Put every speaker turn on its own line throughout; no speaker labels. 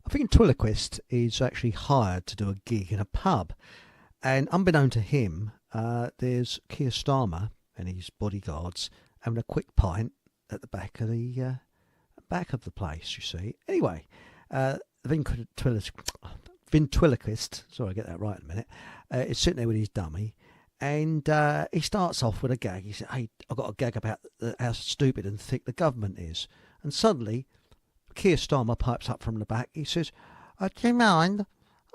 I think Twilliquist is actually hired to do a gig in a pub, and unbeknown to him, there's Keir Starmer and his bodyguards having a quick pint at the back of the place. You see. Anyway, Ventriloquist, sorry, I get that right in a minute, is sitting there with his dummy, and he starts off with a gag. He said, "Hey, I've got a gag about how stupid and thick the government is," and suddenly Keir Starmer pipes up from the back. He says, "Do you mind?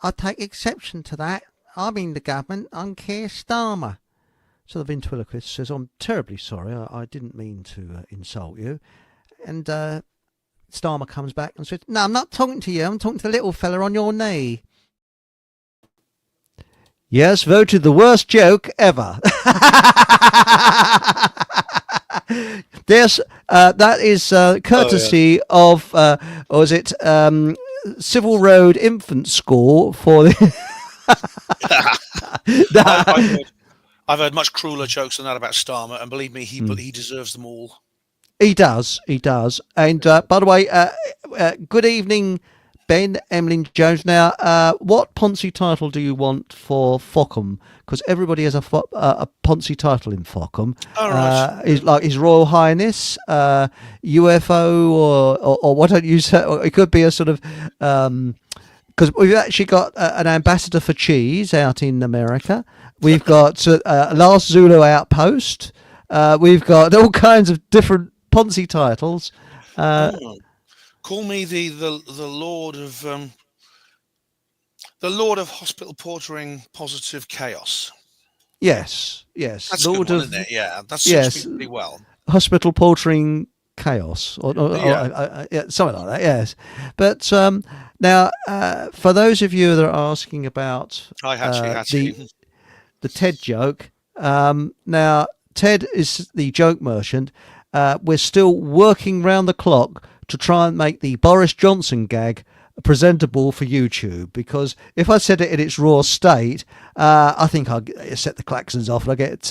I take exception to that. I'm in the government. I'm Keir Starmer." So the ventriloquist says, "I'm terribly sorry. I didn't mean to insult you." And Starmer comes back and says, "No, I'm not talking to you. I'm talking to the little fella on your knee." Yes, voted the worst joke ever. Yes, that is courtesy of, or is it Civil Road Infant School for the...
I've heard much crueler jokes than that about Starmer, and believe me, he deserves them all.
He does. And by the way, good evening, Ben, Emlyn Jones. Now, what Ponzi title do you want for Fockham? Because everybody has a Ponzi title in Fockham.
Oh, right.
Like His Royal Highness, UFO, or what don't you say? Or it could be a sort of... because we've actually got an ambassador for cheese out in America. We've got Last Zulu Outpost. We've got all kinds of different Ponzi titles.
Call me the Lord of Hospital Portering Positive Chaos.
Yes.
That's
Lord
a good one,
of,
isn't it? Yeah, that suits me pretty well.
Hospital Portering Chaos, or something like that. Yes, but now for those of you that are asking about the Ted joke, now Ted is the joke merchant. We're still working round the clock to try and make the Boris Johnson gag presentable for YouTube, because if I said it in its raw state, I think I'll set the klaxons off and I get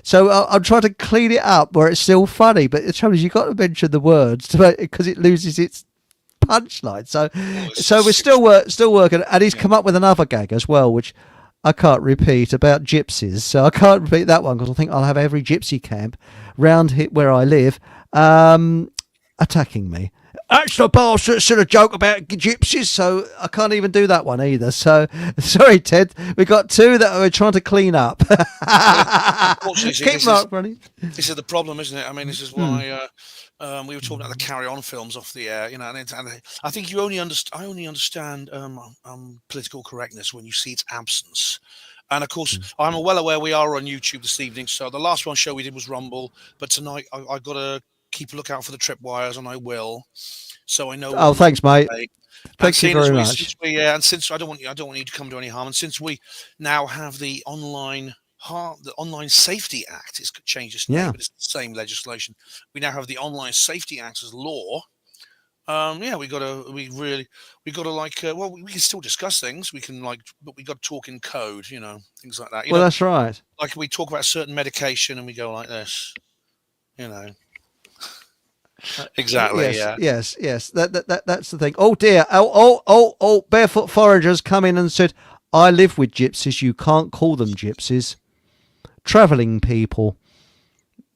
so I'm trying to clean it up where it's still funny, but the trouble is you've got to mention the words because it loses its punchline. So we're still working, and he's come up with another gag as well, which I can't repeat, about gypsies. So I can't repeat that one because I think I'll have every gypsy camp round here where I live attacking me. That's the boss that said a joke about gypsies, so I can't even do that one either. So, sorry, Ted. We've got two that we're trying to clean up. Keep Mark running.
This is the problem, isn't it? I mean, this is why we were talking about the Carry On films off the air, and I think I only understand political correctness when you see its absence. And of course, I'm well aware we are on YouTube this evening. So the last show we did was Rumble, but tonight I've got to keep a lookout for the tripwires, and I will. So I know.
Oh, thanks, mate. Thank you very much.
And since I don't want you to come to any harm, and since we now have the Online Safety Act, it's changed its name, but it's the same legislation. We now have the Online Safety Act as law. We can still discuss things. We can but we got to talk in code, things like that.
That's right.
Like we talk about a certain medication and we go like this, Exactly.
Yes. That's the thing. Oh dear. Oh! Barefoot Foragers come in and said, "I live with gypsies. You can't call them gypsies. Travelling people."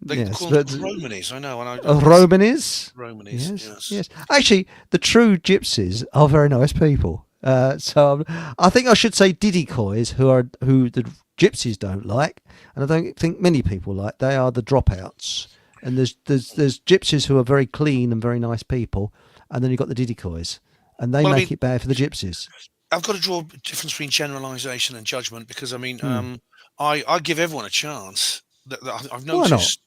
They call them Romanies. I know.
Romanies.
Romanies.
Yes. Actually, the true gypsies are very nice people. So I think I should say Didikoys, who the gypsies don't like, and I don't think many people like. They are the dropouts. And there's gypsies who are very clean and very nice people, and then you've got the Didikoys, and they make it bad for the gypsies.
I've got to draw a difference between generalisation and judgment, because I give everyone a chance. I've noticed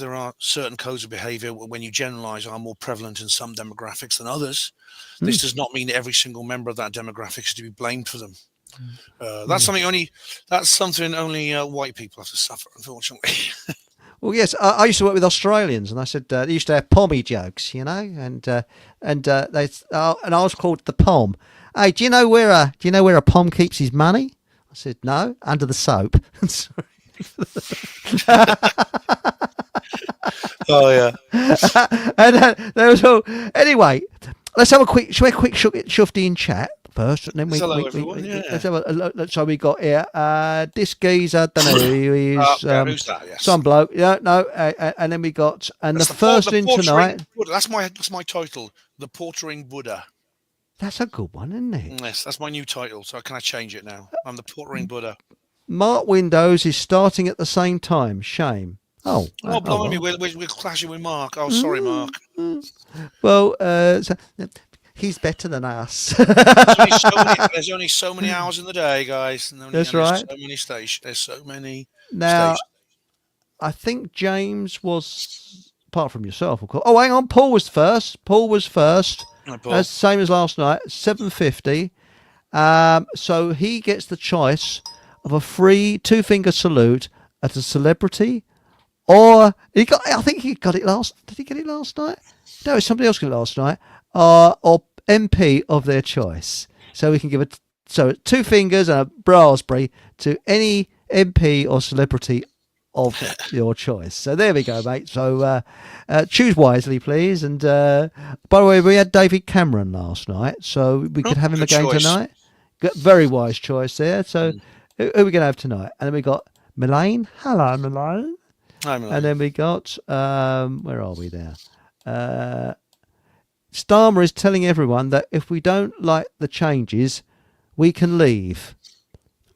there are certain codes of behaviour when you generalise are more prevalent in some demographics than others. This does not mean that every single member of that demographic is to be blamed for them. That's something only white people have to suffer, unfortunately.
Well, yes, I used to work with Australians, and I said they used to have pommy jokes, and I was called the Pom. Hey, do you know where a Pom keeps his money? I said no, under the soap.
Oh yeah.
And there was all. Anyway, let's have a quick shufty in chat first, and then
hello everyone.
Let's have a. So we got here. This geezer, don't know who he is.
Who's that? Yes.
Some bloke. Yeah, no. And then we got the first in tonight.
That's my title. The Portering Buddha.
That's a good one, isn't it?
Yes, that's my new title. So can I change it now? I'm the Portering Buddha.
Mark Windows is starting at the same time. Shame. Oh,
blimey, we're clashing with Mark. Oh, sorry, Mark.
Well, he's better than us.
There's only so many hours in the day, guys.
That's right.
So many stations. There's so many.
Now,
stations.
I think James was, apart from yourself, of course. Oh, hang on. Paul was first. Same as last night. 7:50. So he gets the choice of a free 2-finger salute at a celebrity. Or I think he got it last. Did he get it last night? No, somebody else got it last night. Or MP of their choice. So we can give it. So 2 fingers and a raspberry to any MP or celebrity of your choice. So there we go, mate. So choose wisely, please. And by the way, we had David Cameron last night, so we could have him again tonight. Very wise choice there. So who are we going to have tonight? And then we got Melaine. Hello, Melaine. And then we got, where are we there? Starmer is telling everyone that if we don't like the changes, we can leave.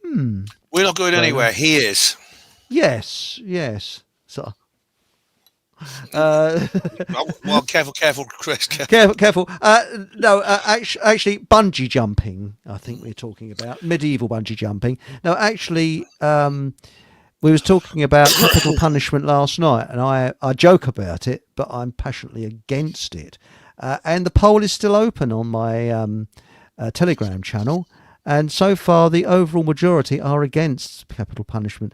We're not going anywhere. He is.
Yes. So.
Well, careful, Chris.
Careful. No, actually, bungee jumping. I think we're talking about medieval bungee jumping. No, actually, we was talking about capital punishment last night, and I joke about it, but I'm passionately against it. And the poll is still open on my Telegram channel. And so far, the overall majority are against capital punishment.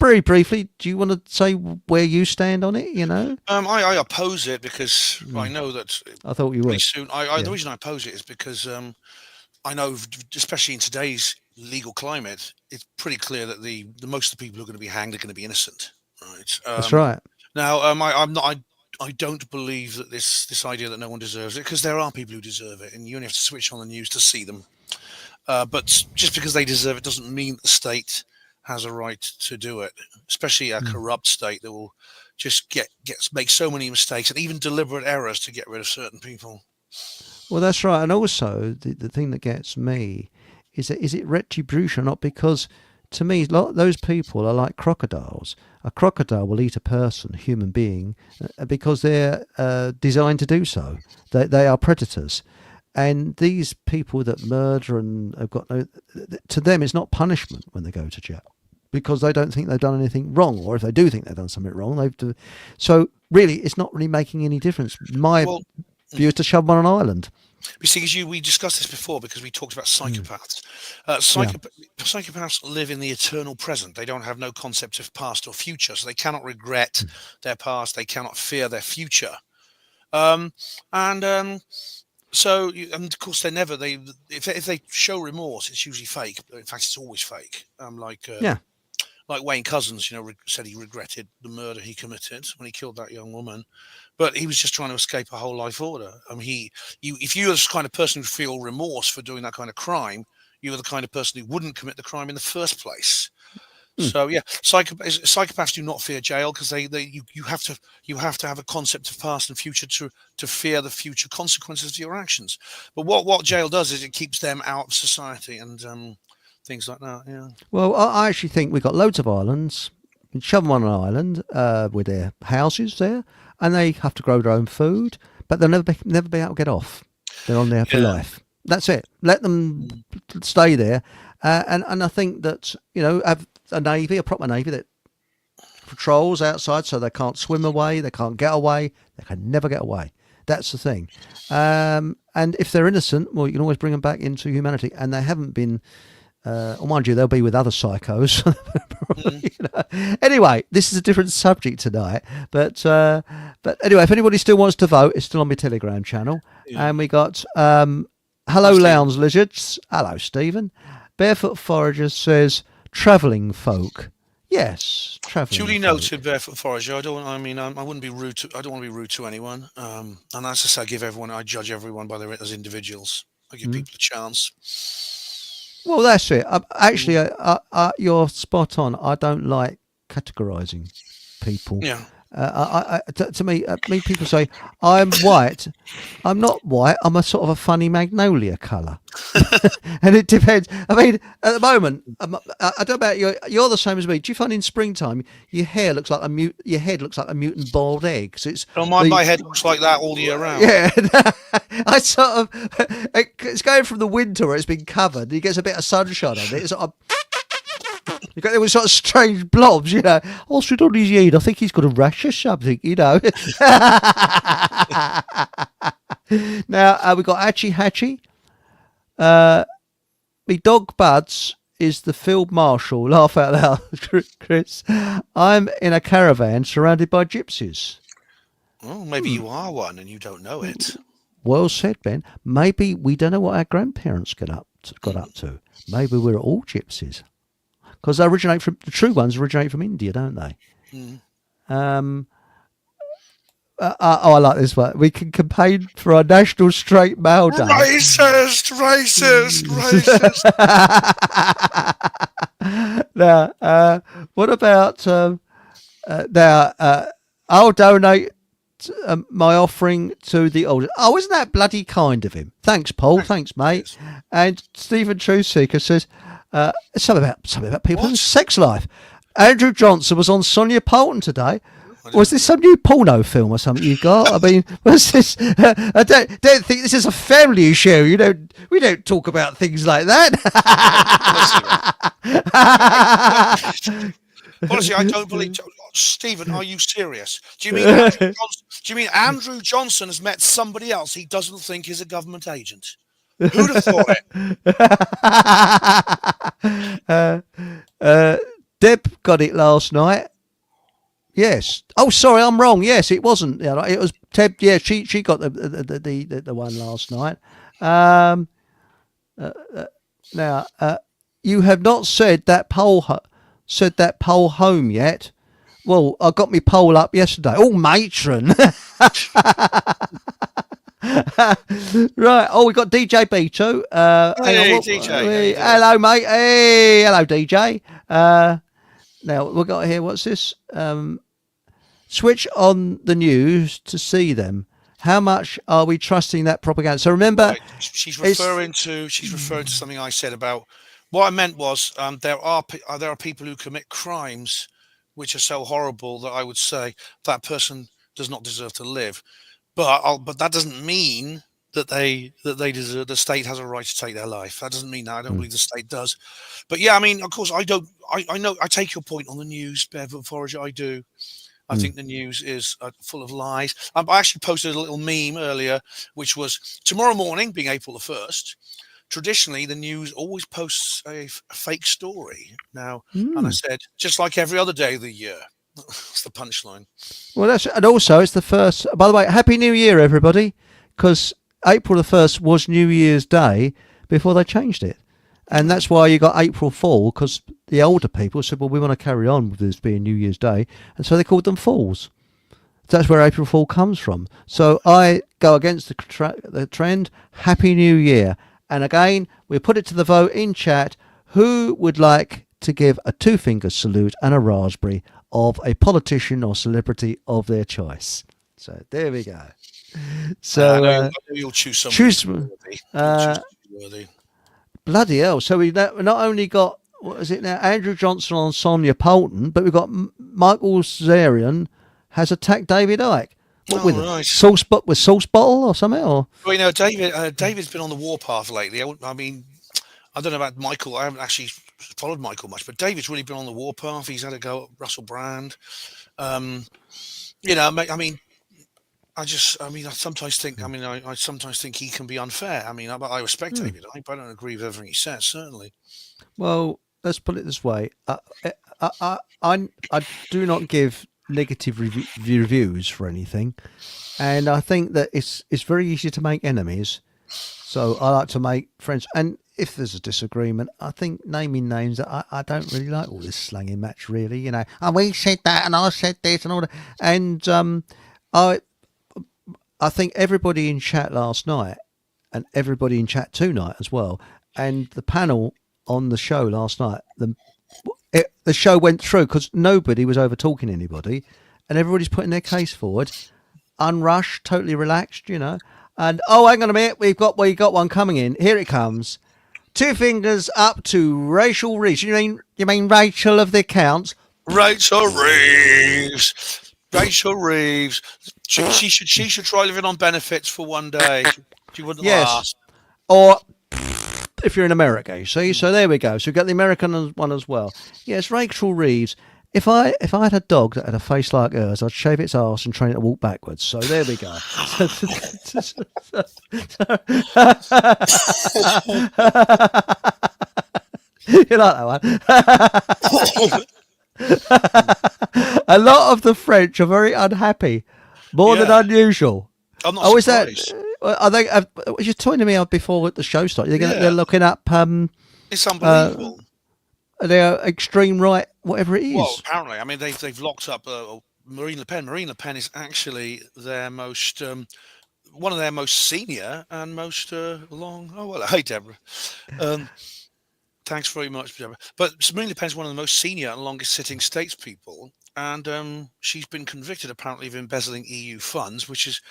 Very briefly, do you want to say where you stand on it? You know,
I oppose it because I know that.
I thought you would.
Soon, the reason I oppose it is because I know, especially in today's legal climate, it's pretty clear that the most of the people who are going to be hanged are going to be innocent. Right.
That's right.
Now, I'm not. I don't believe that this idea that no one deserves it, because there are people who deserve it, and you only have to switch on the news to see them. But just because they deserve it doesn't mean the state has a right to do it, especially a corrupt state that will just make so many mistakes and even deliberate errors to get rid of certain people.
Well, that's right. And also, the thing that gets me is it retribution or not? Because to me, those people are like crocodiles. A crocodile will eat a person, a human being, because they're designed to do so. They are predators. And these people that murder and have got to them, it's not punishment when they go to jail, because they don't think they've done anything wrong, or if they do think they've done something wrong, so really, it's not really making any difference. My view is to shove them on an island.
You see, we discussed this before because we talked about psychopaths. Psychopaths live in the eternal present. They don't have no concept of past or future, so they cannot regret their past. They cannot fear their future. So, and of course, if they show remorse, it's usually fake. In fact, it's always fake. Like Wayne Couzens, said he regretted the murder he committed when he killed that young woman, but he was just trying to escape a whole life order. I mean, if you're the kind of person who feel remorse for doing that kind of crime, you're the kind of person who wouldn't commit the crime in the first place. So yeah, psychopaths do not fear jail because you have to have a concept of past and future to fear the future consequences of your actions. But what jail does is it keeps them out of society and things like that. Yeah.
Well, I actually think we've got loads of islands. You shove them on an island with their houses there, and they have to grow their own food, but they'll never be able to get off. They're on there for life. That's it. Let them stay there, and I think that have a navy, a proper navy that patrols outside, so they can't swim away, they can't get away, they can never get away. That's the thing. And if they're innocent, well, you can always bring them back into humanity. And they haven't been. Mind you, they'll be with other psychos. Anyway, this is a different subject tonight. But anyway, if anybody still wants to vote, it's still on my Telegram channel. Yeah. And we got hello, Lounge Lizards. Hello, Stephen. Barefoot Forager says travelling folk. Yes, travelling.
Duly noted, Barefoot Forager. I wouldn't be rude to. I don't want to be rude to anyone. And as I say, I judge everyone as individuals. I give people a chance.
Well, that's it. Actually, you're spot on. I don't like categorizing people.
Yeah.
To me, people say I'm white. I'm not white. I'm a sort of a funny magnolia colour, and it depends. I mean, at the moment, I don't know about you. You're the same as me. Do you find in springtime your hair looks like your head looks like a mutant boiled egg? So it's
my head looks like that all year round.
Yeah, I sort of it's going from the winter where it's been covered. It gets a bit of sunshine on it. It's sort of. There was sort of strange blobs, What's on his head? I think he's got a rash or something, Now, we've got Hatchy Hatchy. Me dog Buds is the field marshal. Laugh out loud, Chris. I'm in a caravan surrounded by gypsies.
Oh, maybe you are one and you don't know it.
Well said, Ben. Maybe we don't know what our grandparents got up to. Maybe we're all gypsies. Because the true ones originate from India, don't they?
Mm.
I like this one. We can campaign for our National Straight Male Day.
Racist.
Now, what about I'll donate my offering to the old. Oh, isn't that bloody kind of him? Thanks, Paul. Thanks, mate. And Stephen Truthseeker says something about people's sex life. Andrew Johnson was on Sonia Poulton today. Was this some new porno film or something you got? I mean, was this? I don't think this is a family show. We don't talk about things like that.
Honestly, I don't believe. Stephen, are you serious? Do you mean Andrew Johnson has met somebody else he doesn't think is a government agent? Who'd have thought
it? Deb got it last night. Yes. Oh, sorry, I'm wrong. Yes, it wasn't. It was Deb. Yeah, she got the one last night. Now, you have not said that poll home yet. Well, I got my poll up yesterday. Oh, matron. Right. Oh, we got DJ B2.
Hey, DJ.
Hello, mate. Hey, hello, DJ. Now we've got here. What's this? Switch on the news to see them. How much are we trusting that propaganda? So remember,
right. she's referring to something I said about. What I meant was there are people who commit crimes which are so horrible that I would say that person does not deserve to live. But that doesn't mean that they deserve. The state has a right to take their life. That doesn't mean that. I don't believe the state does. But yeah, I mean, of course, I don't. I know. I take your point on the news, Barefoot Forager. I do. I think the news is full of lies. I actually posted a little meme earlier, which was tomorrow morning, being April the 1st. Traditionally, the news always posts a fake story. Now, and I said, just like every other day of the year. That's the punchline.
Well, and also it's the first. By the way, Happy New Year, everybody, because April the 1st was New Year's Day before they changed it, and that's why you got April Fool, because the older people said, "Well, we want to carry on with this being New Year's Day," and so they called them fools. That's where April Fool comes from. So I go against the trend. Happy New Year, and again we put it to the vote in chat. Who would like to give a 2-finger salute and a raspberry of a politician or celebrity of their choice? So there we go. So
I know you'll choose someone. Worthy.
Bloody hell! So we not only got, what is it now, Andrew Johnson on Sonia Poulton, but we've got Michael Zarian has attacked David Icke. What with
right.
sauce bottle or something? Or
well, David's been on the warpath lately. I mean, I don't know about Michael. I haven't actually followed Michael much, but David's really been on the warpath. He's had a go at Russell Brand. I sometimes think. I sometimes think he can be unfair. I mean, I respect David, but I don't agree with everything he says. Certainly.
Well, let's put it this way. I do not give negative reviews for anything, and I think that it's very easy to make enemies. So I like to make friends, and if there's a disagreement, I think naming names, I don't really like all this slanging match, really. And we said that and I said this and all that. And I think everybody in chat last night and everybody in chat tonight as well, and the panel on the show last night, the show went through because nobody was over talking anybody, and everybody's putting their case forward, unrushed, totally relaxed, And hang on a minute, we got one coming in. Here it comes. 2 fingers up to Rachel Reeves. You mean Rachel of the accounts?
Rachel Reeves. Rachel Reeves. She should try living on benefits for one day. She wouldn't last.
Or if you're in America, you see. So there we go. So we've got the American one as well. Yes, Rachel Reeves. If I had a dog that had a face like hers, I'd shave its arse and train it to walk backwards. So there we go. You like that one? A lot of the French are very unhappy, more than unusual.
I'm not surprised.
Are they? You're talking to me before the show started. They're looking up.
It's unbelievable.
They're extreme right, whatever it is.
Well, apparently, I mean, they've locked up Marine Le Pen. Marine Le Pen is actually their most one of their most senior and most long. Oh well, hey Deborah. Thanks very much, Deborah. But Marine Le Pen is one of the most senior and longest-sitting statespeople, and she's been convicted apparently of embezzling EU funds, which is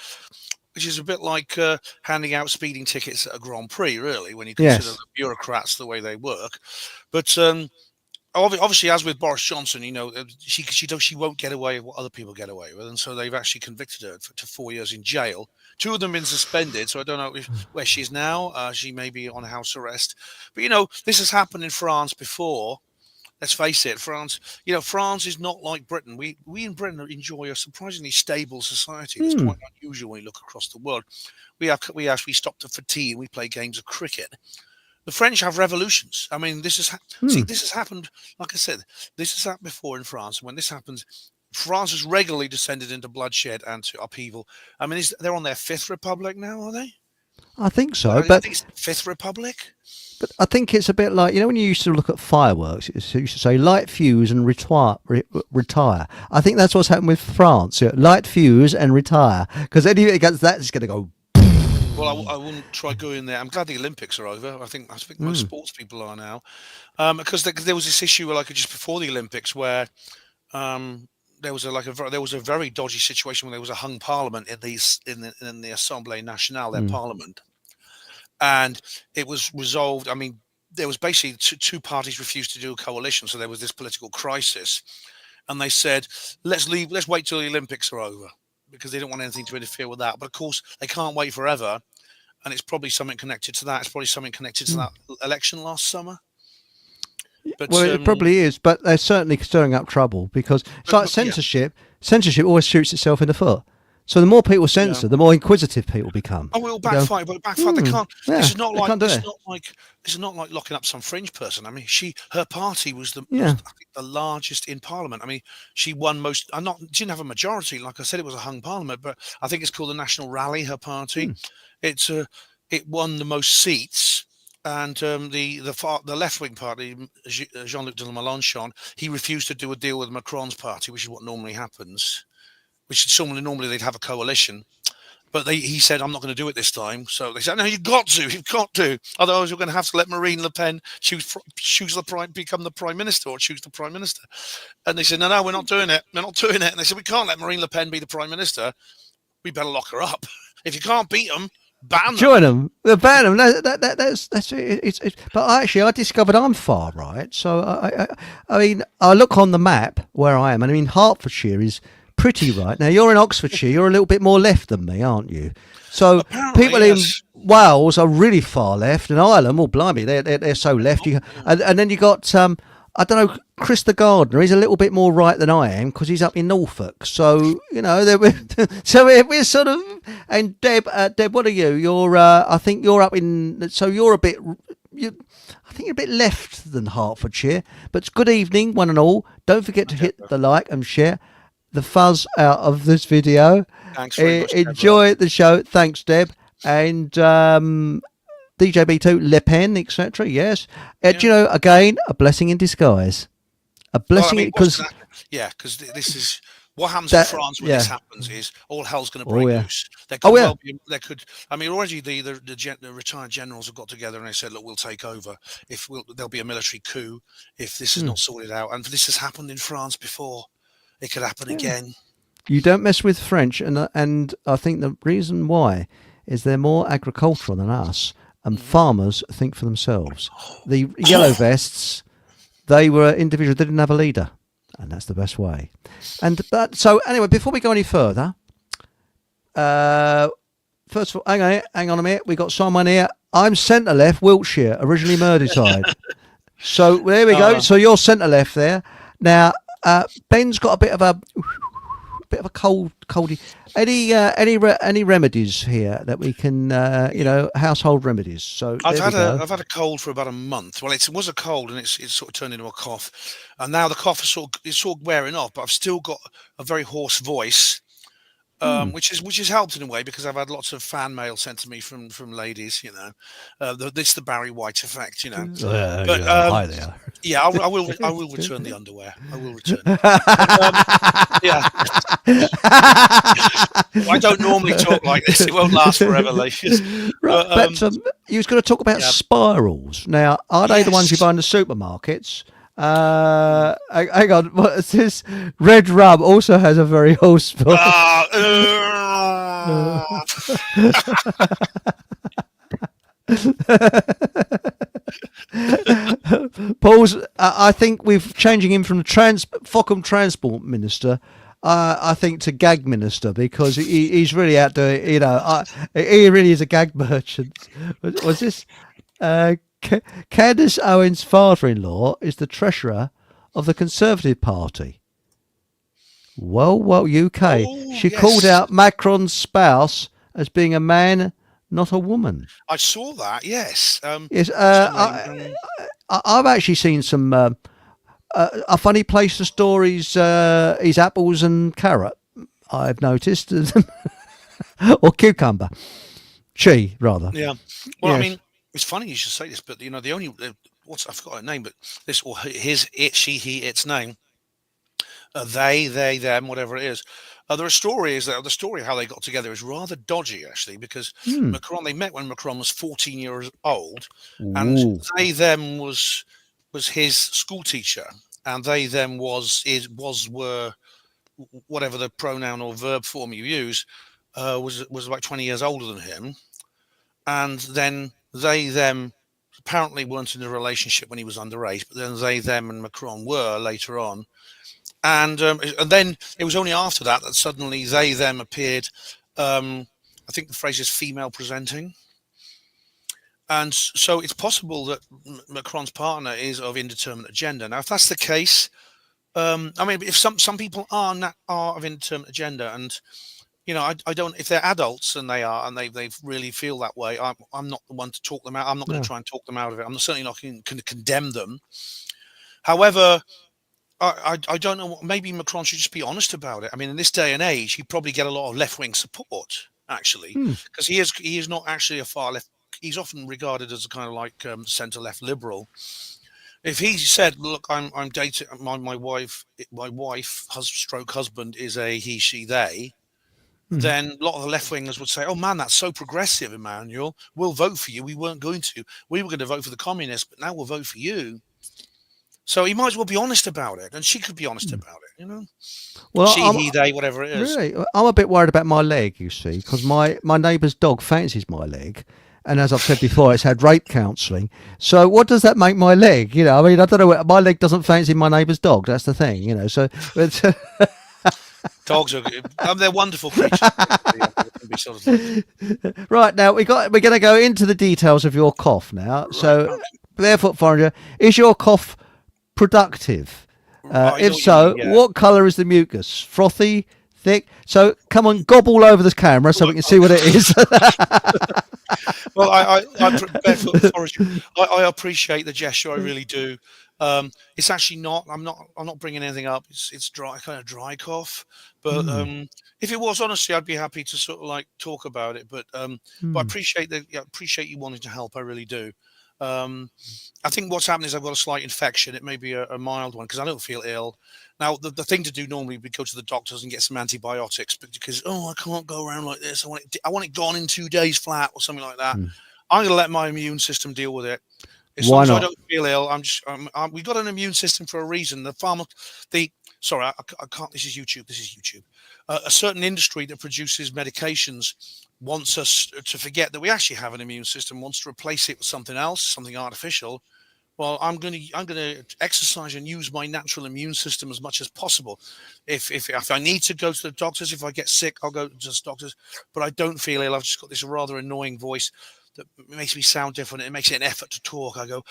a bit like handing out speeding tickets at a Grand Prix, really, when you consider the bureaucrats the way they work. But obviously, as with Boris Johnson, she won't get away with what other people get away with, and so they've actually convicted her to 4 years in jail. 2 of them been suspended, so I don't know where she is now. She may be on house arrest. But, this has happened in France before. Let's face it, France is not like Britain. We in Britain enjoy a surprisingly stable society. That's quite unusual when you look across the world. We actually stop for tea and we play games of cricket. The French have revolutions. I mean, this has happened, like I said, this has happened before in France. And when this happens, France has regularly descended into bloodshed and to upheaval. I mean, they're on their 5th republic now, are they?
I think so.
I think it's 5th republic.
But I think it's a bit like, when you used to look at fireworks, it used to say light fuse and retire. I think that's what's happened with France. Light fuse and retire. Because anything against that is going to go.
Well, I wouldn't try going there. I'm glad the Olympics are over. I think most sports people are now. Because there was this issue just before the Olympics where there was a very dodgy situation when there was a hung parliament in the Assemblée Nationale, their parliament. And it was resolved. I mean, there was basically two parties refused to do a coalition. So there was this political crisis. And they said, let's wait till the Olympics are over, because they don't want anything to interfere with that. But of course, they can't wait forever. And it's probably something connected to that. It's probably something connected to that election last summer. But,
it probably is. But they're certainly stirring up trouble, because it's like censorship. Yeah. Censorship always shoots itself in the foot. So the more people censor, the more inquisitive people become.
Oh, it'll backfire, but backfire. They can't. Yeah, this is not like locking up some fringe person. I mean, her party was the largest in Parliament. I mean, she won most. Didn't have a majority. Like I said, it was a hung Parliament, but I think it's called the National Rally. Her party, it won the most seats. And the left wing party, Jean-Luc Mélenchon, he refused to do a deal with Macron's party, which is what normally happens. Which is normally they'd have a coalition, but he said, I'm not going to do it this time. So they said, no, you've got to. Otherwise, you're going to have to let Marine Le Pen become the prime minister, or choose the prime minister. And they said, no, we're not doing it. We're not doing it. And they said, we can't let Marine Le Pen be the prime minister. We better lock her up. If you can't beat them, ban them.
Join them. Ban them. That's it. But actually, I discovered I'm far right. So I mean, I look on the map where I am, and I mean, Hertfordshire is pretty right. Now, you're in Oxfordshire. You're a little bit more left than me, aren't you? So apparently, people in Wales are really far left, and Ireland, well, blimey, they're so left. And then you got I don't know, Chris the gardener. He's a little bit more right than I am, because he's up in Norfolk. So so we're sort of. And Deb, what are you? You're I think you're up in. So you're a bit. I think you're a bit left than Hertfordshire. But good evening, one and all. Don't forget to hit the like and share the fuzz out of this video.
Thanks very much,
enjoy the show. Thanks, Deb. And DJB2, Le Pen, etc. Yes. Do you know, again, a blessing in disguise. A blessing, because
because this is what happens in France when this happens is all hell's going to break loose. There could well be, there could. I mean, already the retired generals have got together and they said, look, we'll take over if there'll be a military coup if this is not sorted out. And this has happened in France before. It could happen again.
You don't mess with French, and I think the reason why is they're more agricultural than us, and farmers think for themselves. The yellow vests, they were individuals; they didn't have a leader, and that's the best way. So anyway, before we go any further, first of all, hang on a minute. We got someone here. I'm centre left, Wiltshire, originally Merseyside. So there we go. So you're centre left there. Now Ben's got a bit of a coldy. Any remedies here that we can, household remedies? So
I've had a cold for about a month. Well, it was a cold and it's sort of turned into a cough, and now the cough is sort of wearing off. But I've still got a very hoarse voice, which has helped in a way because I've had lots of fan mail sent to me from ladies. This the Barry White effect.
Hi there.
Yeah, I will return the underwear. I will return. I don't normally talk like this. It won't last forever, ladies.
Right, but you was going to talk about spirals. Now, are they the ones you buy in the supermarkets? Hang on, what is this? Red rum also has a very hoarse voice. Paul's. I think we're changing him from the Fockham Transport Minister. I think to gag minister because he's really out there. He really is a gag merchant. Was this? Candace Owens' father-in-law is the treasurer of the Conservative Party. Well, UK. She called out Macron's spouse as being a man, not a woman.
I saw that. Yes.
Yes. I've actually seen some a funny place to store his apples and carrot. I've noticed, or cucumber, rather.
Yeah. Well, yes. I mean, it's funny you should say this, but the only I forgot her name, but this or his, it, she, he, its name. They, them, whatever it is. The story of how they got together is rather dodgy, actually, because they met when Macron was 14 years old, and they, them was his school teacher, and they, them were whatever the pronoun or verb form you use, was about 20 years older than him, and then they, them apparently weren't in a relationship when he was underage, but then they, them, and Macron were later on. And then it was only after that suddenly they, them appeared. I think the phrase is female presenting. And so it's possible that Macron's partner is of indeterminate gender. Now, if that's the case, I mean, if some people are of indeterminate gender, and I don't. If they're adults and they really feel that way, I'm not the one to talk them out. I'm not going to try and talk them out of it. I'm certainly not going to condemn them. However, I don't know. Maybe Macron should just be honest about it. I mean, in this day and age, he'd probably get a lot of left-wing support, actually, because he is not actually a far left. He's often regarded as a kind of like centre-left liberal. If he said, "Look, I'm dating my wife stroke husband is a he, she, they," then a lot of the left-wingers would say, "Oh man, that's so progressive, Emmanuel. We'll vote for you. We weren't going to. We were going to vote for the communists, but now we'll vote for you." So he might as well be honest about it, and she could be honest about it, Well, she, he, they, whatever it is.
Really, I'm a bit worried about my leg, you see, because my neighbour's dog fancies my leg, and as I've said before, it's had rape counselling. So what does that make my leg? I mean, I don't know. My leg doesn't fancy my neighbour's dog. That's the thing, So.
Dogs are they're wonderful creatures.
Right, now we're going to go into the details of your cough now. Right. So, Barefoot Foreigner, is your cough productive? If so, what colour is the mucus? Frothy, thick? So come on, gobble over this camera so we can see what it is.
Well, I appreciate the gesture. I really do. It's actually not. I'm not bringing anything up. It's dry, kind of dry cough, but if it was, honestly, I'd be happy to sort of like talk about it. But I appreciate appreciate you wanting to help. I really do. I think what's happened is I've got a slight infection. It may be a mild one because I don't feel ill. Now, the thing to do normally would be go to the doctors and get some antibiotics, but because I can't go around like this. I want it gone in 2 days flat or something like that. I'm going to let my immune system deal with it. As long as I don't feel ill, we've got an immune system for a reason. Sorry, I can't. This is YouTube. A certain industry that produces medications wants us to forget that we actually have an immune system. Wants to replace it with something else, something artificial. Well, I'm going to exercise and use my natural immune system as much as possible. If I need to go to the doctors, if I get sick, I'll go to the doctors. But I don't feel ill. I've just got this rather annoying voice that makes me sound different. It makes it an effort to talk. I go,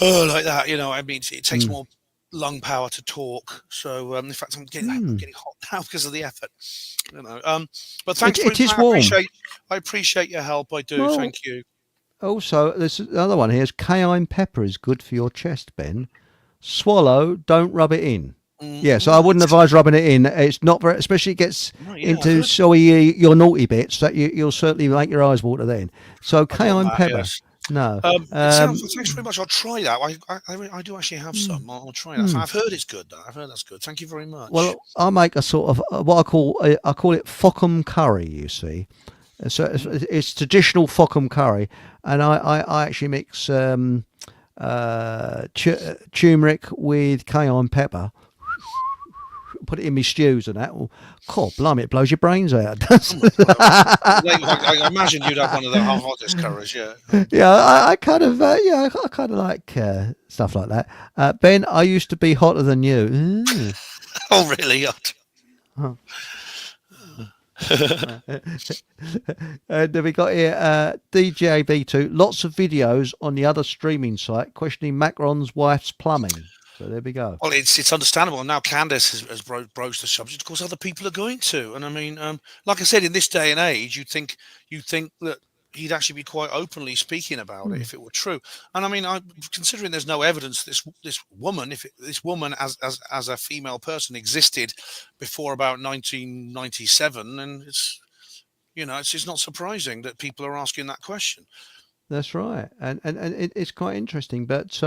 like that. I mean, it takes more lung power to talk. So, in fact, I'm getting hot now because of the effort. But thanks.
It is warm.
I appreciate your help. I do. Thank you.
Also, there's another one here. Cayenne pepper is good for your chest, Ben. Swallow, don't rub it in. Yeah, so I wouldn't advise rubbing it in. It's not very, especially it gets into your naughty bits that you'll certainly make your eyes water then. So cayenne pepper. Yes. No.
Thanks very much. I'll try that. I do actually have some. I'll try that. I've heard it's good, though. I've heard that's good. Thank you very much.
Well, I'll make a sort of what I call it Fockham curry, you see. So it's traditional Fockham curry, and I actually mix turmeric with cayenne pepper. Put it in my stews and that. Well, God, blimey, it blows your brains out.
I imagine you'd have one of the hottest curries, yeah.
Yeah, I kind of like stuff like that. Ben, I used to be hotter than you.
Oh, really?
Then we got here DJB2. Lots of videos on the other streaming site questioning Macron's wife's plumbing. So there we go.
Well, it's understandable. Now Candace has broached the subject. Of course, other people are going to. And I mean, like I said, in this day and age, you'd think that he'd actually be quite openly speaking about it if it were true. And I mean, considering there's no evidence this woman as a female person existed before about 1997, and it's not surprising that people are asking that question.
That's right, and it's quite interesting. But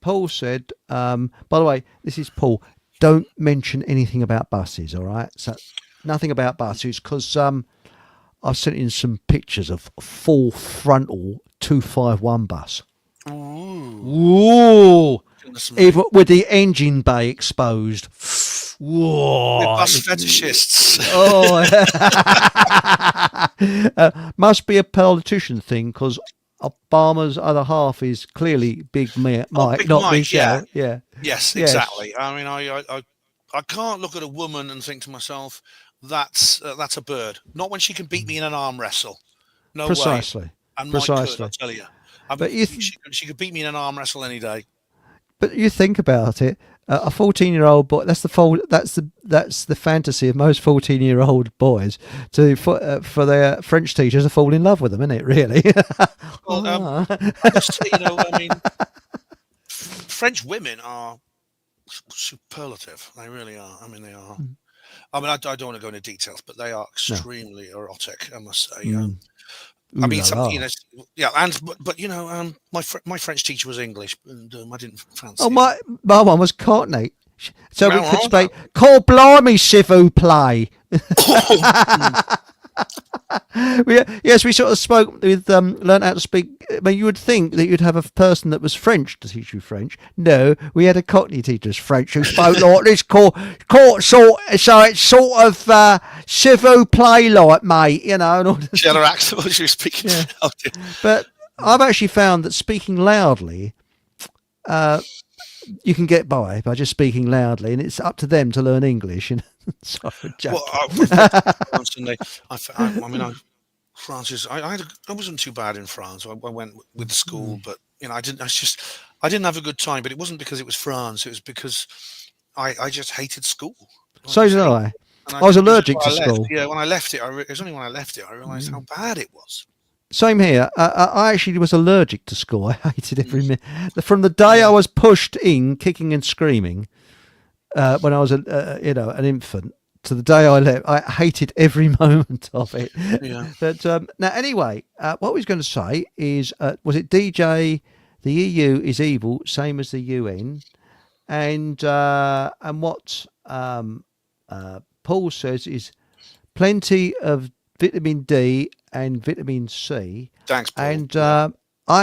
Paul said, by the way, this is Paul. Don't mention anything about buses, all right? So nothing about buses, because I've sent in some pictures of full frontal 251 bus. Ooh. Even with the engine bay exposed. Whoa.
The bus fetishists.
Must be a politician thing, because Obama's other half is clearly Big Mike, not Michelle. Yeah.
Yes, exactly. I mean, I can't look at a woman and think to myself, that's a bird. Not when she can beat me in an arm wrestle. No
Precisely.
way. And
Precisely.
Mike could, I tell you.
But
she could beat me in an arm wrestle any day.
But you think about it, a 14-year-old boy. That's the fantasy of most 14-year-old boys for their French teachers to fall in love with them, isn't it? Really?
Well, I mean, French women are superlative. They really are. I mean, they are. I mean, I don't want to go into details, but they are extremely erotic, I must say. I mean, but my French teacher was English, and I didn't fancy.
Oh, my one was Cockney, so we could speak. Call blimey, s'il vous plaît. Yes, we sort of spoke with, learned how to speak. I mean, you would think that you'd have a person that was French to teach you French. No, we had a Cockney teacher who's French who spoke like this, so it's sort of s'il vous plaît, like, mate, and all this.
She had her accent when she was speaking.
Yeah. But I've actually found that speaking loudly, you can get by just speaking loudly, and it's up to them to learn English. Sorry,
France I wasn't too bad in France. I went with the school, but I didn't have a good time. But it wasn't because it was France. It was because I just hated school.
So did I. I was allergic to school.
Yeah, when I left it, it was only when I left it I realised how bad it was.
Same here. I actually was allergic to school. I hated every minute. From the day I was pushed in, kicking and screaming, when I was an infant. To the day I left, I hated every moment of it.
Yeah.
But now, anyway, what I was going to say is, was it DJ? The EU is evil, same as the UN, and what Paul says is plenty of vitamin D and vitamin C.
Thanks, Paul.
And I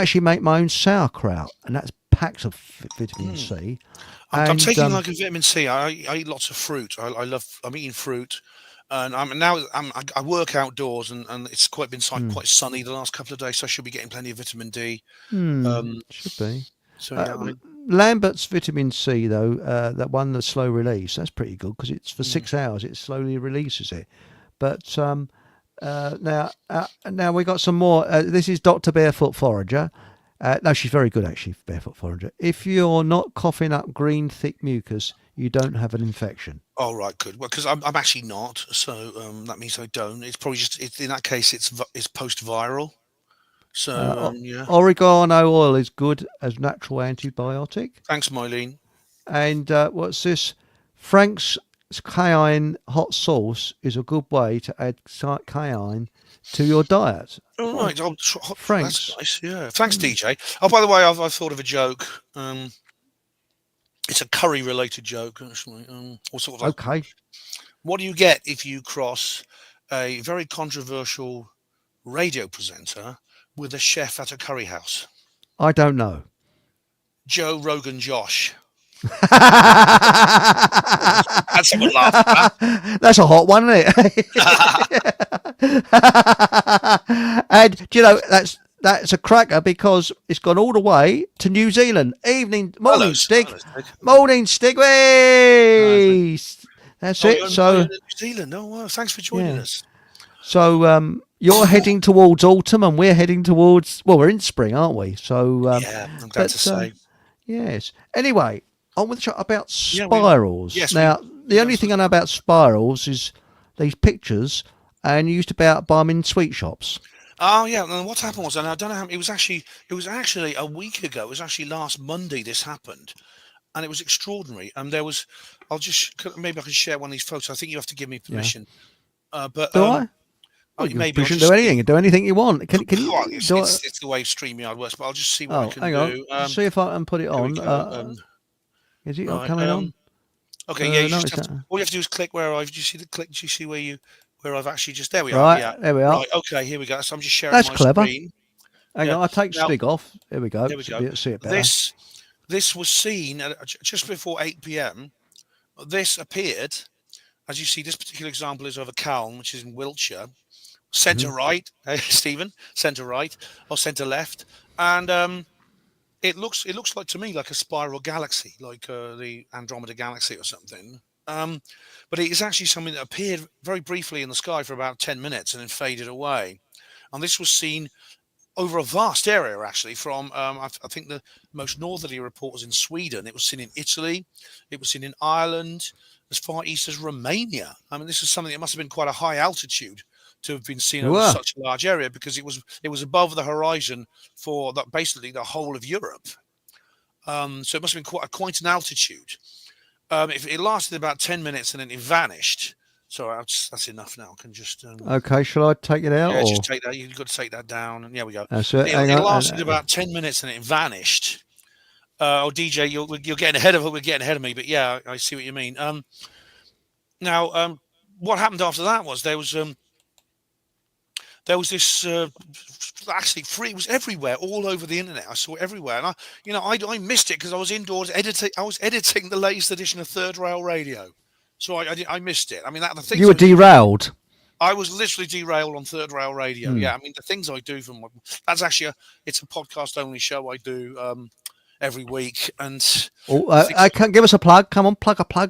actually make my own sauerkraut, and that's packed of vitamin C.
I'm taking like a vitamin C. I eat lots of fruit. I'm eating fruit, and I work outdoors, and it's been quite sunny the last couple of days, so I should be getting plenty of vitamin D.
Should be.
So yeah,
Lambert's vitamin C though, that one, the slow release, that's pretty good because it's for 6 hours. It slowly releases it. But now we got some more. This is Dr. Barefoot Forager. No, she's very good actually, Barefoot Forager. If you're not coughing up green thick mucus, you don't have an infection.
Oh right, good. Well, because I'm actually not, so that means I don't. It's probably in that case it's post-viral. So yeah.
Oregano oil is good as natural antibiotic.
Thanks, Mylene.
And what's this? Frank's cayenne hot sauce is a good way to add cayenne to your diet.
Oh, right.
Frank's.
That's nice. Yeah. Thanks, DJ. Oh, by the way, I've thought of a joke. It's a curry-related joke, actually. Or sort of like,
okay.
What do you get if you cross a very controversial radio presenter with a chef at a curry house?
I don't know.
Joe Rogan Josh. Had someone laugh at that.
That's a hot one, isn't it? And do you know that's a cracker because it's gone all the way to New Zealand. Morning, Stig. Morning, Stigways. That's it. So
New Zealand. Oh, wow. Thanks for joining us.
So you're heading towards autumn, and we're heading towards. Well, we're in spring, aren't we? So
yeah, I'm glad to say.
Yes. Anyway. On with the show about spirals.
Yes,
now, the only thing I know about spirals is these pictures, and you used to buy them in sweet shops.
Oh yeah, and what happened was, and I don't know how it was actually a week ago. It was actually last Monday this happened, and it was extraordinary. And there was, maybe I can share one of these photos. I think you have to give me permission.
Yeah.
But
do I?
Maybe
you shouldn't do anything. Do anything you want. Can you?
It's the way StreamYard works. But I'll just see what I can do.
See if I can put it on. Is it coming on?
Okay, yeah. All you have to do is click where I've. Do you see the click? Do you see where I've actually just there we are.
Right,
yeah,
there we are.
Right, okay, here we go. So I'm just sharing.
That's
my
clever.
Screen.
Hang on, I take Stig off. Here we go.
There we go.
See it better.
This was seen at just before 8 p.m. This appeared, as you see. This particular example is of a Calne, which is in Wiltshire. Centre right, Stephen. Centre right or centre left, and It looks like to me like a spiral galaxy, like the Andromeda Galaxy or something. But it is actually something that appeared very briefly in the sky for about 10 minutes and then faded away. And this was seen over a vast area, actually, from I think the most northerly report was in Sweden. It was seen in Italy. It was seen in Ireland, as far east as Romania. I mean, this is something that must have been quite a high altitude to have been seen over such a large area, because it was above the horizon for basically the whole of Europe. So it must have been quite an altitude. It lasted about 10 minutes and then it vanished. So that's enough now. I can just
okay. Shall I take it out?
Yeah, just take that. You've got to take that down, and there we go.
That's it.
It lasted about 10 minutes and it vanished. DJ, you're getting ahead of it. We're getting ahead of me, but yeah, I see what you mean. Now, what happened after that was there was this actually free. It was everywhere, all over the internet. I saw it everywhere, and I missed it because I was indoors editing. I was editing the latest edition of Third Rail Radio, so I missed it. I mean, the things
you were derailed.
I was literally derailed on Third Rail Radio. Yeah, I mean the things I do that's actually it's a podcast only show I do every week, and
I can't give us a plug. Come on, plug away.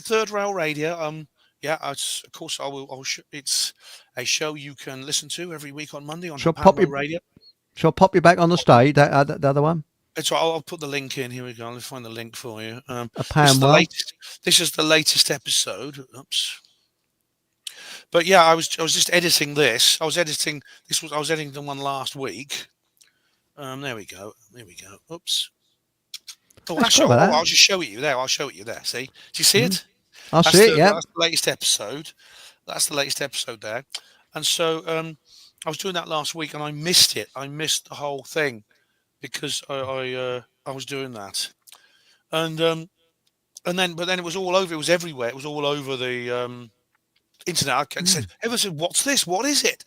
Third Rail Radio. Yeah, of course I will. It's a show you can listen to every week on Monday on Radio.
Shall I pop you back on the stage? The other one.
It's right. I'll put the link in. Here we go. Let's find the link for you. This is the latest episode. Oops. But yeah, I was just editing this. I was editing the one last week. There we go. Oops. Oh, actually, I'll just show it you there. I'll show it you there. See? Do you see it?
I see it. Yeah.
That's the latest episode. That's the latest episode there. And so I was doing that last week, and I missed it. I missed the whole thing because I was doing that, and then it was all over. It was everywhere. It was all over the internet. I said, everyone said, "What's this? What is it?"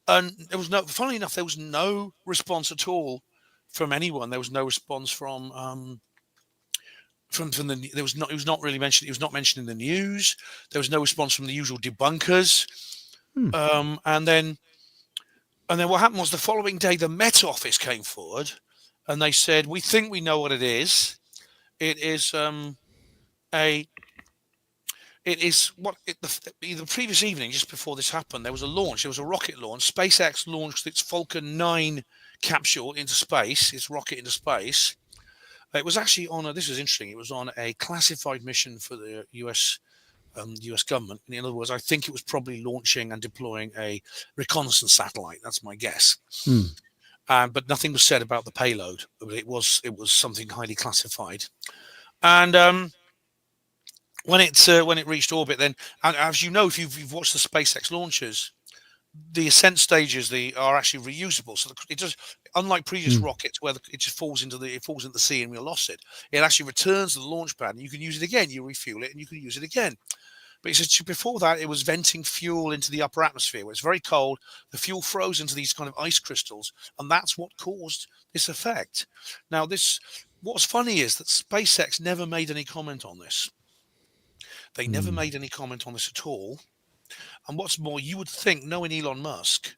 And there was no. Funnily enough, there was no response at all from anyone. There was no response from the. There was not. It was not really mentioned. It was not mentioned in the news. There was no response from the usual debunkers. And then what happened was the following day, the Met Office came forward, and they said, "We think we know what it is. It is the previous evening, just before this happened, there was a launch. There was a rocket launch. SpaceX launched its Falcon 9 capsule into space, its rocket into space. It was actually this was interesting. It was on a classified mission for the US government. In other words, I think it was probably launching and deploying a reconnaissance satellite. That's my guess. But nothing was said about the payload. It was something highly classified. And when it reached orbit, then, and as you know, if you've watched the SpaceX launches, the ascent stages are actually reusable. So it does, unlike previous rockets where it just falls into the sea and we lost it. It actually returns to the launch pad and you can use it again. You refuel it and you can use it again. But he said before that it was venting fuel into the upper atmosphere where it's very cold. The fuel froze into these kind of ice crystals, and that's what caused this effect. Now, what's funny is that SpaceX never made any comment on this. They never made any comment on this at all. And what's more, you would think, knowing Elon Musk,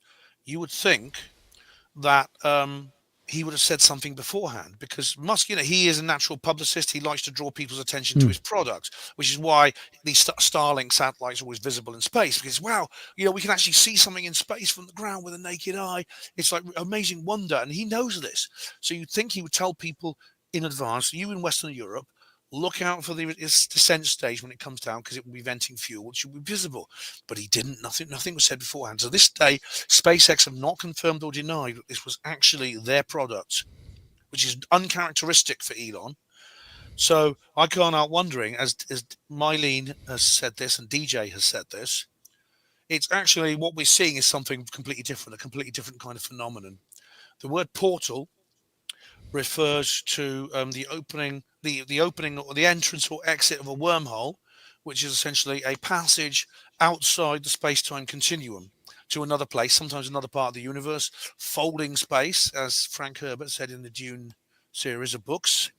you would think that he would have said something beforehand, because Musk, he is a natural publicist. He likes to draw people's attention to his product, which is why these Starlink satellites are always visible in space, because, wow, we can actually see something in space from the ground with a naked eye. It's like amazing wonder. And he knows this. So you'd think he would tell people in advance, you in Western Europe, look out for the descent stage when it comes down, because it will be venting fuel, which will be visible. But he didn't. Nothing was said beforehand. So this day, SpaceX have not confirmed or denied that this was actually their product, which is uncharacteristic for Elon. So I can't help wondering, as Mylene has said this and DJ has said this, it's actually what we're seeing is something completely different, a completely different kind of phenomenon. The word portal refers to the opening or the entrance or exit of a wormhole, which is essentially a passage outside the space-time continuum to another place, sometimes another part of the universe, folding space, as Frank Herbert said in the Dune series of books,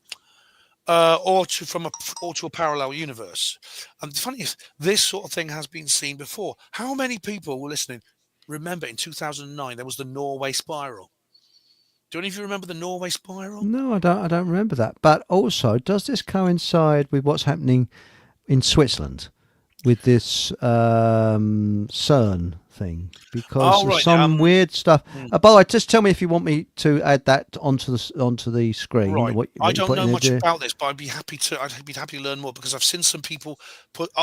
or to a parallel universe. And the funny is, this sort of thing has been seen before. How many people were listening? Remember, in 2009, there was the Norway Spiral. Do any of you remember the Norway Spiral?
No, I don't remember that. But also, does this coincide with what's happening in Switzerland with this CERN thing? Because there's some weird stuff. By the way, just tell me if you want me to add that onto the screen.
Right. I don't know much about this, but I'd be happy to learn more, because I've seen some people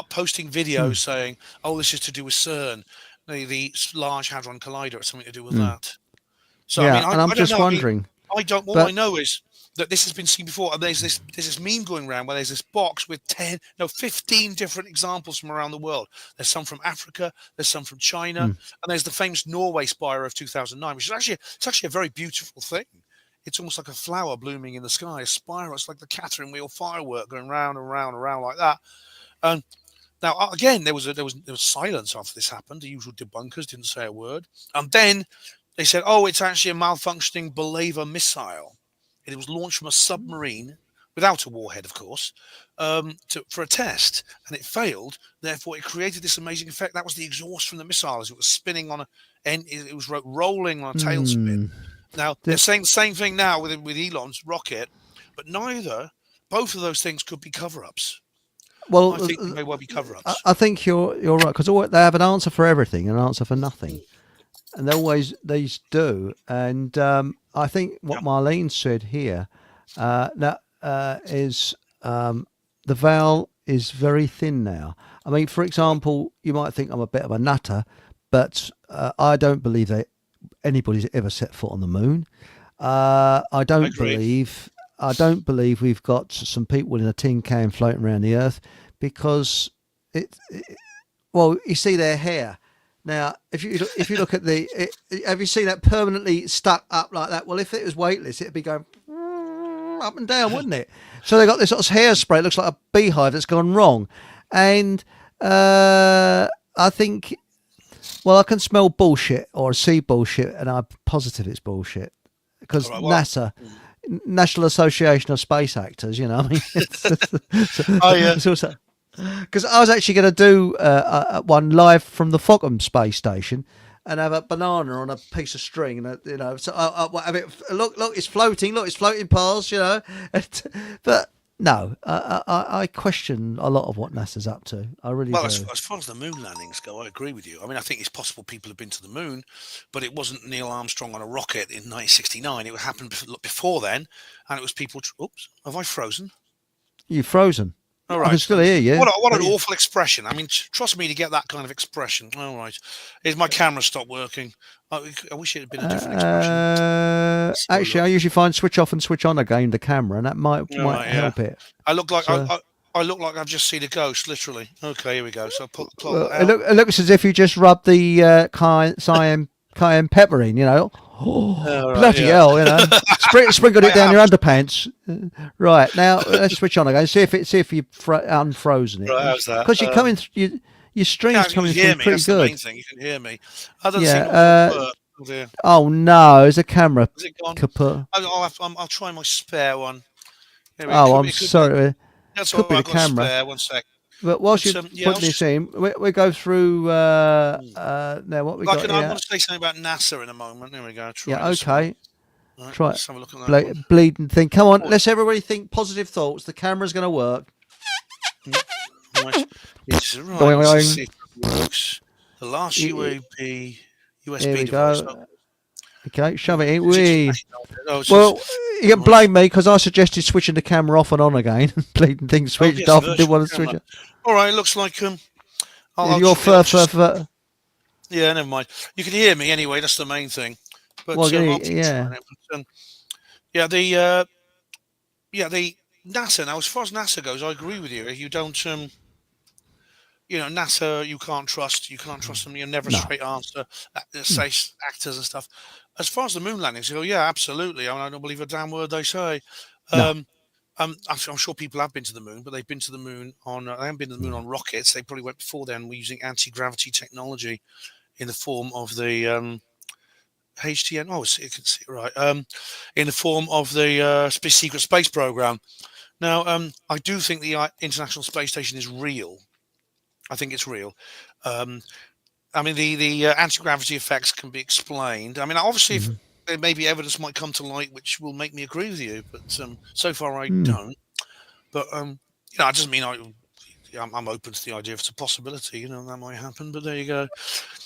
posting videos saying, "Oh, this is to do with CERN, the Large Hadron Collider, or something to do with that." So
yeah, and I'm just wondering.
All I know is that this has been seen before, and there's this meme going around where there's this box with 15 different examples from around the world. There's some from Africa, there's some from China, and there's the famous Norway Spiral of 2009, which is actually a very beautiful thing. It's almost like a flower blooming in the sky, a spiral. It's like the Catherine wheel firework going round and round and round like that. Now, again, there was silence after this happened. The usual debunkers didn't say a word, and then they said, "Oh, it's actually a malfunctioning Believer missile. It was launched from a submarine without a warhead, of course, for a test, and it failed. Therefore, it created this amazing effect. That was the exhaust from the missile as it was spinning on it was rolling on a tailspin." Now, they're saying the same thing now with Elon's rocket, but both of those things could be cover-ups.
Well,
I think they may well be cover-ups.
I think you're right, because they have an answer for everything and an answer for nothing. And these do. And I think what Marlene said here is the veil is very thin now. I mean, for example, you might think I'm a bit of a nutter, but I don't believe that anybody's ever set foot on the moon. I don't believe I don't believe we've got some people in a tin can floating around the Earth, because well, you see their hair. Now, if you look at have you seen that permanently stuck up like that? Well, if it was weightless, it'd be going up and down, wouldn't it? So they got this sort of hairspray. It looks like a beehive that's gone wrong, and I think, well, I can smell bullshit or see bullshit, and I'm positive it's bullshit, because NASA. National Association of Space Actors, you know. I mean, it's also, because I was actually going to do one live from the Fogham space station and have a banana on a piece of string, and you know, so I have it. Look, it's floating. Look, it's floating past, you know. But no, I question a lot of what NASA's up to. I really do.
As far as the moon landings go, I agree with you. I mean, I think it's possible people have been to the moon, but it wasn't Neil Armstrong on a rocket in 1969. It happened before then, and it was people. Oops, have I frozen?
You've frozen.
All right.
I can still hear you.
What an awful expression. I mean, trust me to get that kind of expression. All right. Is my camera stopped working? I wish it had been a different expression.
Actually, I usually find switch off and switch on again the camera, and that might help it.
I look like I look like I've just seen a ghost, literally. Okay, here we go. So I'll pull
it looks as if you just rubbed the cayenne pepper in, you know. Bloody hell, you know. Sprinkled it down your underpants. Right, now let's switch on again. See if you unfrozen it.
Right, how's that?
Because you're coming your stream's coming through pretty
That's
good.
The main thing. You can hear me. I don't see work.
Oh no, there's a camera.
Is it gone?
Kaput.
I'll try my spare one.
I'm sorry.
That's
could be the camera.
Spare. 1 sec.
But whilst you're putting this in, we go through now what we got here.
I want to say something about NASA in a moment. There we go.
Okay.
Right,
try
let's have a look at that
bleeding thing. Come on, let's everybody think positive thoughts. The camera's going to work.
Right. It's right. Let's see if it works. The last USB device.
Okay, shove it in.
Well,
you can blame me because I suggested switching the camera off and on again. Bleeding thing switched off and didn't want to switch it.
All right, it looks like
your
yeah, never mind. You can hear me anyway. That's the main thing. But
well,
the NASA. Now, as far as NASA goes, I agree with you. You don't, NASA. You can't trust. You can't trust them. You're never a straight answer. Say actors and stuff. As far as the moon landings go, yeah, absolutely. I mean, I don't believe a damn word they say. I'm sure people have been to the moon, but they've been to the moon on. They haven't been to the moon on rockets. They probably went before then. We're using anti-gravity technology in the form of the HTN. Oh, you can see it right. In the form of the secret space program. Now, I do think the International Space Station is real. I think it's real. I mean, the anti-gravity effects can be explained. I mean, obviously, if there may be evidence might come to light which will make me agree with you, but so far I don't. But it doesn't mean I'm open to the idea if it's a possibility. That might happen. But there you go.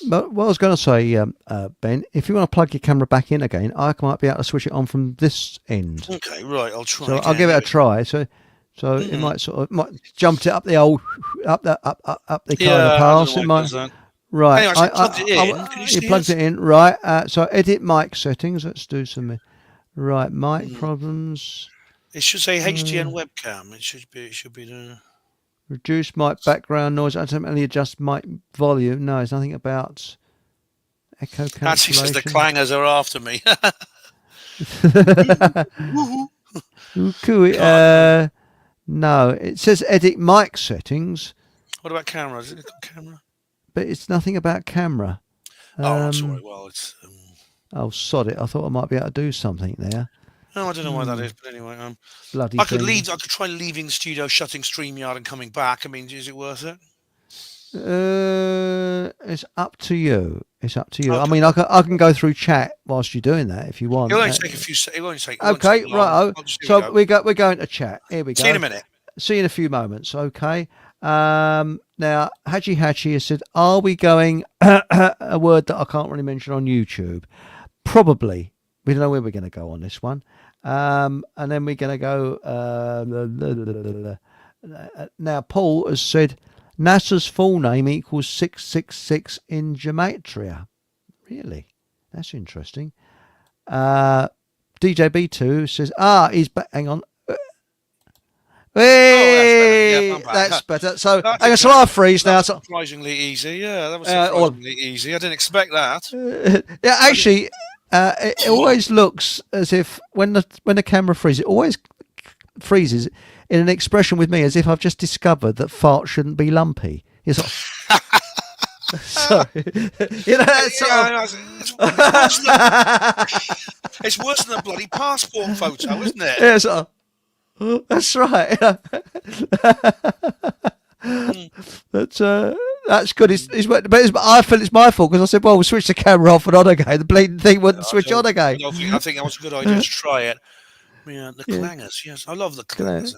But what I was going to say, Ben, if you want to plug your camera back in again, I might be able to switch it on from this end.
Okay, right. I'll try.
So I'll give it a try. So it might jumped it up the old up the kind of pass. It might. Right,
anyway, I plugged it in. Can you
plugged it in, right? So edit mic settings. Let's do some mic problems.
It should say HDN webcam. It should be the
reduce mic background noise. Ultimately adjust mic volume. No, it's nothing about echo cancellation.
Actually, says the clangers are after me.
No, it says edit mic settings.
What about camera? Is it got camera?
But it's nothing about camera.
I'm sorry. Well, it's.
Oh, sod it! I thought I might be able to do something there.
No, I don't know why that is, but anyway,
bloody.
I could leave. I could try leaving the studio, shutting StreamYard, and coming back. I mean, is it worth it?
It's up to you. It's up to you. Okay. I mean, I can go through chat whilst you're doing that if you want.
It'll only take a few. It won't take.
Okay, right. So we're going to chat. Here we go.
See you in a minute.
See you in a few moments. Okay. Now, Haji has said, are we going, a word that I can't really mention on YouTube? Probably. We don't know where we're going to go on this one. And then we're going to go, now Paul has said, NASA's full name equals 666 in gematria. Really? That's interesting. DJB2 says, he's back. Hang on. Hey, that's better. So hang on, so I freeze now.
Surprisingly easy. Yeah, that was surprisingly easy. I didn't expect that.
Yeah, actually, it always looks as if when the camera freezes, it always freezes in an expression with me as if I've just discovered that farts shouldn't be lumpy. It's like, sorry,
it's worse than a bloody passport photo, isn't it?
Yeah, that's right. That's good. I feel it's my fault because I said, "Well, we'll switch the camera off and on again." The bleeding thing wouldn't switch on again.
I think that was a good idea to try it. Yeah, the clangers. Yes, I love the clangers.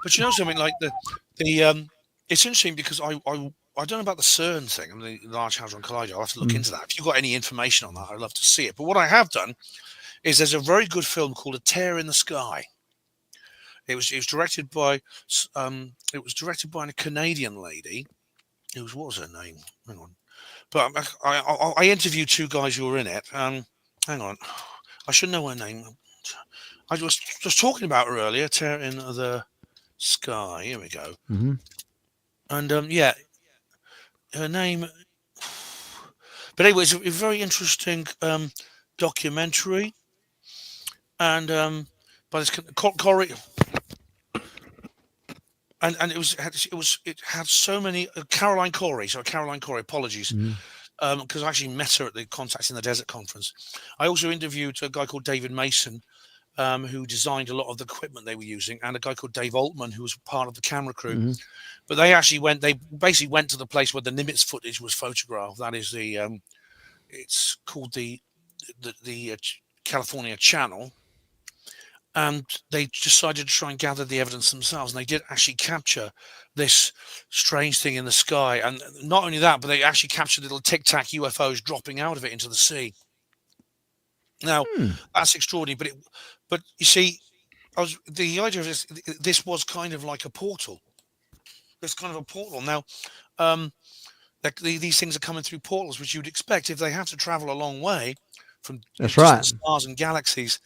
But you know something, like the it's interesting because I don't know about the CERN thing. I mean, the Large Hadron Collider. I'll have to look into that. If you've got any information on that, I'd love to see it. But what I have done is there's a very good film called A Tear in the Sky. It was directed by a Canadian lady. What was her name? Hang on. But I interviewed two guys who were in it. Hang on. I should know her name. I was just talking about her earlier. Tear in the Sky. Here we go.
Mm-hmm.
And her name. But anyway, it's a very interesting documentary. And by this Corey. And it had so many Caroline Corey. Apologies, because I actually met her at the Contacts in the Desert conference. I also interviewed a guy called David Mason, who designed a lot of the equipment they were using, and a guy called Dave Altman, who was part of the camera crew.
Mm-hmm.
But they basically went to the place where the Nimitz footage was photographed. That is it's called the California Channel. And they decided to try and gather the evidence themselves. And they did actually capture this strange thing in the sky. And not only that, but they actually captured little tic-tac UFOs dropping out of it into the sea. Now, that's extraordinary. But you see, the idea of this was kind of like a portal. It's kind of a portal. Now, these things are coming through portals, which you'd expect if they have to travel a long way from stars and galaxies.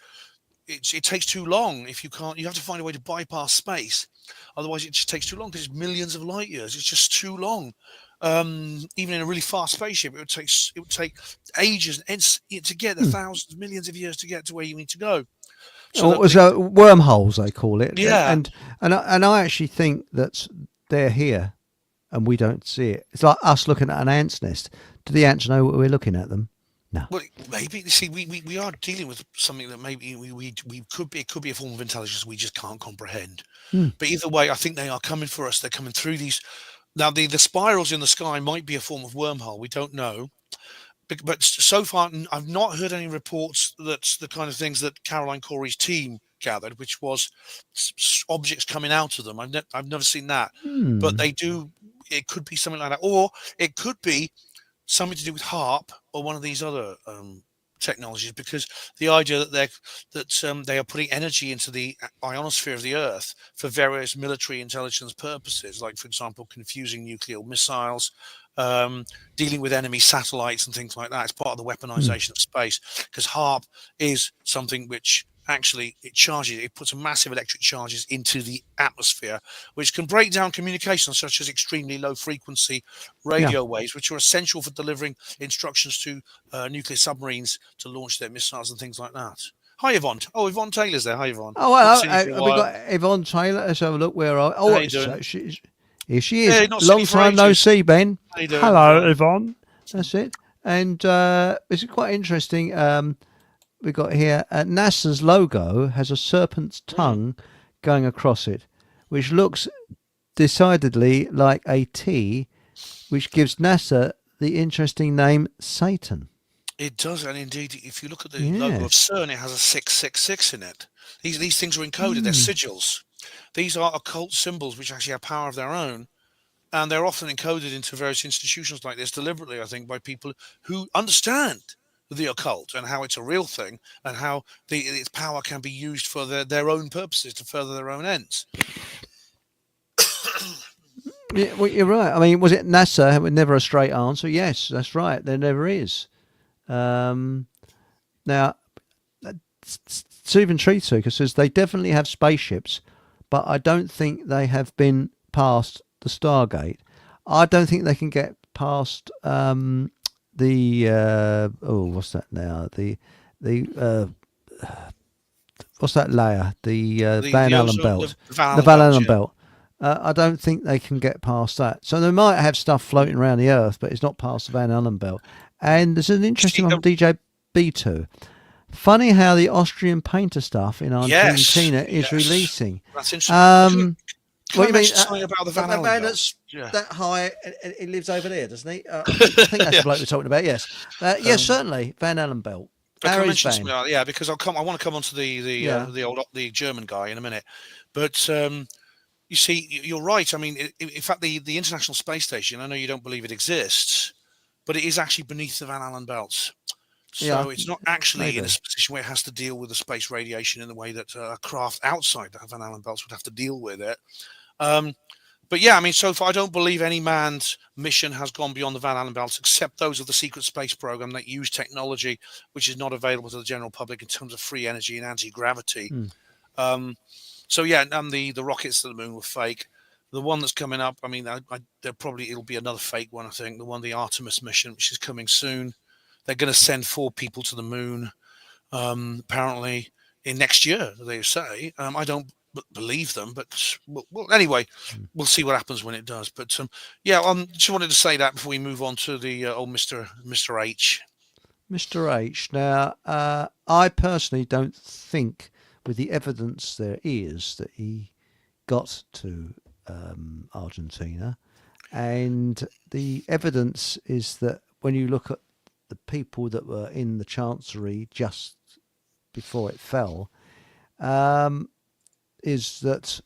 It takes too long if you can't. You have to find a way to bypass space. Otherwise, it just takes too long because it's millions of light years. It's just too long. Even in a really fast spaceship, it would take ages to get the thousands, millions of years to get to where you need to go.
So wormholes, they call it.
Yeah,
and I actually think that they're here, and we don't see it. It's like us looking at an ant's nest. Do the ants know we're looking at them? No.
Well, maybe see, we are dealing with something that maybe it could be a form of intelligence we just can't comprehend. But either way, I think they are coming for us. They're coming through these. Now, the spirals in the sky might be a form of wormhole. We don't know. But so far, I've not heard any reports that's the kind of things that Caroline Corey's team gathered, which was objects coming out of them. I've never seen that. But they do. It could be something like that, or it could be something to do with HARP or one of these other technologies, because the idea that they are putting energy into the ionosphere of the Earth for various military intelligence purposes, like, for example, confusing nuclear missiles, dealing with enemy satellites and things like that. It's part of the weaponization of space, because HARP is something which actually it puts massive electric charges into the atmosphere, which can break down communications such as extremely low frequency radio waves, which are essential for delivering instructions to nuclear submarines to launch their missiles and things like that. Hi, Yvonne. Oh, Yvonne Taylor's there. Hi, Yvonne.
Oh, well, we got Yvonne Taylor. Let's have a look. Where are? Oh, here she is. Long time no see, Ben. Hello, Yvonne. That's it. And this is quite interesting. We got here NASA's logo has a serpent's tongue going across it, which looks decidedly like a T, which gives NASA the interesting name Satan.
It does, and indeed, if you look at the logo of CERN, it has a 666 in it. These things are encoded; they're sigils. These are occult symbols which actually have power of their own, and they're often encoded into various institutions like this deliberately, I think, by people who understand the occult and how it's a real thing and how its power can be used for their own purposes to further their own ends.
Yeah, well, you're right. I mean, was it NASA? Never a straight answer. Yes, that's right. There never is. Now, Stephen Tree-Seeker says they definitely have spaceships, but I don't think they have been past the Stargate. I don't think they can get past what's that now? The what's that layer? The Van Allen belt. The Van Allen belt. I don't think they can get past that. So they might have stuff floating around the Earth, but it's not past the Van Allen belt. And there's an interesting one from DJ B2. Funny how the Austrian painter stuff in Argentina is releasing.
That's interesting.
What do you mean?
Something about the Van Allen belt?
That's that high, and he lives over there, doesn't he? I think that's the bloke we're talking about. Yes, yes, certainly Van Allen belt.
Because I want to come on to the German guy in a minute, but you see, you're right. I mean, in fact, the International Space Station, I know you don't believe it exists, but it is actually beneath the Van Allen belts. So it's not actually in a position where it has to deal with the space radiation in the way that a craft outside the Van Allen belts would have to deal with it. But yeah, I mean, so far I don't believe any manned mission has gone beyond the Van Allen belts, except those of the secret space program that use technology which is not available to the general public in terms of free energy and anti-gravity. The rockets to the moon were fake. The one that's coming up, I mean, it'll be another fake one, I think. The Artemis mission, which is coming soon. They're going to send 4 people to the moon, apparently, in next year, they say. I don't believe them, but anyway, we'll see what happens when it does. But just wanted to say that before we move on to the old Mr. H.
Mr. H. Now, I personally don't think, with the evidence there is, that he got to Argentina, and the evidence is that when you look at the people that were in the Chancery just before it fell, is that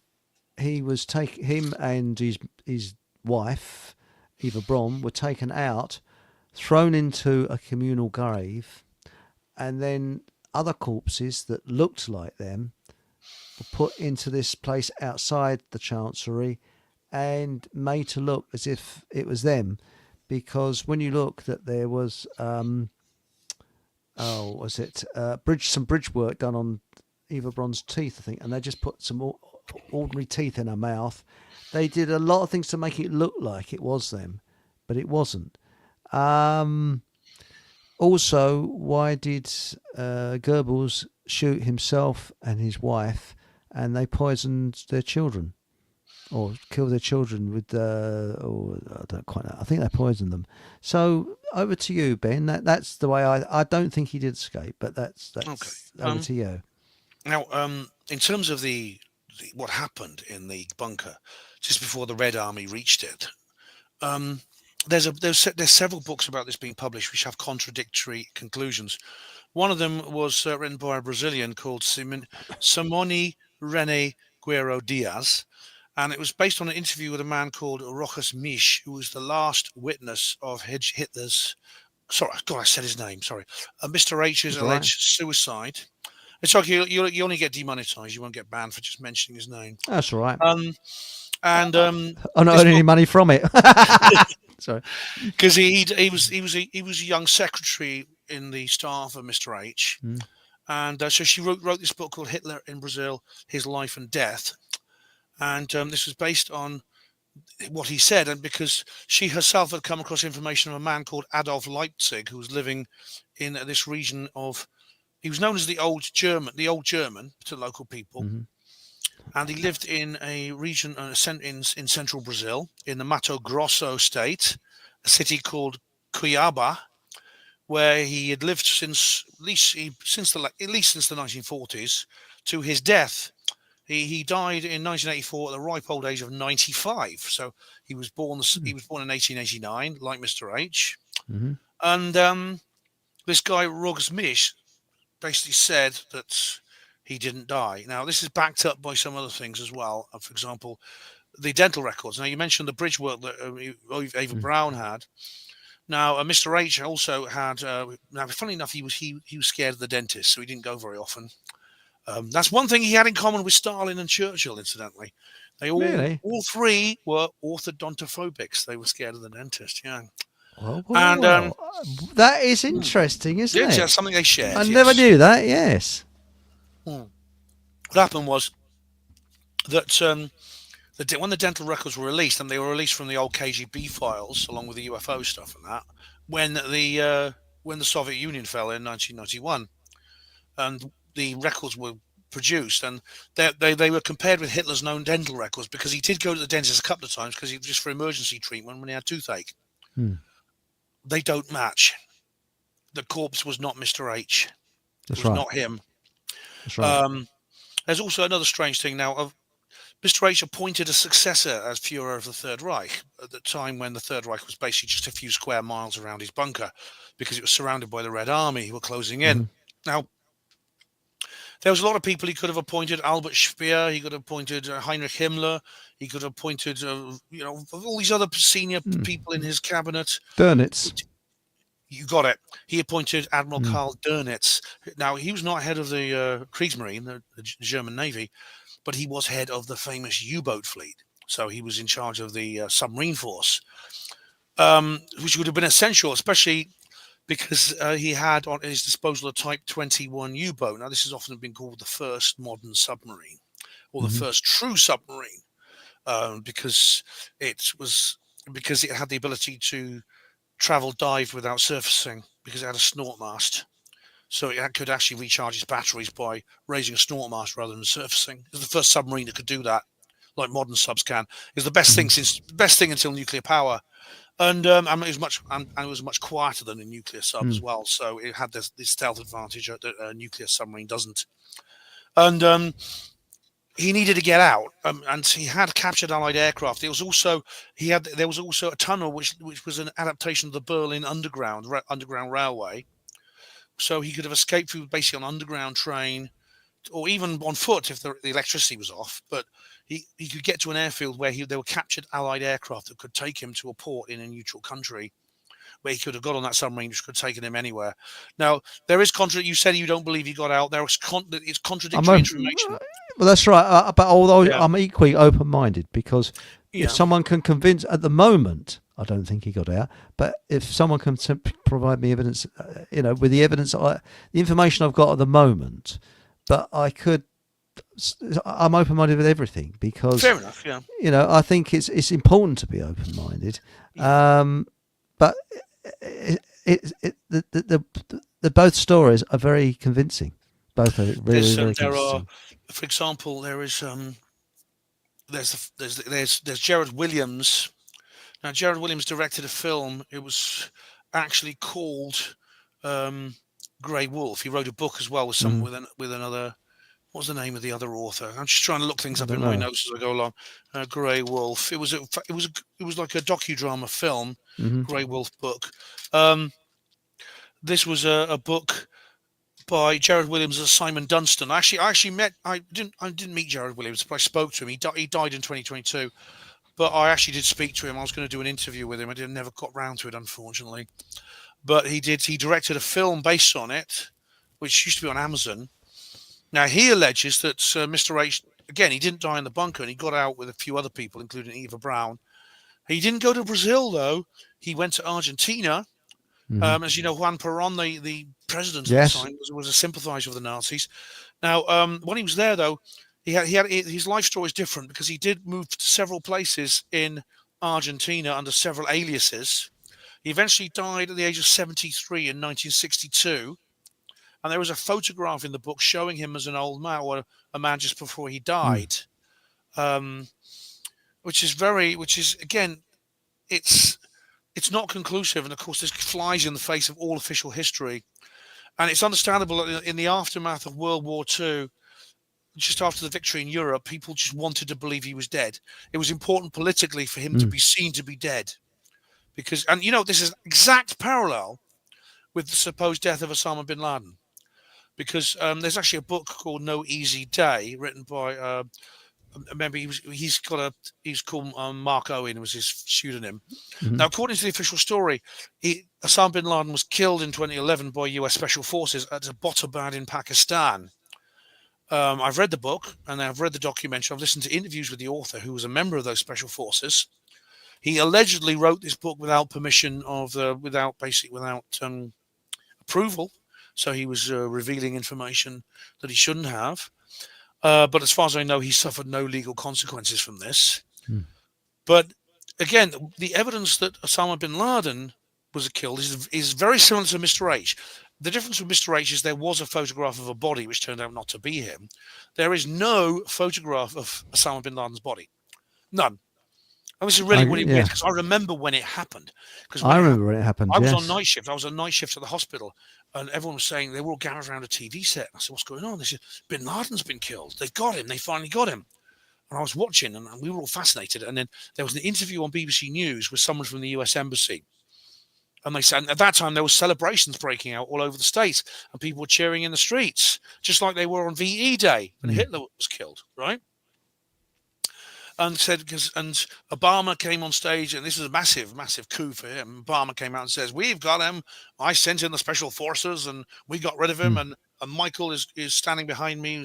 him and his wife, Eva Braun, were taken out, thrown into a communal grave, and then other corpses that looked like them were put into this place outside the Chancery and made to look as if it was them. Because when you look, that there was some bridge work done on Eva Braun's teeth, I think, and they just put some ordinary teeth in her mouth. They did a lot of things to make it look like it was them, but it wasn't. Also, why did Goebbels shoot himself and his wife, and they poisoned their children? Or kill their children with I don't quite know. I think they poisoned them. So over to you, Ben. That's the way I don't think he did escape, but that's okay. Over to you.
Now, in terms of what happened in the bunker just before the Red Army reached it, there's several books about this being published which have contradictory conclusions. One of them was written by a Brazilian called Simone René Guerreiro Dias. And it was based on an interview with a man called Rochus Misch, who was the last witness of Hitler's... Sorry, God, I said his name, sorry. Mr. H's alleged suicide. It's like you only get demonetized. You won't get banned for just mentioning his name.
That's all right.
I'm
not earning any money from it. Sorry.
Because he was a young secretary in the staff of Mr. H. And so she wrote this book called Hitler in Brazil, His Life and Death. And this was based on what he said, and because she herself had come across information of a man called Adolf Leipzig, who was living in this region of, he was known as the old German to local people. And he lived in a region in central Brazil, in the Mato Grosso state, a city called Cuiabá, where he had lived since at least since the 1940s to his death. He died in 1984 at the ripe old age of 95. So he was born in 1889, like Mr. H. And this guy Rogus Misch basically said that he didn't die. Now, this is backed up by some other things as well. For example, the dental records. Now, you mentioned the bridge work that Eva Braun had. Now, Mr. H also had. Now, funny enough, he was scared of the dentist, so he didn't go very often. That's one thing he had in common with Stalin and Churchill, incidentally. They all three were orthodontophobics. They were scared of the dentist, yeah.
And that is interesting, isn't it?
Yeah, something they shared.
I never knew that, yes.
What happened was that when the dental records were released, and they were released from the old KGB files along with the UFO stuff and that, when the Soviet Union fell in 1991, and the records were produced, and they were compared with Hitler's known dental records, because he did go to the dentist a couple of times because he just for emergency treatment when he had toothache. They don't match. The corpse was not Mr. H. It was not him.
That's right.
There's also another strange thing now. Mr. H appointed a successor as Fuhrer of the Third Reich at the time when the Third Reich was basically just a few square miles around his bunker, because it was surrounded by the Red Army who were closing in. Now, there was a lot of people he could have appointed. Albert Speer, he could have appointed Heinrich Himmler, he could have appointed, all these other senior people in his cabinet.
Dönitz.
You got it. He appointed Admiral Karl Dönitz. Now, he was not head of the Kriegsmarine, the German Navy, but he was head of the famous U-boat fleet. So he was in charge of the submarine force, which would have been essential, especially because he had on his disposal a Type 21 U-boat. Now, this has often been called the first modern submarine, or the first true submarine, because it had the ability to travel dive without surfacing, because it had a snort mast. So it could actually recharge its batteries by raising a snort mast rather than surfacing. It was the first submarine that could do that, like modern subs can. It was the best thing until nuclear power, and it was much quieter than a nuclear sub as well. So it had this stealth advantage that a nuclear submarine doesn't. And he needed to get out, and he had captured Allied aircraft. There was also a tunnel which was an adaptation of the Berlin underground railway. So he could have escaped through basically an underground train, or even on foot if the electricity was off. But he could get to an airfield where there were captured Allied aircraft that could take him to a port in a neutral country, where he could have got on that submarine, which could have taken him anywhere. Now, there is you said you don't believe he got out. It's contradictory information.
Well, that's right. But although I'm equally open-minded, because if someone can convince, at the moment, I don't think he got out. But if someone can provide me evidence, with the evidence, the information I've got at the moment, but I'm open-minded with everything, because
fair enough. Yeah.
I think it's important to be open-minded. But the both stories are very convincing. Both are really very convincing.
For example, there's Gerard Williams. Now, Gerard Williams directed a film. It was actually called Grey Wolf. He wrote a book as well with another. What was the name of the other author? I'm just trying to look things up in my notes as I go along. Grey Wolf. It was like a docudrama film. Grey Wolf book. This was a book by Gerard Williams and Simon Dunstan. I didn't meet Gerard Williams, but I spoke to him. He died in 2022, but I actually did speak to him. I was going to do an interview with him. I never got round to it, unfortunately. But he directed a film based on it, which used to be on Amazon. Now, he alleges that Mr. H, again, he didn't die in the bunker, and he got out with a few other people, including Eva Braun. He didn't go to Brazil, though. He went to Argentina. As you know, Juan Perón, the president at the time, was a sympathizer of the Nazis. Now, when he was there, though, his life story is different, because he did move to several places in Argentina under several aliases. He eventually died at the age of 73 in 1962. And there was a photograph in the book showing him as an old man, or a man just before he died, which is again, it's not conclusive, and of course this flies in the face of all official history. And it's understandable that in the aftermath of World War II, just after the victory in Europe, people just wanted to believe he was dead. It was important politically for him to be seen to be dead, because, and this is exact parallel with the supposed death of Osama bin Laden, because there's actually a book called No Easy Day, written by remember, he's called Mark Owen, was his pseudonym. Now, according to the official story, Osama bin Laden was killed in 2011 by US Special Forces at Abbottabad in Pakistan. I've read the book, and I've read the documentary. I've listened to interviews with the author, who was a member of those special forces. He allegedly wrote this book without permission without approval. so he was revealing information that he shouldn't have. But as far as I know, he suffered no legal consequences from this. But again, the evidence that Osama bin Laden was killed is very similar to Mr. H. The difference with Mr. H is there was a photograph of a body which turned out not to be him. There is no photograph of Osama bin Laden's body. None. And this is really weird because I remember when it happened.
I remember when it happened.
I was on night shift. I was on night shift at the hospital, and everyone was saying they were all gathered around a TV set. I said, "What's going on?" They said, "Bin Laden's been killed. They've got him. They finally got him." And I was watching, and we were all fascinated. And then there was an interview on BBC News with someone from the US Embassy. And they said, and at that time, there were celebrations breaking out all over the States, and people were cheering in the streets, just like they were on VE Day when Hitler was killed, right? And Obama came on stage, and this was a massive, massive coup for him. Obama came out and says, "We've got him. I sent in the special forces, and we got rid of him. And Michael is standing behind me,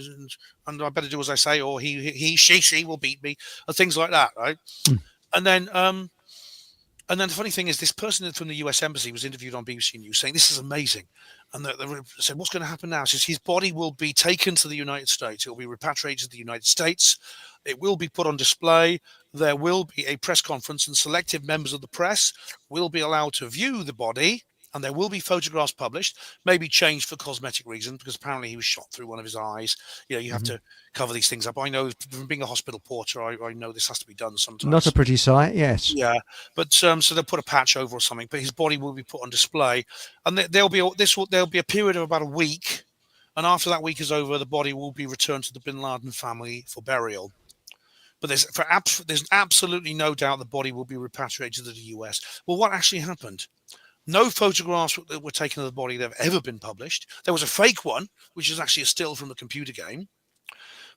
and I better do as I say, or she will beat me," and things like that, right? And then the funny thing is, this person from the US Embassy was interviewed on BBC News saying, "This is amazing." And they said, "What's going to happen now?" She says, "His body will be taken to the United States. It will be repatriated to the United States. It will be put on display. There will be a press conference, and selective members of the press will be allowed to view the body. And there will be photographs published, maybe changed for cosmetic reasons, because apparently he was shot through one of his eyes. You know, you have to cover these things up. I know from being a hospital porter, I know this has to be done sometimes.
Not a pretty sight, yes.
Yeah, but so they'll put a patch over or something. But his body will be put on display, and there'll be a period of about a week, and after that week is over, the body will be returned to the Bin Laden family for burial. But there's absolutely no doubt the body will be repatriated to the US. Well, what actually happened? No photographs that were taken of the body that have ever been published. There was a fake one, which is actually a still from a computer game.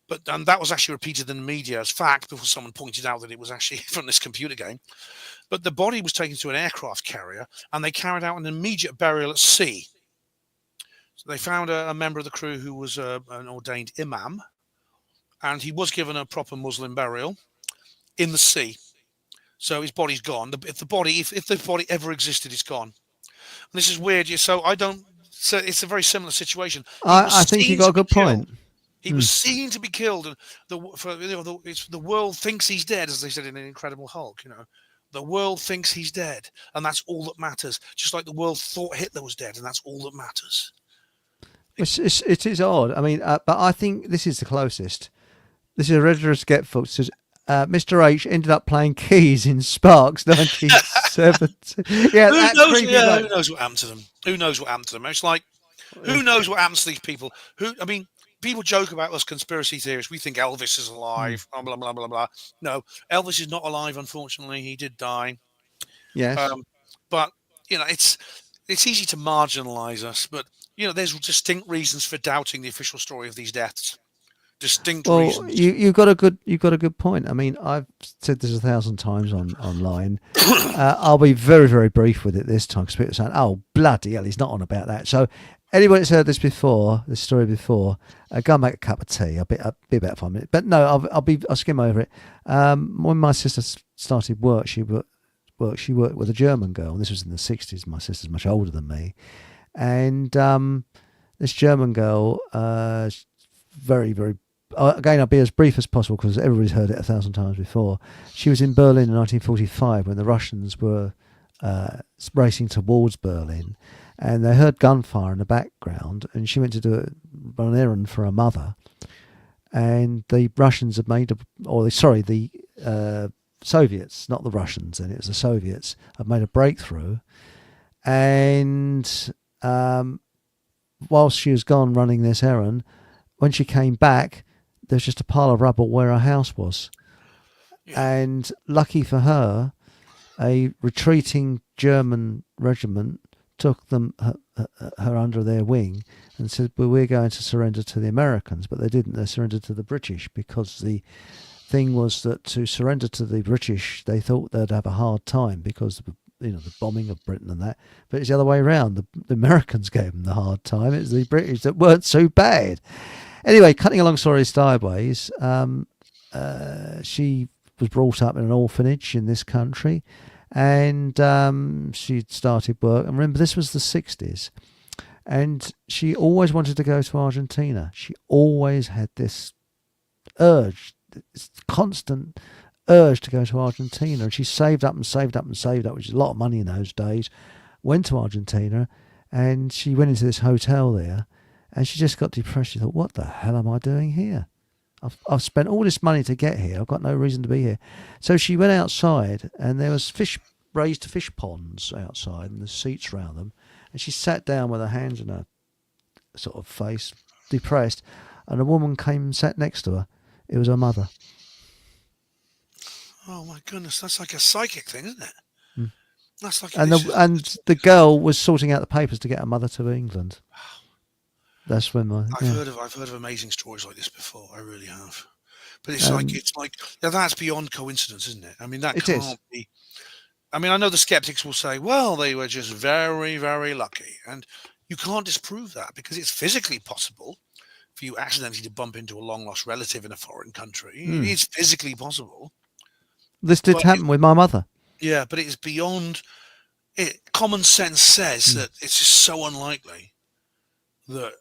But that was actually repeated in the media as fact before someone pointed out that it was actually from this computer game. But the body was taken to an aircraft carrier, and they carried out an immediate burial at sea. So they found a member of the crew who was an ordained imam, and he was given a proper Muslim burial in the sea. So his body's gone. If the body ever existed, it's gone. And this is weird. So it's a very similar situation.
I think you got a good point.
He was seen to be killed, and the world thinks he's dead, as they said in Incredible Hulk. You know, the world thinks he's dead, and that's all that matters. Just like the world thought Hitler was dead, and that's all that matters.
It is odd. I mean, but I think this is the closest. This is a Redder Skepful. Says Mr. H ended up playing keys in Sparks 1970. Yeah,
who knows what happened to them? Who knows what happened to them? It's like, who knows what happens to these people? People joke about us conspiracy theorists. We think Elvis is alive. Blah blah blah blah blah. No, Elvis is not alive. Unfortunately, he did die.
Yes,
but it's easy to marginalize us. But there's distinct reasons for doubting the official story of these deaths. Distinct reasons.
You got a good point. I mean, I've said this 1,000 times online. I'll be very, very brief with it this time, because people are saying, "Oh, bloody hell, he's not on about that." So anybody that's heard this story before, go and make a cup of tea. I'll be about 5 minutes. But no, I'll skim over it. When my sister started work, she worked with a German girl, and this was in the 60s. My sister's much older than me, and this German girl, very, very. Again, I'll be as brief as possible because everybody's heard it 1,000 times before. She was in Berlin in 1945 when the Russians were racing towards Berlin, and they heard gunfire in the background, and she went to run an errand for her mother, and the Russians had the Soviets, not the Russians, and it was the Soviets, had made a breakthrough, and whilst she was gone running this errand, when she came back, there was just a pile of rubble where her house was. Yeah. And lucky for her, a retreating German regiment took her under their wing and said, "Well, we're going to surrender to the Americans." But they didn't. They surrendered to the British, because the thing was that to surrender to the British, they thought they'd have a hard time because the bombing of Britain and that. But it's the other way around. The Americans gave them the hard time. It's the British that weren't so bad. Anyway, cutting a long story sideways, she was brought up in an orphanage in this country, and she started work. And remember, this was the 60s. and she always wanted to go to Argentina. She always had this urge, this constant urge to go to Argentina, and she saved up and saved up and saved up, which is a lot of money in those days. Went to Argentina, and she went into this hotel there, and she just got depressed. She thought, "What the hell am I doing here? I've spent all this money to get here. I've got no reason to be here." So she went outside, and there was raised fish ponds outside, and the seats round them. And she sat down with her hands in her sort of face, depressed, and a woman came and sat next to her. It was her mother.
Oh my goodness, that's like a psychic thing, isn't it?
Mm.
That's like
and the girl was sorting out the papers to get her mother to England. That's when
I've heard of amazing stories like this before. I really have. But it's like that's beyond coincidence, isn't it? I mean, that can't be. I mean, I know the skeptics will say, well, they were just very, very lucky. And you can't disprove that because it's physically possible for you accidentally to bump into a long-lost relative in a foreign country. It's physically possible.
This did happen with my mother.
Yeah, but it is beyond it. Common sense says that it's just so unlikely that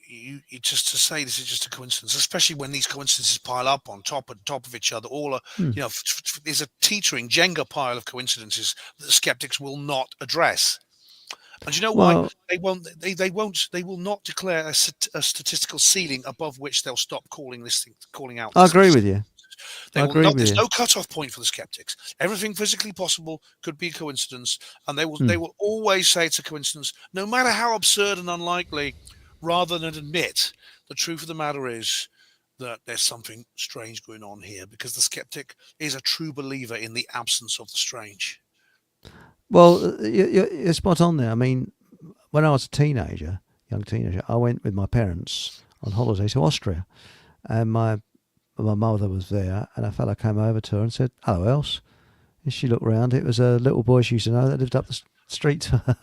you just to say this is just a coincidence, especially when these coincidences pile up on top of each other. All there's a teetering Jenga pile of coincidences that the skeptics will not address. And you know why? They won't. They will not declare a statistical ceiling above which they'll stop calling out.
I agree with you.
There's no cut-off point for the skeptics. Everything physically possible could be a coincidence, and they will always say it's a coincidence, no matter how absurd and unlikely. Rather than admit the truth of the matter is that there's something strange going on here, because the skeptic is a true believer in the absence of the strange.
Well, you're spot on there. I mean, when I was a young teenager, I went with my parents on holiday to Austria, and my mother was there, and a fella came over to her and said, "Hello, Else." And she looked round. It was a little boy she used to know that lived up the street to her.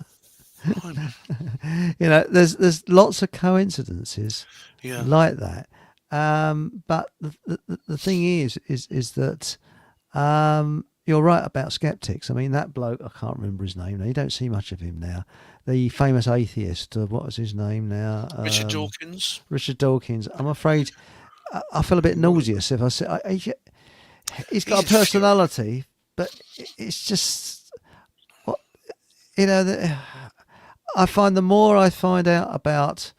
There's lots of coincidences like that, but the thing is that you're right about skeptics. I mean, that bloke, I can't remember his name now. You don't see much of him now. The famous atheist, what was his name now?
Richard Dawkins.
Richard Dawkins. I'm afraid I feel a bit nauseous if I say he's got a personality, but it's just I find the more I find out about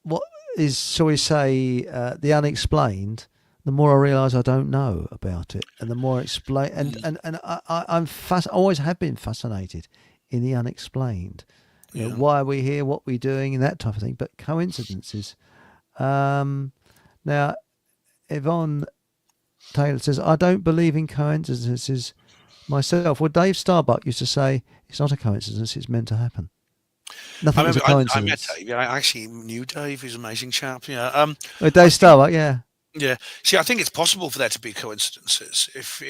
what is, shall we say, the unexplained, the more I realise I don't know about it, and the more I explain, and I'm always have been fascinated in the unexplained. Why are we here, what we're doing, and that type of thing. But coincidences. Now, Yvonne Taylor says, I don't believe in coincidences myself. Well, Dave Starbuck used to say, it's not a coincidence, it's meant to happen. Nothing is a coincidence.
I met Dave. I actually knew Dave. He's an amazing chap. Yeah.
Dave Starbuck, yeah.
Yeah. See, I think it's possible for there to be coincidences. If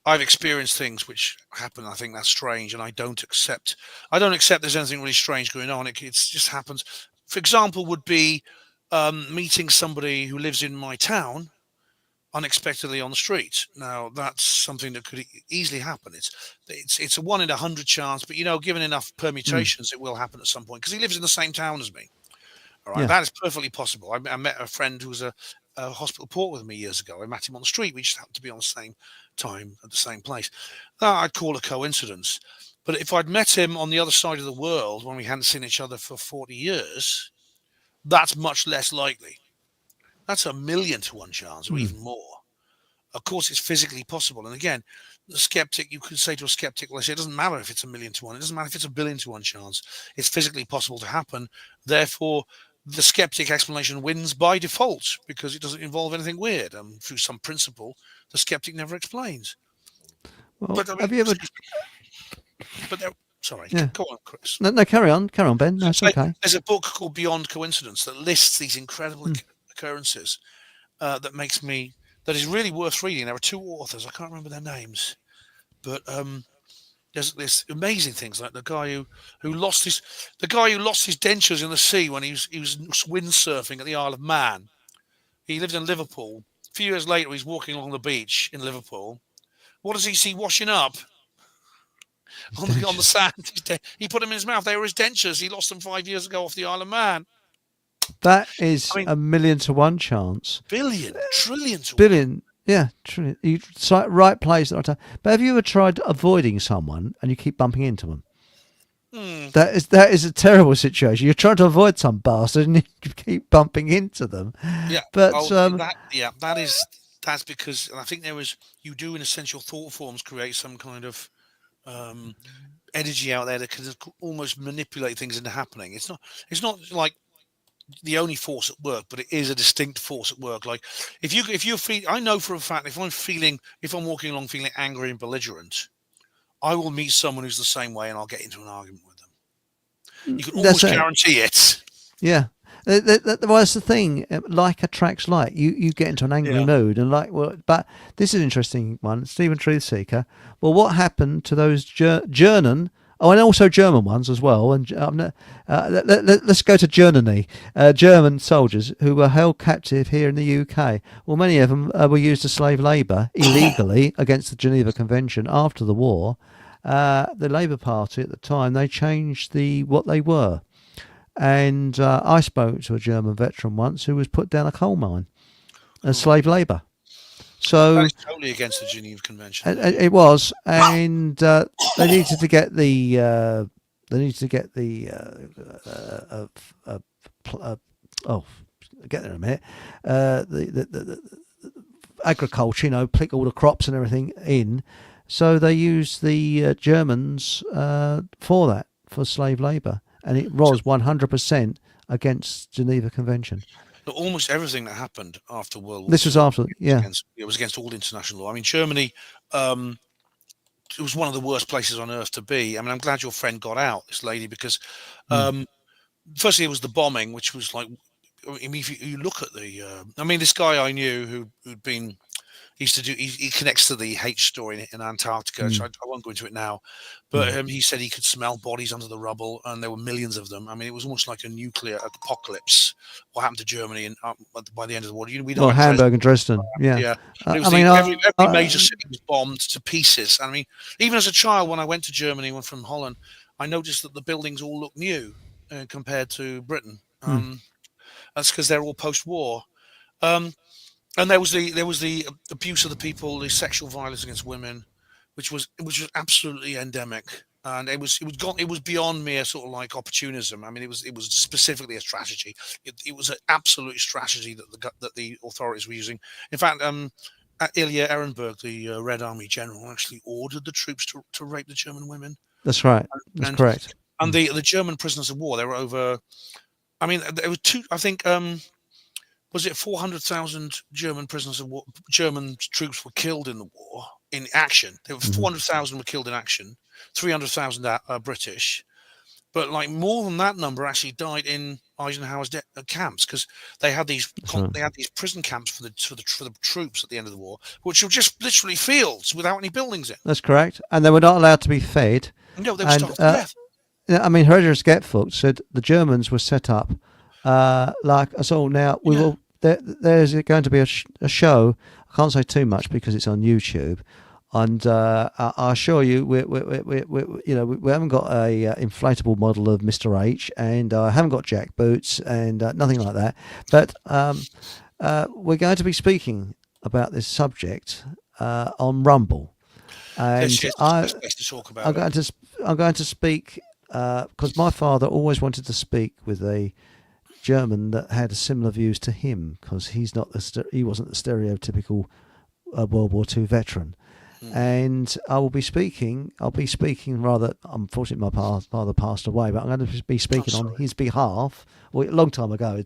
I've experienced things which happen. I think that's strange, and I don't accept there's anything really strange going on. It just happens. For example, would be meeting somebody who lives in my town unexpectedly on the street. Now, that's something that could easily happen. It's a 1 in 100 chance, but given enough permutations, it will happen at some point, because he lives in the same town as me. All right, that is perfectly possible. I met a friend who was a hospital port with me years ago. I met him on the street. We just happened to be on the same time at the same place. That I'd call a coincidence. But if I'd met him on the other side of the world when we hadn't seen each other for 40 years, that's much less likely. That's 1,000,000 to 1 chance, or even more. Of course, it's physically possible. And again, the skeptic, you could say to a skeptic, well, I say, it doesn't matter if it's 1,000,000 to 1. It doesn't matter if it's 1,000,000,000 to 1 chance. It's physically possible to happen. Therefore, the skeptic explanation wins by default, because it doesn't involve anything weird. Through some principle, the skeptic never explains.
Well, have you ever...
Sorry, go on, Chris.
No, carry on, Ben. No, it's okay.
There's a book called Beyond Coincidence that lists these incredible occurrences that is really worth reading. There are 2 authors. I can't remember their names, but there's amazing things, like the guy who lost his dentures in the sea when he was windsurfing at the Isle of Man. He lived in Liverpool. A few years later, he's walking along the beach in Liverpool. What does he see washing up? on the sand. He put them in his mouth. They were his dentures. He lost them 5 years ago off the Isle of Man.
That is a 1,000,000 to 1 chance.
Trillion to
1. Yeah, trillion. You right place at the right time. But have you ever tried avoiding someone and you keep bumping into them? That is a terrible situation. You're trying to avoid some bastard and you keep bumping into them.
Yeah,
but
that's because I think you do in essential thought forms create some kind of energy out there that can almost manipulate things into happening. It's not like the only force at work, but it is a distinct force at work. Like if you're feeling, I know for a fact if I'm walking along feeling angry and belligerent, I will meet someone who's the same way and I'll get into an argument with them. You can almost guarantee it.
Yeah. That's the thing. Like attracts like. You get into an angry mood and but this is an interesting one. Stephen Truthseeker. Well, what happened to those German? Oh, and also German ones as well. And let's go to Germany. German soldiers who were held captive here in the UK. Well, many of them were used as slave labour illegally against the Geneva Convention after the war. The Labour Party at the time, they changed what they were. And I spoke to a German veteran once who was put down a coal mine as slave labour. So
that's totally against the Geneva Convention.
It was, and they needed to get the get there in a minute. The agriculture, pick all the crops and everything in. So they used the Germans for slave labour, and it was 100% against Geneva Convention.
Almost everything that happened after World War II.
This was after,
it was against all international law. I mean, Germany, it was one of the worst places on earth to be. I mean, I'm glad your friend got out, this lady, because firstly, it was the bombing, which was like, I mean, if you look at this guy I knew who'd been, he connects to the H story in Antarctica. So I won't go into it now, but he said he could smell bodies under the rubble, and there were millions of them. I mean, it was almost like a nuclear apocalypse. What happened to Germany and by the end of the war?
Hamburg and Dresden. Yeah.
Every major city was bombed to pieces. I mean, even as a child, when I went to Germany, went from Holland, I noticed that the buildings all look new compared to Britain. That's because they're all post-war. And there was the abuse of the people, the sexual violence against women, which was absolutely endemic, and it was beyond mere sort of like opportunism. I mean, it was specifically a strategy. It was an absolute strategy that the authorities were using. In fact, Ilya Ehrenberg, the Red Army general, actually ordered the troops to rape the German women.
That's right. That's correct.
And the German prisoners of war, there were over. I mean, there were two. I think. Was it 400,000 German prisoners of war? German troops were killed in the war in action. There were 400,000 were killed in action, 300,000 British, but like more than that number actually died in Eisenhower's camps, because they had these prison camps for the troops at the end of the war, which were just literally fields without any buildings in.
That's correct, and they were not allowed to be fed.
No, they were starved to death.
I mean, Hereditary Getfucht said the Germans were set up like us all. Now we will. There's going to be a show. I can't say too much because it's on YouTube, and I assure you, we haven't got a inflatable model of Mr. H, and I haven't got jack boots and nothing like that. But we're going to be speaking about this subject on Rumble, and I'm going to speak because my father always wanted to speak with a German that had similar views to him, because he wasn't the stereotypical World War II veteran. And I'll be speaking rather, unfortunately my father passed away, but I'm going to be speaking on his behalf. Well, a long time ago,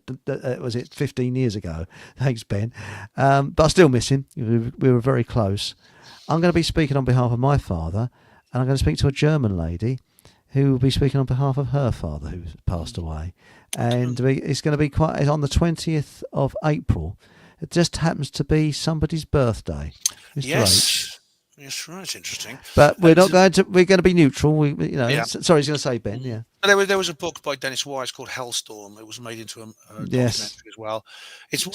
was it 15 years ago? Thanks, Ben. But I still miss him. We were very close. I'm going to be speaking on behalf of my father, and I'm going to speak to a German lady who will be speaking on behalf of her father, who's passed away. And it's going to be it's on the 20th of April. It just happens to be somebody's birthday. Mr.
Yes. Yes, right. Interesting.
But we're not going to. We're going to be neutral.
Yeah.
Sorry, I was going to say, Ben. Yeah.
There was a book by Dennis Wise called Hellstorm. It was made into a
Yes.
documentary as well.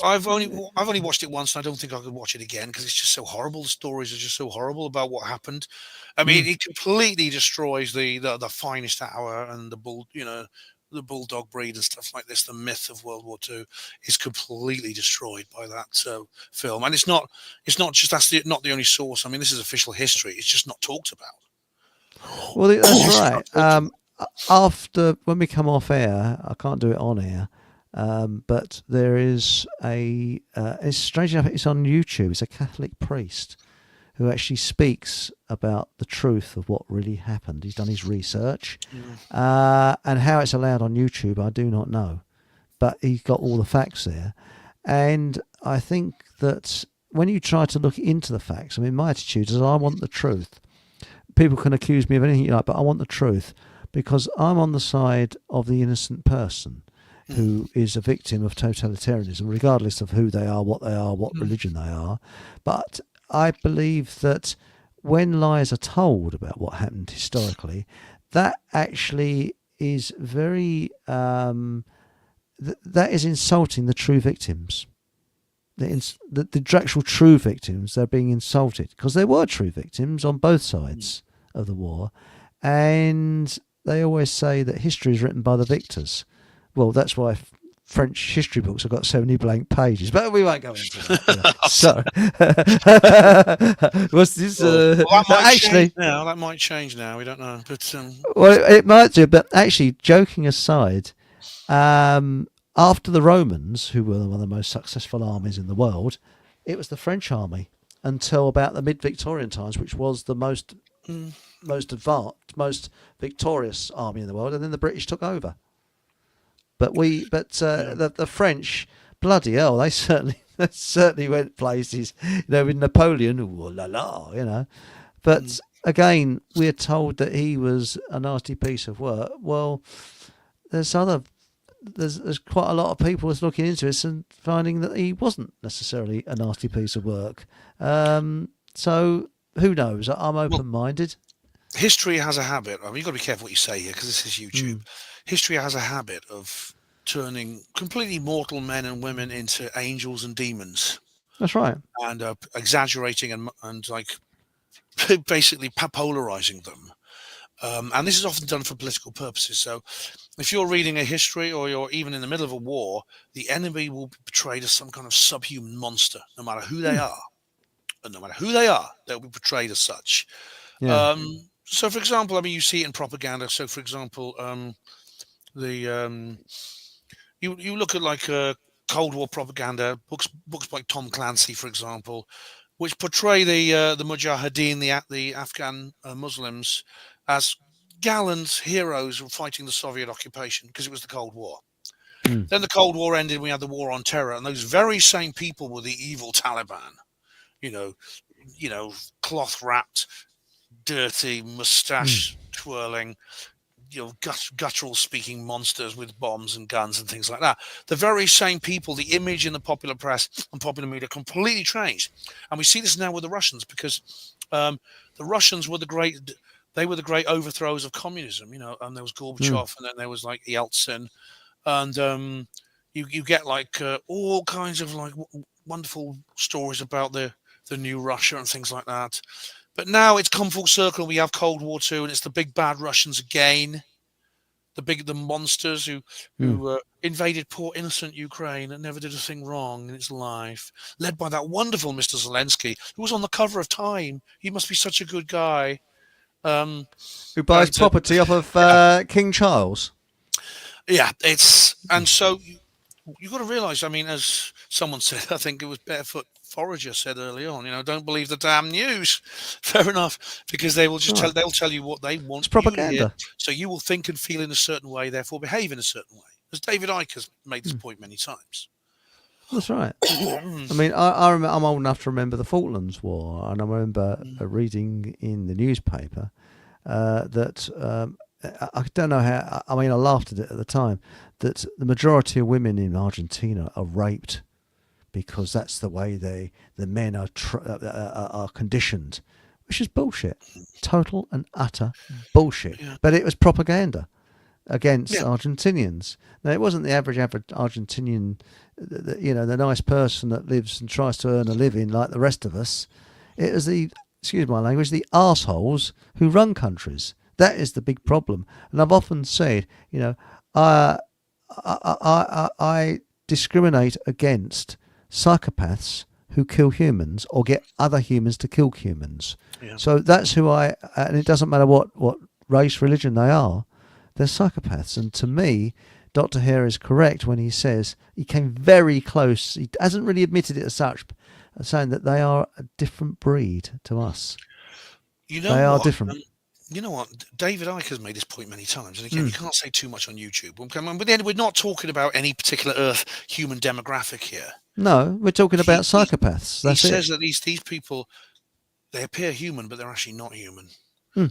I've only watched it once, and I don't think I could watch it again because it's just so horrible. The stories are just so horrible about what happened. I mean, it completely destroys the finest hour and the bulldog breed and stuff like this. The myth of World War II is completely destroyed by that film, and it's not just not the only source. I mean, this is official history. It's just not talked about.
Well, that's right. After when we come off air, I can't do it on air, but there is it's strange enough. It's on YouTube. It's a Catholic priest who actually speaks about the truth of what really happened. He's done his research, and how it's allowed on YouTube, I do not know, but he's got all the facts there. And I think that when you try to look into the facts, I mean, my attitude is I want the truth. People can accuse me of anything you like, but I want the truth because I'm on the side of the innocent person who is a victim of totalitarianism, regardless of who they are, what religion they are. But I believe that when lies are told about what happened historically, that actually is very that is insulting the true victims. The actual true victims, they're being insulted because there were true victims on both sides of the war, and they always say that history is written by the victors. Well, that's why French history books have got so many blank pages, but we won't go into that. So, what's this?
Well, that might actually change now. That might change now. We don't know, but
well, it might do. But actually, joking aside, after the Romans, who were one of the most successful armies in the world, it was the French army until about the mid-Victorian times, which was the most advanced, most victorious army in the world, and then the British took over. But the French, bloody hell, they certainly went places, with Napoleon, ooh la la, But again, we're told that he was a nasty piece of work. Well, there's quite a lot of people that's looking into this and finding that he wasn't necessarily a nasty piece of work. So who knows? I'm open-minded.
History has a habit. I mean, you've got to be careful what you say here because this is YouTube. History has a habit of turning completely mortal men and women into angels and demons.
That's right.
And exaggerating and like basically polarizing them. And this is often done for political purposes. So if you're reading a history or you're even in the middle of a war, the enemy will be portrayed as some kind of subhuman monster, no matter who they are. And no matter who they are, they'll be portrayed as such. Yeah. So, for example, I mean, you see it in propaganda. So, for example, you look at like Cold War propaganda books by Tom Clancy, for example, which portray the Mujahideen, the Afghan Muslims, as gallant heroes fighting the Soviet occupation because it was the Cold War. Then the Cold War ended. We had the War on Terror, and those very same people were the evil Taliban. Cloth wrapped, dirty, mustache twirling, guttural speaking monsters with bombs and guns and things like that. The very same people, the image in the popular press and popular media completely changed. And we see this now with the Russians because the Russians were the great overthrows of communism, and there was Gorbachev and then there was like Yeltsin. And you get like all kinds of like wonderful stories about the new Russia and things like that. But now it's come full circle. We have Cold War II, and it's the big bad Russians again, the monsters who invaded poor innocent Ukraine and never did a thing wrong in its life, led by that wonderful Mr. Zelensky, who was on the cover of Time. He must be such a good guy.
Who buys property off of King Charles.
Yeah, and so you've got to realise, I mean, as someone said, I think it was Barefoot Forager said early on, don't believe the damn news. Fair enough, because they will just they'll tell you what they want.
It's propaganda.
You to hear, so you will think and feel in a certain way, therefore behave in a certain way. As David Icke has made this point many times.
That's right. I mean, I remember, I'm old enough to remember the Falklands War, and I remember reading in the newspaper that I don't know how. I mean, I laughed at it at the time that the majority of women in Argentina are raped because that's the way the men are conditioned which is bullshit. Total and utter bullshit.
Yeah.
But it was propaganda against
Yeah.
Argentinians. Now, it wasn't the average Argentinian, the nice person that lives and tries to earn a living like the rest of us. It was the, excuse my language, the arseholes who run countries. That is the big problem. And I've often said, I discriminate against psychopaths who kill humans or get other humans to kill humans.
Yeah.
So that's who and it doesn't matter what race, religion they are, they're psychopaths. And to me, Dr. Hare is correct when he says he came very close. He hasn't really admitted it as such, saying that they are a different breed to us. They are different.
You know what? David Icke has made this point many times, and again, you can't say too much on YouTube. But then we're not talking about any particular Earth human demographic here.
No, we're talking about psychopaths. He
says that these people, they appear human, but they're actually not human.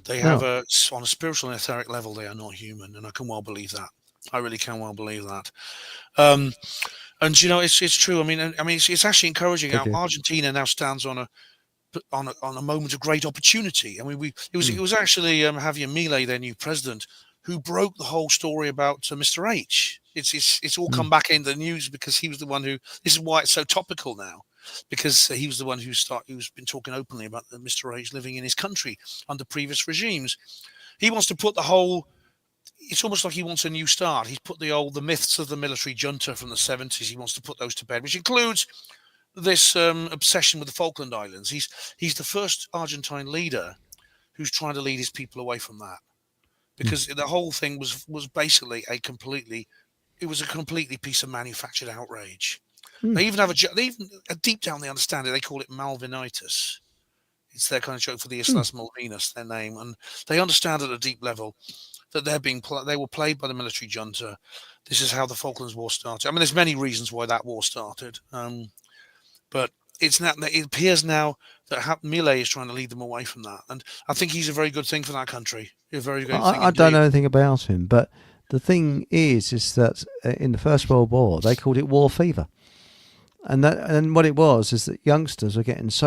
They have on a spiritual and etheric level, they are not human, and I can well believe that. I really can well believe that. And it's true. I mean, it's actually encouraging. Argentina now stands on a moment of great opportunity. I mean, it was actually Javier Milei, their new president, who broke the whole story about Mr. H. It's all come back in the news because he was the one who. This is why it's so topical now, because he was the one who's been talking openly about Mr. H living in his country under previous regimes. He wants to put the whole. It's almost like he wants a new start. He's put the myths of the military junta from the 70s. He wants to put those to bed, which includes this obsession with the Falkland Islands. He's the first Argentine leader who's trying to lead his people away from that, because the whole thing was basically a completely piece of manufactured outrage. They even have deep down they understand it. They call it Malvinitis. It's their kind of joke for the Islas Malvinas, their name, and they understand at a deep level that they were played by the military junta. This is how the Falklands War started. I mean, there's many reasons why that war started. But it appears now that Milei is trying to lead them away from that, and I think he's a very good thing for that country. A very good thing.
I don't know anything about him, but the thing is that in the First World War they called it war fever, and what it was is that youngsters were getting this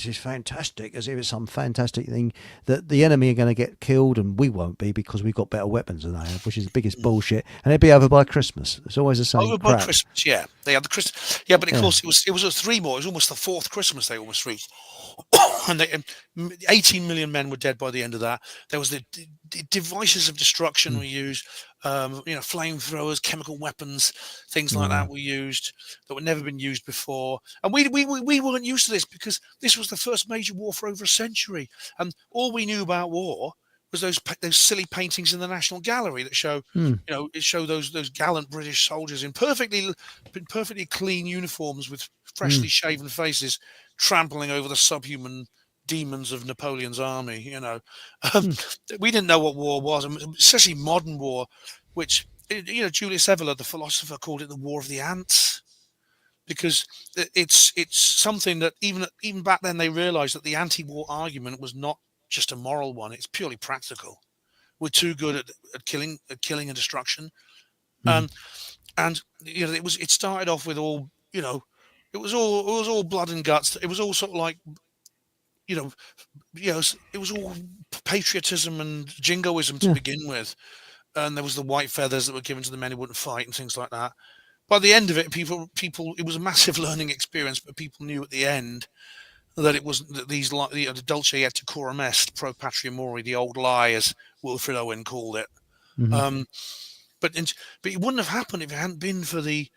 is fantastic, as if it's some fantastic thing that the enemy are going to get killed and we won't be because we've got better weapons than they have, which is the biggest bullshit. And it'd be over by Christmas. It's always the same.
Over by Christmas, yeah. They had the Christmas, yeah, but of course it was a 3 more. It was almost the 4th Christmas they almost reached. And 18 million men were dead by the end of that. There was the devices of destruction were used, flamethrowers, chemical weapons, things like that were used that were never been used before. And we weren't used to this because this was the first major war for over a century. And all we knew about war was those silly paintings in the National Gallery that show, it showed those gallant British soldiers in perfectly clean uniforms with freshly shaven faces, trampling over the subhuman demons of Napoleon's army. We didn't know what war was, especially modern war, which Julius Evola, the philosopher, called it the war of the ants, because it's something that even back then they realized that the anti-war argument was not just a moral one; it's purely practical. We're too good at killing and destruction, and it started off with all it was all blood and guts. It was all sort of like it was all patriotism and jingoism to begin with, and there was the white feathers that were given to the men who wouldn't fight and things like that. By the end of it, people, it was a massive learning experience, but people knew at the end that it was that the dulce et decorum est, pro patria mori, the old lie, as Wilfred Owen called it. But it wouldn't have happened if it hadn't been for the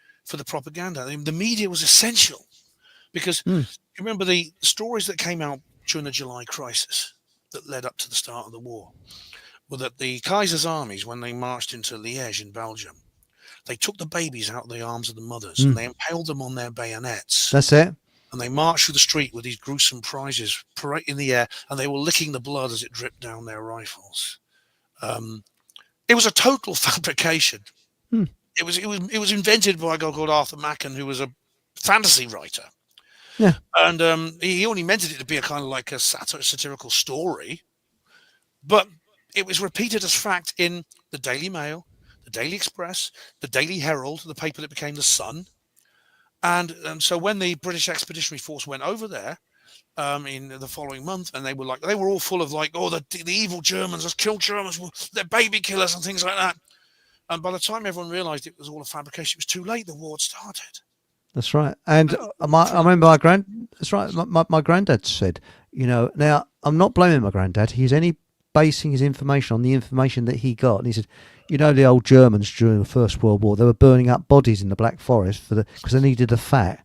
propaganda. The media was essential because you remember the stories that came out during the July crisis that led up to the start of the war were that the Kaiser's armies, when they marched into Liège in Belgium, they took the babies out of the arms of the mothers and they impaled them on their bayonets.
That's it.
And they marched through the street with these gruesome prizes in the air, and they were licking the blood as it dripped down their rifles. It was a total fabrication. It was invented by a guy called Arthur Machen, who was a fantasy writer.
Yeah,
and he only meant it to be a kind of like a satirical story, but it was repeated as fact in the Daily Mail, the Daily Express, the Daily Herald, the paper that became the Sun. And so when the British Expeditionary Force went over there, in the following month, and they were all full of like, oh, the evil Germans has killed Germans, they're baby killers and things like that. And by the time everyone realised it was all a fabrication, it was too late. The war had started.
That's right. And I remember that's right. My granddad said, now I'm not blaming my granddad. He's only basing his information on the information that he got. And he said, the old Germans during the First World War, they were burning up bodies in the Black Forest because they needed the fat.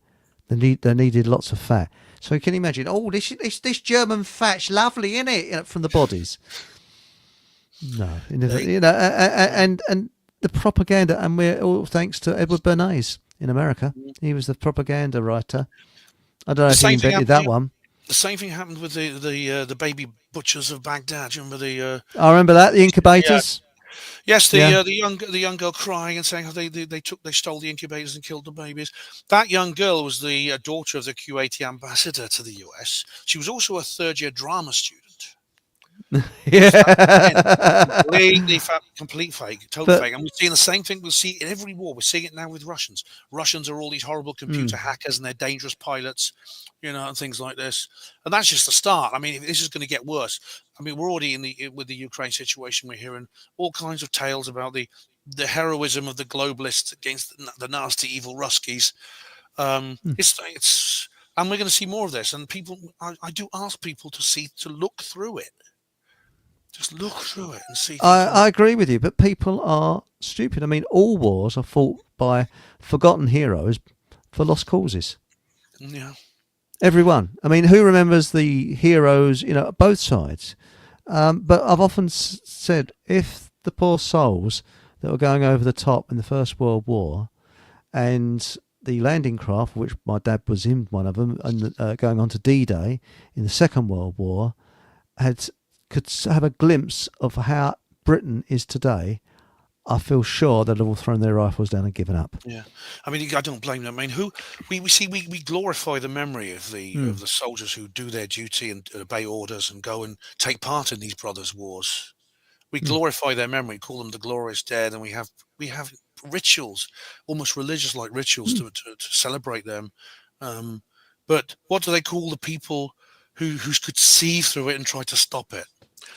They needed lots of fat. So can you imagine? Oh, this German fat's lovely, isn't it? From the bodies. No, and the propaganda, and we're all thanks to Edward Bernays in America. He was the propaganda writer. I don't know if he invented that one.
The same thing happened with the baby butchers of Baghdad. Do you remember
I remember that, the incubators.
Yeah. Yes, the young girl crying and saying how they stole the incubators and killed the babies. That young girl was the daughter of the Kuwaiti ambassador to the US. She was also a third-year drama student. Completely complete fake, total fake. And we're seeing the same thing. We'll see in every war. We're seeing it now with Russians. Russians are all these horrible computer hackers, and they're dangerous pilots, and things like this. And that's just the start. I mean, this is going to get worse. I mean, we're already with the Ukraine situation. We're hearing all kinds of tales about the heroism of the globalists against the nasty, evil Ruskies. It's and we're going to see more of this. And people, I do ask people to look through it. Just look through it and see.
I agree with you, but people are stupid. I mean, all wars are fought by forgotten heroes for lost causes.
Yeah.
Everyone. I mean, who remembers the heroes, both sides? But I've often said, if the poor souls that were going over the top in the First World War and the landing craft, which my dad was in one of them, and going on to D-Day in the Second World War, could have a glimpse of how Britain is today, I feel sure they'd have all thrown their rifles down and given up.
Yeah, I mean, I don't blame them. I mean, we glorify the memory of the soldiers who do their duty and obey orders and go and take part in these brothers' wars. We glorify their memory, call them the glorious dead, and we have rituals, almost religious-like rituals to celebrate them. But what do they call the people who could see through it and try to stop it?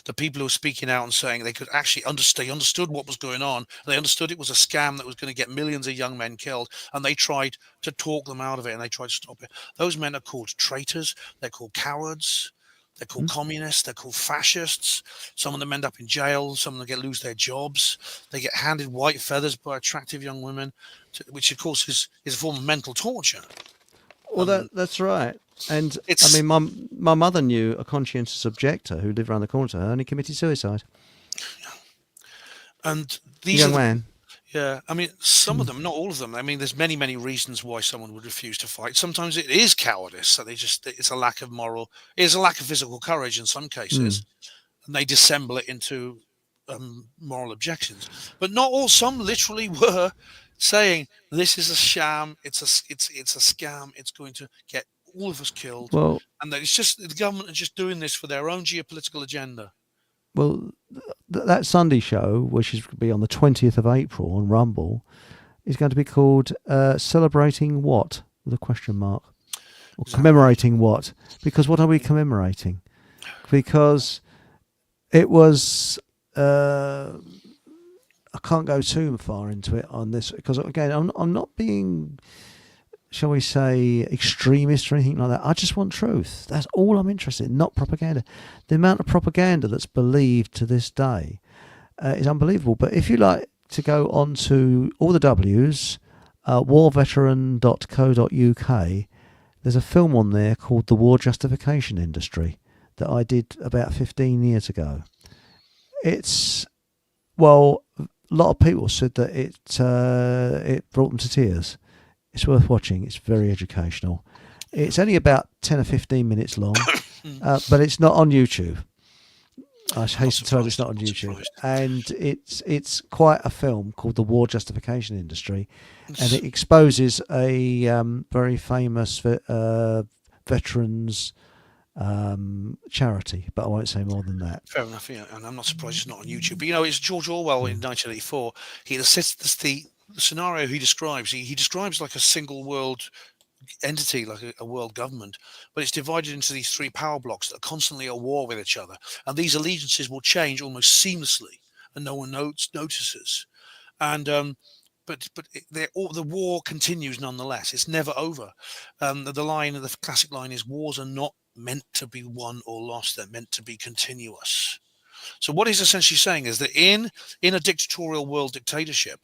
The people who were speaking out and saying they could actually understood what was going on. They understood it was a scam that was going to get millions of young men killed, and they tried to talk them out of it, and they tried to stop it. Those men are called traitors. They're called cowards. They're called communists. They're called fascists. Some of them end up in jail. Some of them lose their jobs. They get handed white feathers by attractive young women, which of course is a form of mental torture.
Well, that's right. And I mean, my mother knew a conscientious objector who lived around the corner to her, and he committed suicide.
And these
young man.
Yeah, I mean, some of them, not all of them. I mean, there's many, many reasons why someone would refuse to fight. Sometimes it is cowardice. So it's a lack of physical courage in some cases, and they dissemble it into moral objections. But not all. Some literally were saying this is a sham. It's a scam. It's going to get all of us killed.
Well,
and it's just the government are just doing this for their own geopolitical agenda.
Well, that Sunday show, which is going to be on the 20th of April on Rumble, is going to be called Celebrating What? With a question mark. Or commemorating what? Because what are we commemorating? Because it was... I can't go too far into it on this, because, again, I'm not being... shall we say, extremist or anything like that. I just want truth. That's all I'm interested in, not propaganda. The amount of propaganda that's believed to this day is unbelievable. But if you like to go on to all the W's, warveteran.co.uk, there's a film on there called The War Justification Industry that I did about 15 years ago. It's, well, a lot of people said that it brought them to tears. It's worth watching. It's very educational. It's only about 10 or 15 minutes long, but it's not on YouTube. I hate to tell you it's not on YouTube. And it's quite a film called The War Justification Industry, and it exposes a very famous veterans charity, but I won't say more than that.
Fair enough, yeah. And I'm not surprised it's not on YouTube. But, it's George Orwell in 1984. He assists the scenario he describes. He describes like a single world entity like a world government, but it's divided into these three power blocks that are constantly at war with each other, and these allegiances will change almost seamlessly, and no one notices. And the war continues nonetheless. It's never over. The classic line is, "Wars are not meant to be won or lost; they're meant to be continuous." So what he's essentially saying is that in a dictatorial world dictatorship,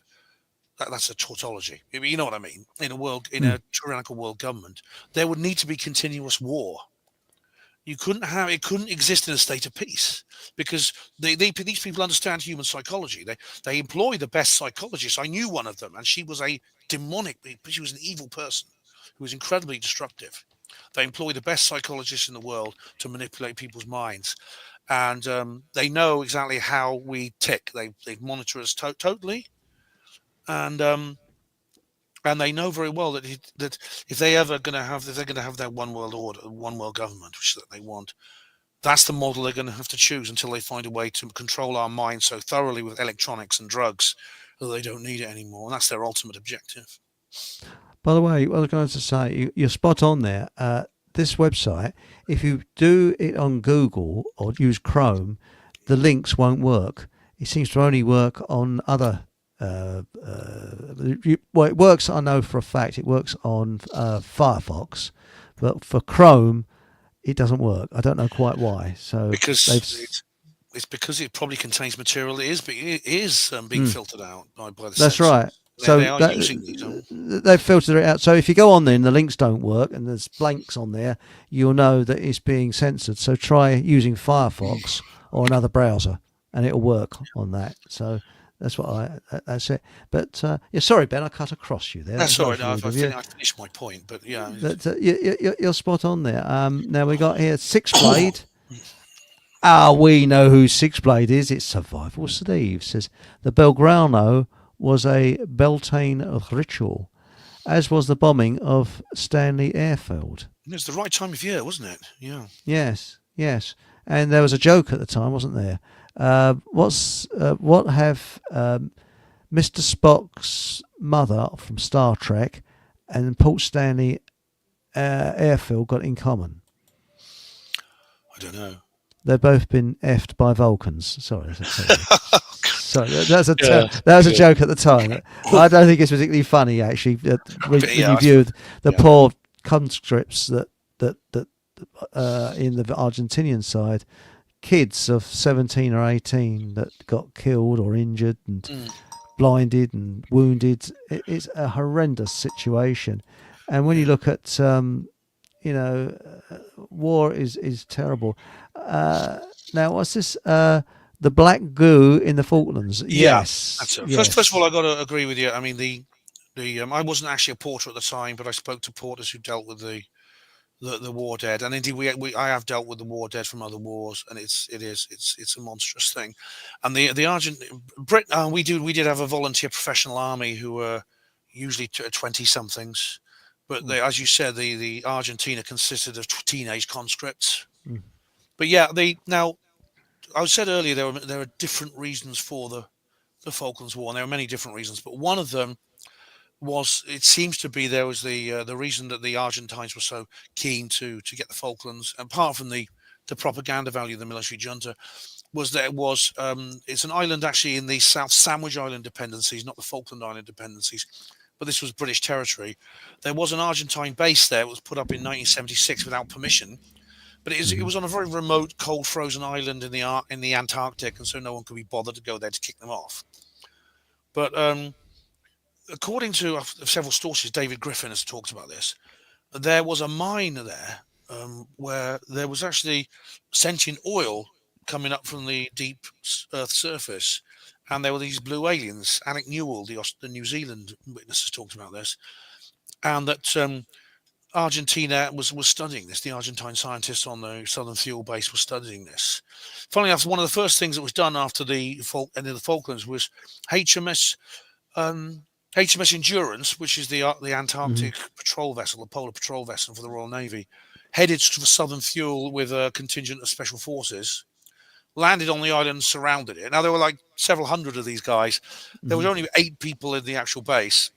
that's a tautology. You know what I mean? In
Mm.
a tyrannical world government, there would need to be continuous war. It couldn't exist in a state of peace, because these people understand human psychology. They employ the best psychologists. I knew one of them, and she was she was an evil person who was incredibly destructive. They employ the best psychologists in the world to manipulate people's minds, and they know exactly how we tick. They monitor us totally, and they know very well that if they're going to have their one world order, one world government, which that they want, that's the model they're going to have to choose until they find a way to control our minds so thoroughly with electronics and drugs that they don't need it anymore. And that's their ultimate objective.
By the way, what I was going to say, you're spot on there. This website, if you do it on Google or use Chrome, the links won't work. It seems to only work on other. Well, it works. I know for a fact it works on Firefox, but for Chrome, it doesn't work. I don't know quite why. So
it's because it probably contains material that is being filtered out by the
That's
censor.
right. So
they are using these.
They've filtered it out. So if you go on there and the links don't work and there's blanks on there, you'll know that it's being censored. So try using Firefox or another browser, and it'll work on that. So that's it. But yeah, sorry, Ben, I cut across you there.
That's all right. I finished my point, but yeah,
but, you're spot on there. Now we got here Six Blade. We know who Six Blade is. It's Survival Steve. Says the Belgrano was a Beltane ritual, as was the bombing of Stanley Airfield.
It was the right time of year, wasn't it? Yeah.
Yes. And there was a joke at the time, wasn't there? What have Mr. Spock's mother from Star Trek and Port Stanley Airfield got in common?
I don't know.
They've both been effed by Vulcans. Sorry, sorry, that was a joke at the time. I don't think it's particularly funny, actually. When you view the poor conscripts that in the Argentinian side, kids of 17 or 18 that got killed or injured and blinded and wounded. It's a horrendous situation, and when you look at war is terrible. Now, what's this? The black goo in the Falklands. Yes.
That's it. Yes. First of all, I got to agree with you. I mean, I wasn't actually a porter at the time, but I spoke to porters who dealt with the war dead, and indeed I have dealt with the war dead from other wars, and it's a monstrous thing. And we did have a volunteer professional army who were usually 20 somethings. But as you said, the Argentina consisted of teenage conscripts. But yeah, now I said earlier there are different reasons for the Falklands War, and there are many different reasons. But one of them it seems to be there was the reason that the Argentines were so keen to get the Falklands, apart from the propaganda value of the military junta, was it's an island actually in the South Sandwich Island dependencies, not the Falkland Island dependencies. But this was British territory. There was an Argentine base there. It was put up in 1976 without permission, but it was on a very remote, cold, frozen island in the Antarctic, and so no one could be bothered to go there to kick them off. But according to several sources, David Griffin has talked about this. There was a mine there where there was actually sentient oil coming up from the deep Earth's surface. And there were these blue aliens. Alec Newell, the New Zealand witness, has talked about this, and that Argentina was studying this. The Argentine scientists on the Southern Fuel Base were studying this. Funnily enough, one of the first things that was done after the end of the Falklands was HMS Endurance, which is the Antarctic patrol vessel, the polar patrol vessel for the Royal Navy, headed to the Southern Fuel with a contingent of special forces. Landed on the island and surrounded it. Now, there were like several hundred of these guys. There was only 8 people in the actual base.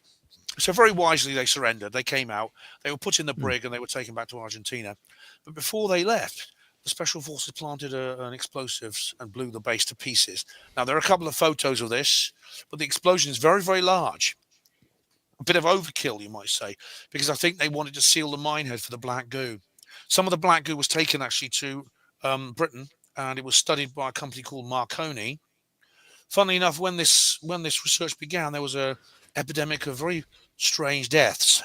So very wisely, they surrendered. They came out. They were put in the brig and they were taken back to Argentina. But before they left, the special forces planted an explosives and blew the base to pieces. Now, there are a couple of photos of this, but the explosion is very, very large. A bit of overkill, you might say, because I think they wanted to seal the minehead for the black goo. Some of the black goo was taken actually to Britain, and it was studied by a company called Marconi. Funnily enough, when this research began, there was a epidemic of very strange deaths,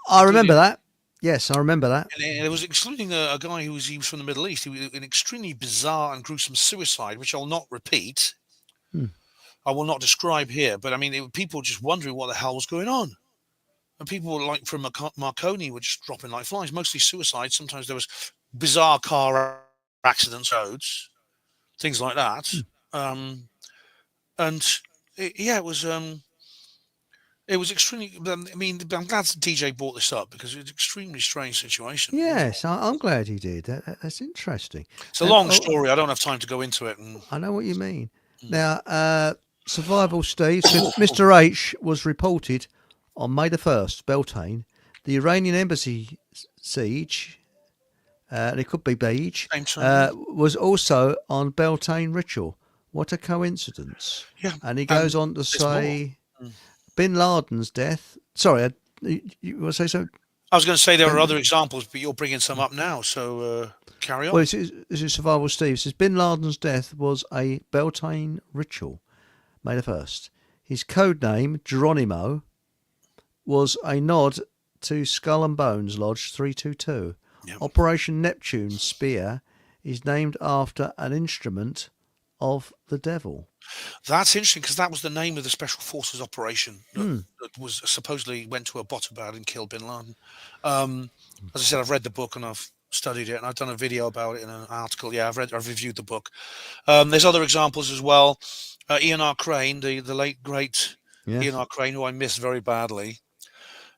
I remember that. Yes, I remember that.
And it was excluding a guy he was from the Middle East. He was an extremely bizarre and gruesome suicide, which I'll not repeat. I will not describe here, but I mean, people just wondering what the hell was going on. And people like from Marconi were just dropping like flies, mostly suicides. Sometimes there was bizarre car accidents, roads, things like that. It was extremely. I mean, I'm glad DJ brought this up because it's an extremely strange situation.
Yes, I'm glad he did. That's interesting.
It's a long story. I don't have time to go into it.
I know what you mean. Now, Survival Steve says Mr. H was reported on May the 1st, Beltane, the Iranian embassy siege, and it could be Beige, was also on Beltane ritual. What a coincidence.
Yeah.
And he goes on to say Bin Laden's death. Sorry, you want to say so?
I was going to say there are other examples, but you're bringing some up now, so carry on.
Well, this is Survival Steve. It says Bin Laden's death was a Beltane ritual, May the 1st. His code name, Geronimo, was a nod to Skull and Bones Lodge 322. Yep. Operation Neptune Spear is named after an instrument of the devil.
That's interesting because that was the name of the Special Forces operation that was supposedly went to Abbottabad and killed Bin Laden. As I said, I've read the book and I've studied it and I've done a video about it in an article. Yeah, I've reviewed the book. There's other examples as well. Ian R. Crane, the late great Ian R. Crane, who I miss very badly.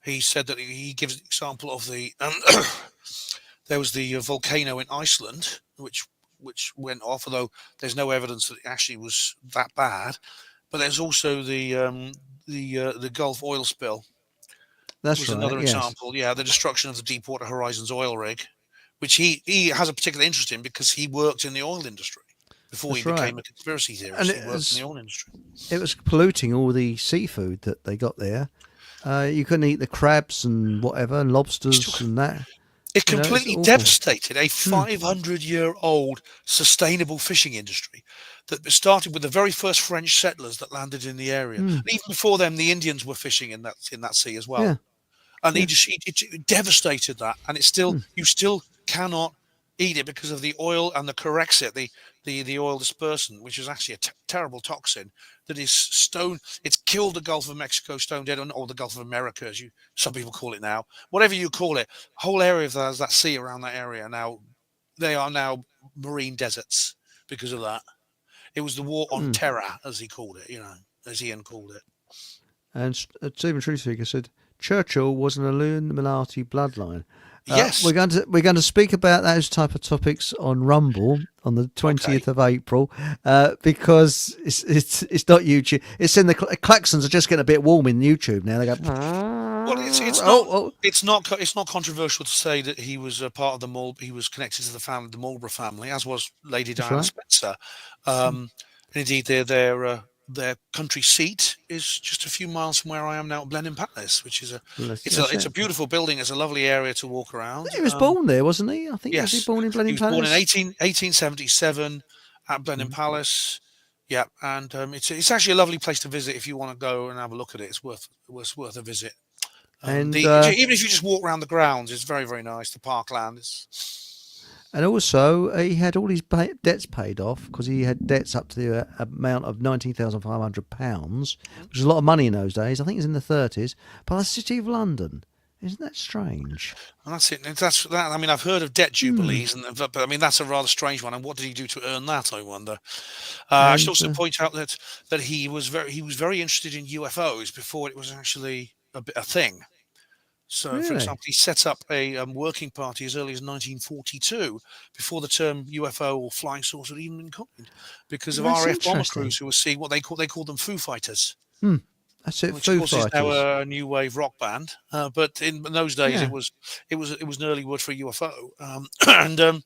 He said that he gives an example of the there was the volcano in Iceland, which went off, although there's no evidence that it actually was that bad. But there's also the Gulf oil spill.
That's right.
Another example. Yeah, the destruction of the Deepwater Horizons oil rig, which he has a particular interest in because he worked in the oil industry before he became a conspiracy theorist. And he worked in the oil industry.
It was polluting all the seafood that they got there. You couldn't eat the crabs and whatever, and lobsters and that.
It completely devastated a 500-year-old sustainable fishing industry that started with the very first French settlers that landed in the area. And even before them, the Indians were fishing in that sea as well. Yeah. And it devastated that. And it's still you still cannot eat it because of the oil and the corexit, the oil dispersant, which is actually a terrible toxin that is stone. It's killed the Gulf of Mexico stone dead, or the Gulf of America, as some people call it now. Whatever you call it, whole area of that sea around that area now, they are now marine deserts because of that. It was the war on terror, as he called it, as Ian called it.
And Stephen Truthseeker said Churchill was an Illuminati bloodline.
Yes,
we're going to speak about those type of topics on Rumble on the 20th of April because it's not YouTube. It's in the klaxons are just getting a bit warm in YouTube now. They go.
Well, it's not controversial to say that he was a part of he was connected to the Marlborough family, as was Lady Diana Spencer. And indeed, their country seat is just a few miles from where I am now at Blenheim Palace, which is it's a beautiful building. It's a lovely area to walk around.
He was born there, wasn't he? I think
yes.
Was he born in Blenheim Palace?
He was born in 1877 at Blenheim Palace. Yeah, and it's actually a lovely place to visit if you want to go and have a look at it. It's worth a visit. And even if you just walk around the grounds, it's very, very nice. The parkland is.
And also, he had all his debts paid off because he had debts up to the amount of £19,500, which is a lot of money in those days. I think it was in the 30s, by the City of London. Isn't that strange?
And that's it. That's that. I mean, I've heard of debt jubilees, but I mean that's a rather strange one. And what did he do to earn that? I wonder. I should also point out that he was very interested in UFOs before it was actually a thing. So, for example, he set up a working party as early as 1942, before the term UFO or flying saucer had even been coined, because of RAF bomber crews who were seeing what they called them Foo Fighters.
That's it.
Which of
Foo
course is
Fighters.
now a new wave rock band, but in those days
Yeah.
it was an early word for UFO,
And
he was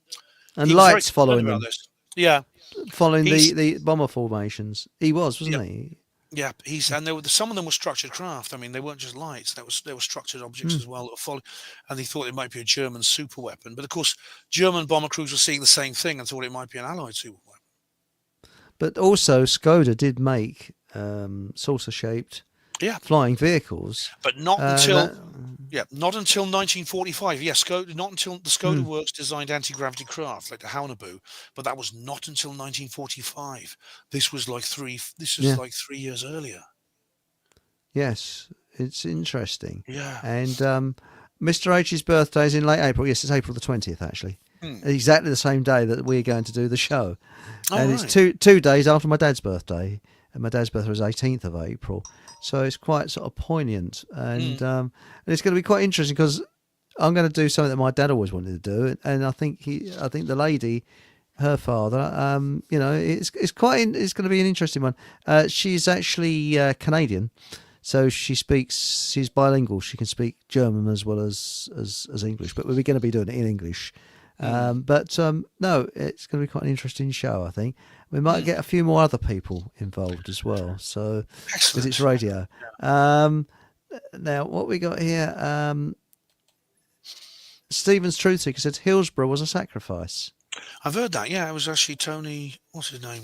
very
lights
concerned
following
about
them,
this. Yeah,
following
he's
the bomber formations. He was,
yeah
wasn't he?
yeah and some of them were structured craft. I mean, they weren't just lights; they were structured objects
Hmm.
as well that were following. And they thought it might be a German super weapon, but of course, German bomber crews were seeing the same thing and thought it might be an Allied super weapon.
But also, Skoda did make saucer-shaped
Yeah,
flying vehicles.
but not until
That,
Yeah, not until 1945. Yes, not until the Skoda
hmm.
Works designed anti-gravity craft like the Haunebu, but that was not until 1945. This was
Yeah.
like 3 years earlier.
Yes, it's interesting.
Yeah.
And Mr. H's birthday is in late April. Yes, it's April the 20th, actually.
Hmm.
Exactly the same day that we're going to do the show.
Oh,
And
right.
it's two days after my dad's birthday. And my dad's birthday was 18th of April. So it's quite sort of poignant. And it's going to be quite interesting because I'm going to do something that my dad always wanted to do. And I think the lady, her father, it's going to be an interesting one. She's actually Canadian. So she's bilingual. She can speak German as well as English, but we're going to be doing it in English. No, it's going to be quite an interesting show, I think. We might get a few more other people involved as well. So, because it's radio. Now, what we got here, Stephen's Truth Seeker said Hillsborough was a sacrifice.
I've heard that. Yeah, it was actually Tony. What's his name?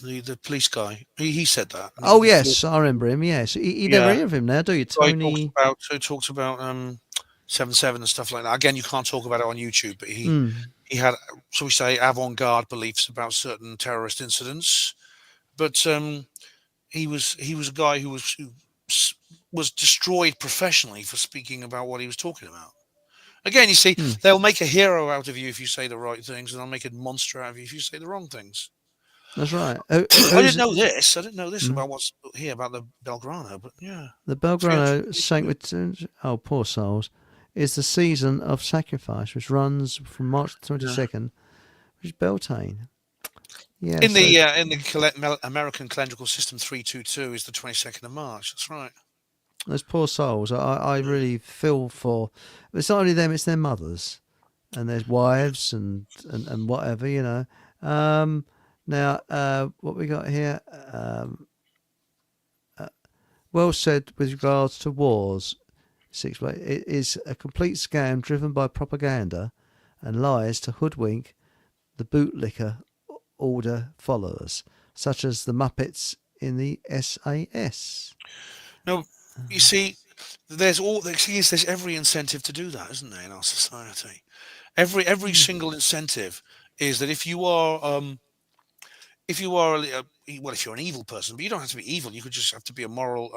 The police guy. He said that.
Oh yes, I remember him. Yes, you never hear of him now, do you, Tony?
He talks about 7/7 and stuff like that. Again, you can't talk about it on YouTube, but he had, shall we say, avant-garde beliefs about certain terrorist incidents. But he was a guy who was destroyed professionally for speaking about what he was talking about. Again, you see, they'll make a hero out of you if you say the right things, and they'll make a monster out of you if you say the wrong things.
That's right.
I didn't know this. About what's here about the Belgrano, but yeah.
The Belgrano Saint, poor souls, is the season of sacrifice, which runs from March 22nd, which is Beltane. Yeah.
In the American calendrical system, 322 is the 22nd of March. That's right.
Those poor souls. I really feel for. It's not only them; it's their mothers, and their wives, and whatever, you know. Now, what we got here? Well said with regards to wars. It is a complete scam driven by propaganda and lies to hoodwink the bootlicker order followers, such as the Muppets in the SAS.
No, you see, there's every incentive to do that, isn't there, in our society? Every single incentive is that if you're an evil person, but you don't have to be evil. You could just have to be a moral,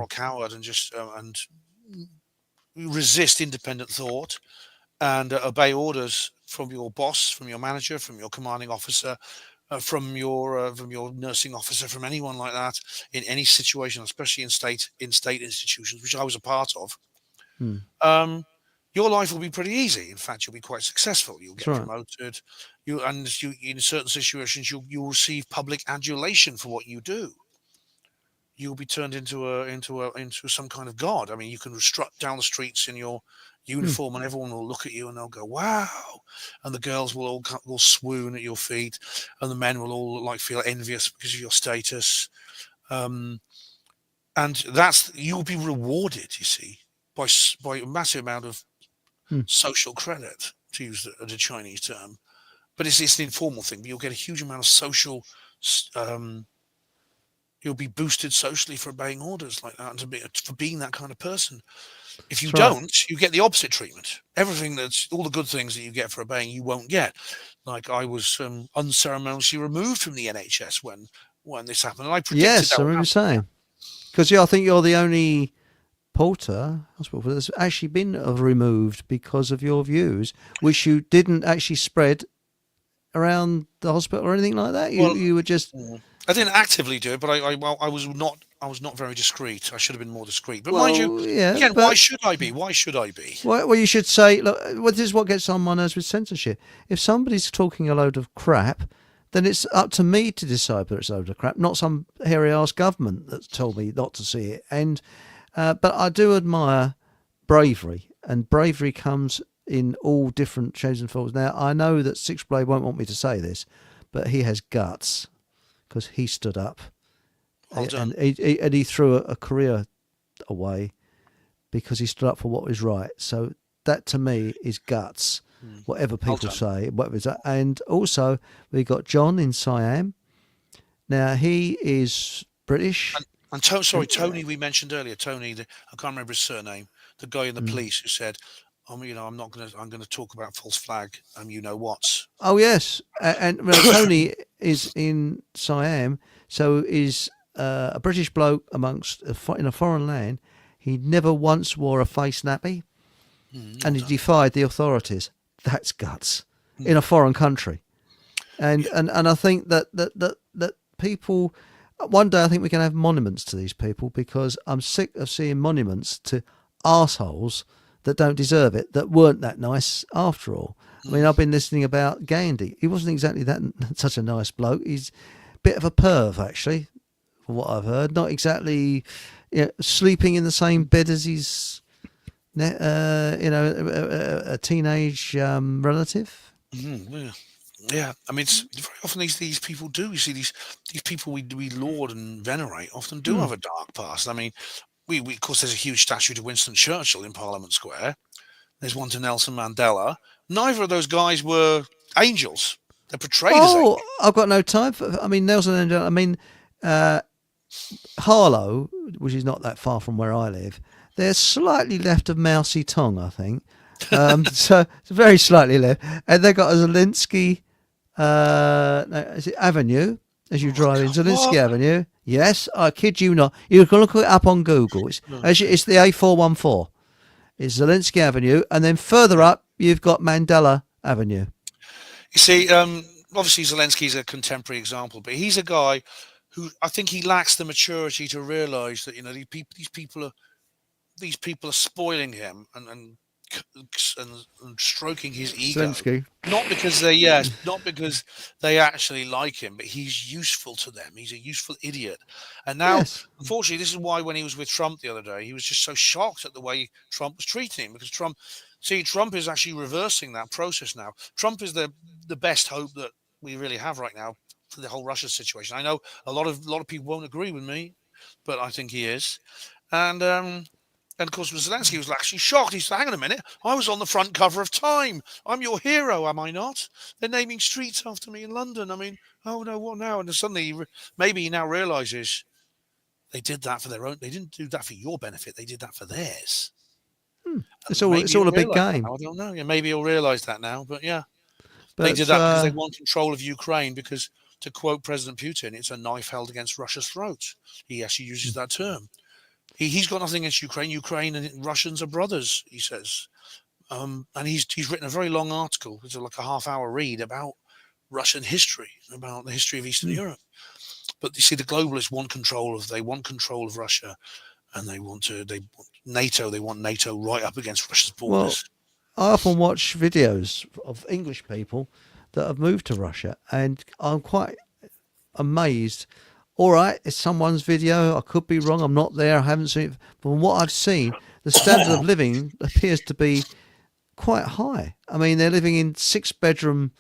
coward, and just and resist independent thought and obey orders from your boss, from your manager, from your commanding officer, from your nursing officer, from anyone like that in any situation, especially in state institutions, which I was a part of. Your life will be pretty easy. In fact, you'll be quite successful. You'll get promoted. In certain situations, you'll receive public adulation for what you do. You'll be turned into some kind of god. I mean, you can strut down the streets in your uniform, and everyone will look at you and they'll go, "Wow!" And the girls will all swoon at your feet, and the men will all feel envious because of your status. And you'll be rewarded. You see, by a massive amount of social credit, to use the Chinese term, but it's an informal thing. But you'll get a huge amount of social. You'll be boosted socially for obeying orders like that, and for being that kind of person. If you don't, you get the opposite treatment. All the good things that you get for obeying, you won't get. Like I was unceremoniously removed from the NHS when this happened, and I predicted that.
Yes, I remember saying, because I think you're the only hospital that's actually been removed because of your views, which you didn't actually spread around the hospital or anything like that. You were just.
I didn't actively do it, but I was not very discreet. I should have been more discreet. But mind you, again, why should I be? Why should I be?
Well, you should say, look, this is what gets on my nerves with censorship. If somebody's talking a load of crap, then it's up to me to decide whether it's a load of crap, not some hairy-ass government that's told me not to see it. And but I do admire bravery, and bravery comes in all different shapes and forms. Now, I know that Six Blade won't want me to say this, but he has guts because he stood up.
Well done.
And he threw a career away because he stood up for what was right. So that to me is guts, whatever people say. And also, we got John in Siam. Now, he is British.
And Tony, we mentioned earlier, Tony, I can't remember his surname, the guy in the police who said, I'm going to talk about false flag, and you know what?
Oh, yes. And Tony is in Siam, so is a British bloke in a foreign land. He never once wore a face nappy, and he defied the authorities. That's guts in a foreign country. And I think that people, one day I think we can have monuments to these people, because I'm sick of seeing monuments to arseholes that don't deserve it, that weren't that nice after all. I mean, I've been listening about Gandhi. He wasn't exactly such a nice bloke. He's a bit of a perv, actually, from what I've heard. Not exactly sleeping in the same bed as his, a teenage relative.
Yeah, I mean, it's very often these people do. You see, these people we laud and venerate often do have a dark past. I mean, we of course, there's a huge statue to Winston Churchill in Parliament Square. There's one to Nelson Mandela. Neither of those guys were angels. They're portrayed as angels.
I've got no time for. I mean, Nelson Mandela. I mean, Harlow, which is not that far from where I live, they're slightly left of Mousey Tong, I think. So it's very slightly left, and they got a Zelensky. Is it Avenue? As you drive in Zelensky Avenue. Yes, I kid you not. You can look it up on Google. It's the A414. It's Zelensky Avenue, and then further up, you've got Mandela Avenue.
You see, obviously Zelensky's a contemporary example, but he's a guy who I think he lacks the maturity to realise that these people are spoiling him and stroking his ego.
Zelensky.
Not because they actually like him, but he's useful to them. He's a useful idiot. And now, unfortunately, this is why when he was with Trump the other day, he was just so shocked at the way Trump was treating him, because Trump is actually reversing that process now. Trump is the best hope that we really have right now for the whole Russia situation. I know a lot of people won't agree with me, but I think he is. And of course, Zelensky was actually shocked. He said, hang on a minute, I was on the front cover of Time. I'm your hero, am I not? They're naming streets after me in London. I mean, oh no, what now? And then suddenly, maybe he now realises they did that for their own. They didn't do that for your benefit. They did that for theirs.
It's all a big game.
I don't know. Yeah, maybe he'll realise that now. But yeah, they did that because they want control of Ukraine. Because, to quote President Putin, it's a knife held against Russia's throat. He actually uses that term. He's got nothing against Ukraine. Ukraine and Russians are brothers, he says. And he's written a very long article, which is like a half-hour read about Russian history, about the history of Eastern Europe. But you see, the globalists want control of Russia, and they want NATO. They want NATO right up against Russia's borders.
Well, I often watch videos of English people that have moved to Russia, and I'm quite amazed. All right, it's someone's video. I could be wrong. I'm not there. I haven't seen it. But from what I've seen, the standard of living appears to be quite high. I mean, they're living in 6-bedroom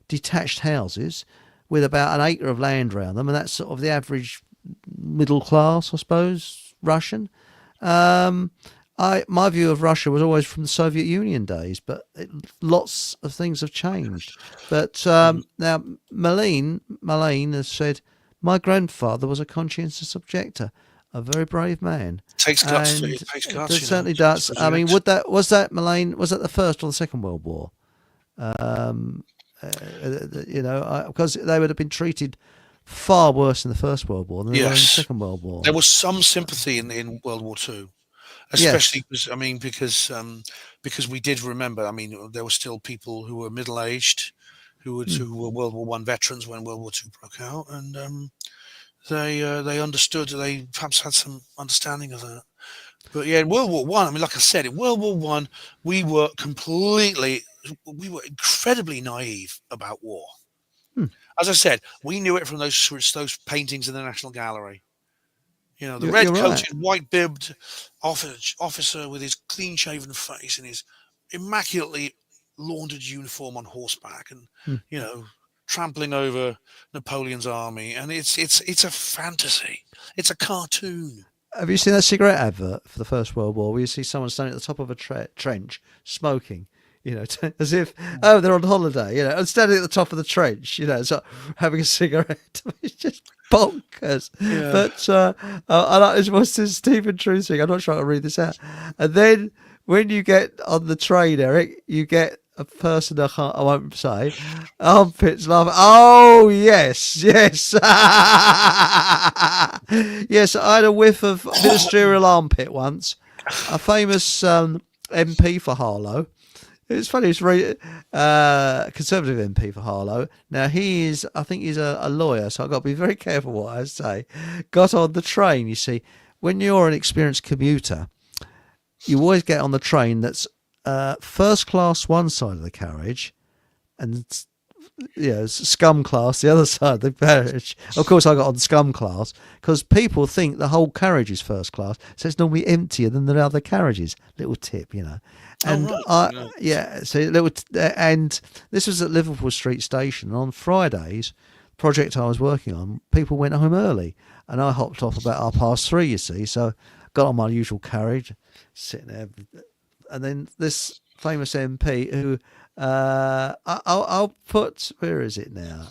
detached houses with about an acre of land around them, and that's sort of the average middle class, I suppose, Russian. My view of Russia was always from the Soviet Union days, but lots of things have changed. But now Malene has said, my grandfather was a conscientious objector, a very brave man.
Takes guts. It takes guts.
It certainly does. I mean, was that Malene? Was that the First or the Second World War? Because they would have been treated far worse in the First World War than they were in the Second World War.
There was some sympathy in World War II, especially because we did remember. I mean, there were still people who were middle-aged, who were World War I veterans when World War II broke out, and they understood. They perhaps had some understanding of that. But yeah, in World War I mean, like I said, in World War I, we were incredibly naive about war. As I said, we knew it from those paintings in the National Gallery. The
You're right.
red-coated, white-bibbed officer with his clean-shaven face and his immaculately laundered uniform on horseback, and trampling over Napoleon's army. And it's a fantasy. It's a cartoon.
Have you seen that cigarette advert for the First World War where you see someone standing at the top of a trench smoking? As if, they're on holiday, and standing at the top of the trench, so having a cigarette. It's just bonkers.
Yeah.
But I like this. What's this Stephen True thing? I'm not sure I can read this out. And then when you get on the train, Eric, you get a person I won't say, armpits laughing. Oh, yes. Yes, I had a whiff of ministerial armpit once. A famous MP for Harlow. It's funny, it's Conservative MP for Harlow. Now, I think he's a lawyer, so I've got to be very careful what I say. Got on the train, you see. When you're an experienced commuter, you always get on the train that's first class one side of the carriage and scum class the other side of the carriage. Of course, I got on scum class because people think the whole carriage is first class, so it's normally emptier than the other carriages. Little tip, And and this was at Liverpool Street Station. And on Fridays, project I was working on, people went home early, and I hopped off about 3:30. You see, so got on my usual carriage, sitting there, and then this famous MP who I'll put, where is it now?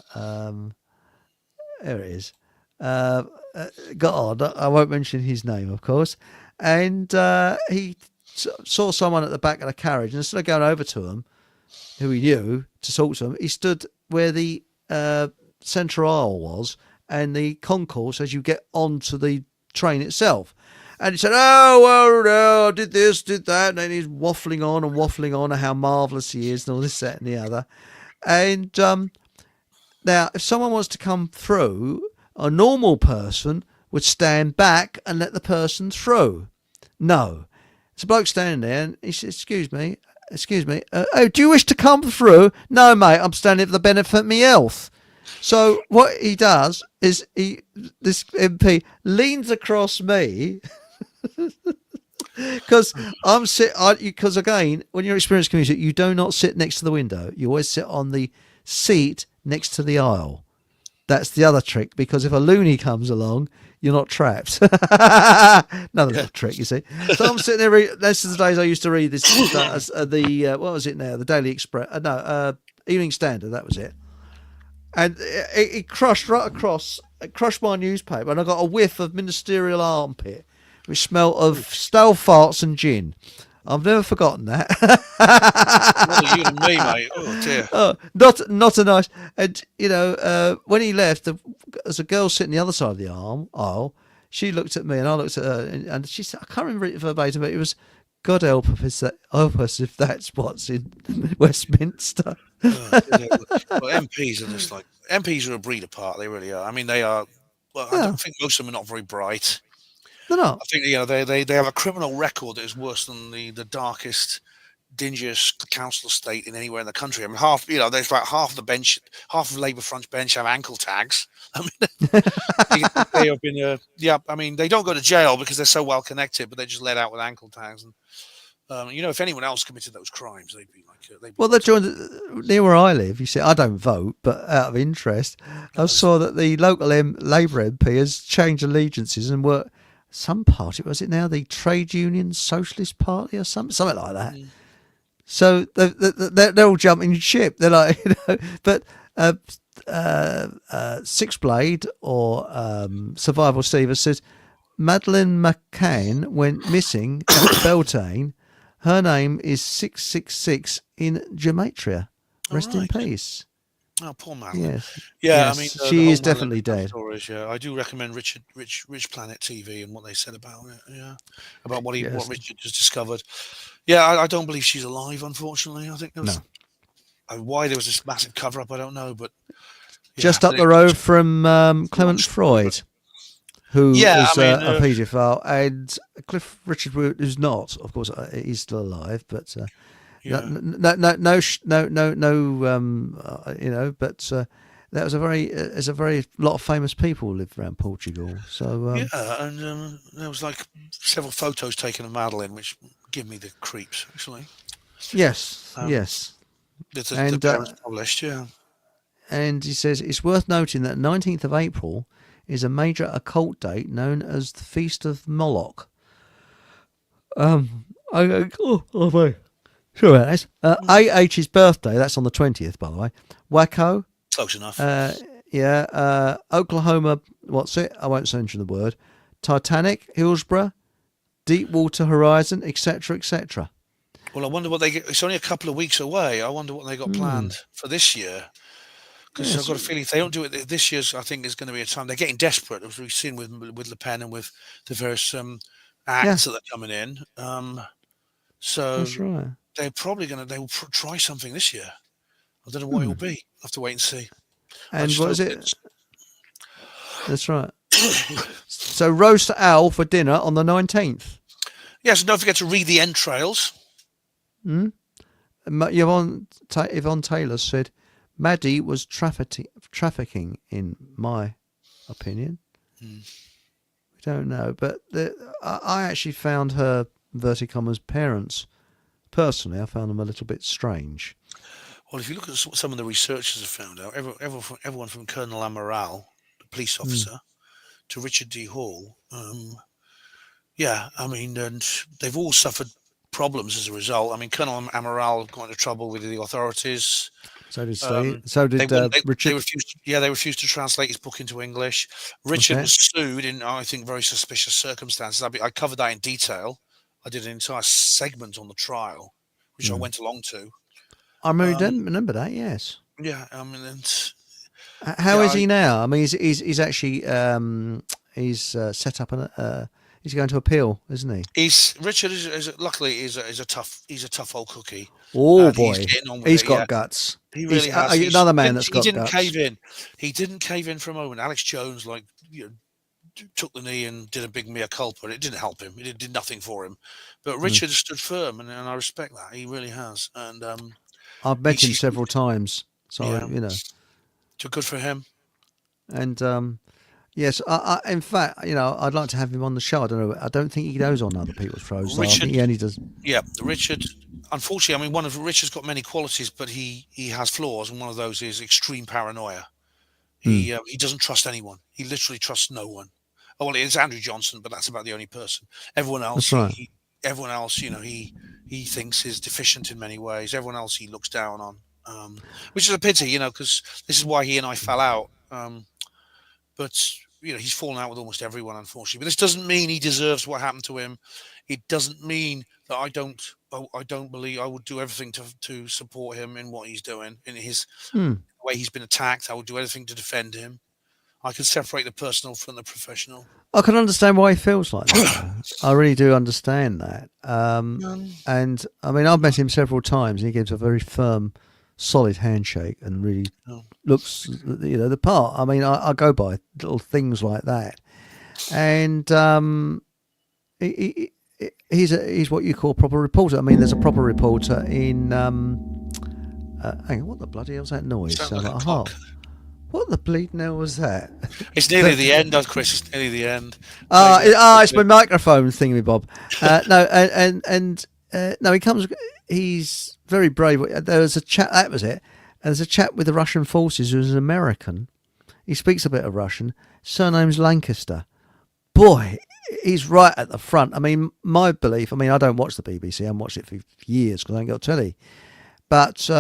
There it is. Got on. I won't mention his name, of course, and he saw someone at the back of the carriage, and instead of going over to him, who he knew, to talk to him, he stood where the centre aisle was and the concourse as you get onto the train itself. And he said, oh, well, no, I did this, did that. And then he's waffling on how marvellous he is and all this, that and the other. And now, if someone wants to come through, a normal person would stand back and let the person through. No. There's a bloke standing there and he said, excuse me, oh, do you wish to come through? No, mate, I'm standing for the benefit of me health. So what he does is this MP leans across me because because again, when you're an experienced commuter, you do not sit next to the window. You always sit on the seat next to the aisle. That's the other trick, because if a loony comes along, you're not trapped. Another little trick, you see. So I'm sitting there. This is the days I used to read this. What was it now? The Daily Express. Evening Standard. That was it. And it crushed right across. It crushed my newspaper, and I got a whiff of ministerial armpit, which smelled of stale farts and gin. I've never forgotten that.
Well, you and me, mate. Oh dear.
Oh, not a nice. And when he left, there's a girl sitting the other side of the aisle. She looked at me, and I looked at her, and she said, "I can't remember it verbatim, but it was, God help us if that's what's in Westminster."
Well, MPs are just MPs are a breed apart. They really are. I mean, they are. Well, I don't think most of them are not very bright.
They're not.
I think they have a criminal record that is worse than the darkest, dingiest council estate in anywhere in the country. I mean, there's about half of Labour Front's bench have ankle tags. I mean, they have been. I mean, they don't go to jail because they're so well connected, but they're just let out with ankle tags. And if anyone else committed those crimes, they'd be like.
Well, they're joined near where I live. You see, I don't vote, but out of interest, I saw that the local Labour MP has changed allegiances and worked. Some party, was it now the Trade Union Socialist Party or something like that? Mm. So they're all jumping ship. They're like, but Six Blade or Survival Steve says Madeleine McCann went missing at Beltane. Her name is 666 in Gematria. Rest in peace.
Oh, poor Madeline.
Yes.
Yeah,
yes.
I mean,
she is definitely dead.
Stories, yeah. I do recommend Rich Planet TV and what they said about it. Yeah, about what Richard has discovered. Yeah, I don't believe she's alive. Unfortunately, I think there was why there was this massive cover up. I don't know, but
just up the road from Clement Freud, who is a paedophile, and Cliff Richard, who's not. Of course, he's still alive, but. No. But There's a very lot of famous people who live around Portugal. So
and there was like several photos taken of Madeline, which give me the creeps actually.
Yes, yes.
The parents published, yeah.
And he says it's worth noting that 19th of April is a major occult date known as the Feast of Moloch. Sure, that's AH's birthday. That's on the 20th, by the way. Waco.
Close enough.
Oklahoma. What's it? I won't mention the word. Titanic, Hillsborough, Deepwater Horizon, etc., etc.
Well, I wonder what they get. It's only a couple of weeks away. I wonder what they got planned for this year. Because I've got a feeling if they don't do it this year's, I think is going to be a time. They're getting desperate, as we've seen with Le Pen and with the various acts that are coming in. So
that's right.
They're probably they will try something this year. I don't know what it will be. I'll have to wait and see.
And what is it? That's right. So roast owl for dinner on the 19th.
Yes, and don't forget to read the entrails.
Yvonne Taylor said, Maddie was trafficking, in my opinion. We don't know. But I actually found her, inverted commas, parents, personally, I found them a little bit strange.
Well, if you look at what some of the researchers have found out, everyone from Colonel Amaral, the police officer, to Richard D. Hall, and they've all suffered problems as a result. I mean, Colonel Amaral got into trouble with the authorities.
So did Steve. So did Richard.
They refused to translate his book into English. Richard was sued in, I think, very suspicious circumstances. I covered that in detail. I did an entire segment on the trial, which I went along to.
I remember that. Yes.
Yeah. I mean,
how is he now? I mean, he's actually set up he's going to appeal, isn't he?
Richard luckily is a tough old cookie.
Oh boy, he's got guts.
He really has.
Another man that's got guts.
He didn't cave in. He didn't cave in for a moment. Alex Jones, took the knee and did a big mea culpa. It didn't help him. It did nothing for him. But Richard stood firm, and I respect that. He really has. And
I've met him several times, so
So good for him.
And yes, I in fact, I'd like to have him on the show. I don't know. I don't think he goes on other people's shows. I think he only does.
Yeah, Richard. Unfortunately, I mean, Richard's got many qualities, but he has flaws, and one of those is extreme paranoia. He doesn't trust anyone. He literally trusts no one. Oh, well, it's Andrew Johnson, but that's about the only person. Everyone else, he thinks is deficient in many ways. Everyone else he looks down on, which is a pity, because this is why he and I fell out. But he's fallen out with almost everyone, unfortunately. But this doesn't mean he deserves what happened to him. It doesn't mean that I don't believe I would do everything to support him in what he's doing, in his way he's been attacked. I would do everything to defend him. I can separate the personal from the professional.
I can understand why he feels like that. I really do understand that. And I mean, I've met him several times, and he gives a very firm, solid handshake, and really looks, the part. I mean, I go by little things like that, and he's what you call a proper reporter. I mean, there's a proper reporter in. Hang on, what the bloody hell's that noise?
Sounds like a clock.
What the bleeding hell was that?
It's nearly the end, Chris. It's nearly the end.
It's my microphone thingy, Bob. No, he comes. He's very brave. There was a chat. That was it. And there's a chap with the Russian forces who's an American. He speaks a bit of Russian. Surname's Lancaster. Boy, he's right at the front. I mean, my belief. I mean, I don't watch the BBC. I haven't watched it for years because I ain't got telly. But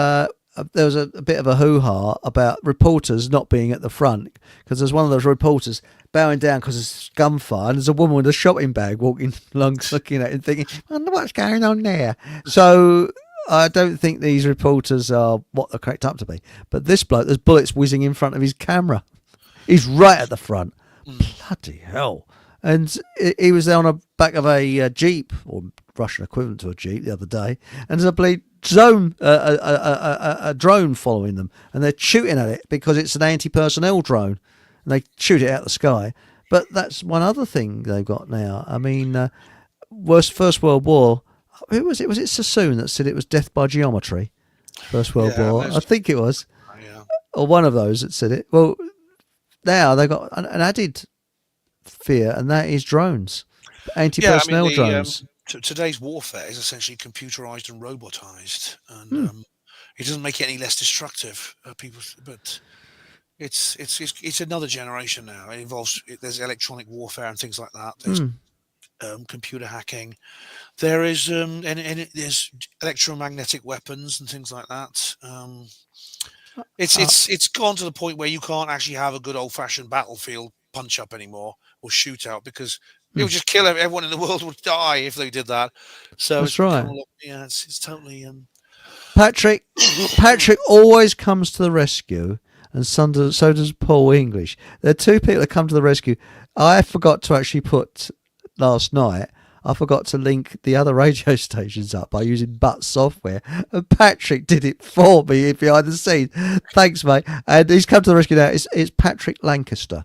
there was a bit of a hoo-ha about reporters not being at the front because there's one of those reporters bowing down because there's gunfire and there's a woman with a shopping bag walking along looking at it and thinking, I wonder what's going on there. So I don't think these reporters are what they're cracked up to be. But this bloke, there's bullets whizzing in front of his camera. He's right at the front. Bloody hell. And he was there on the back of a Jeep, or Russian equivalent to a Jeep, the other day, and there's a bleed a drone following them, and they're shooting at it because it's an anti-personnel drone, and they shoot it out of the sky. But that's one other thing they've got now. I mean, First World War, who was it? Was it Sassoon that said it was death by geometry? First World War, I think it was. or one of those that said it. Well, now they've got an added fear, and that is drones, anti-personnel drones.
Today's warfare is essentially computerized and robotized, and it doesn't make it any less destructive. But it's another generation now. It involves there's electronic warfare and things like that. There's computer hacking. There is and there's electromagnetic weapons and things like that. It's gone to the point where you can't actually have a good old-fashioned battlefield punch-up anymore or shootout, because it would just kill everyone in the world would die if they did that. So
that's right.
It's totally.
Patrick always comes to the rescue, and so does Paul English. There are two people that come to the rescue. I forgot to actually put last night. I forgot to link the other radio stations up by using Butt software, and Patrick did it for me behind the scenes. Thanks, mate. And he's come to the rescue now. It's Patrick Lancaster,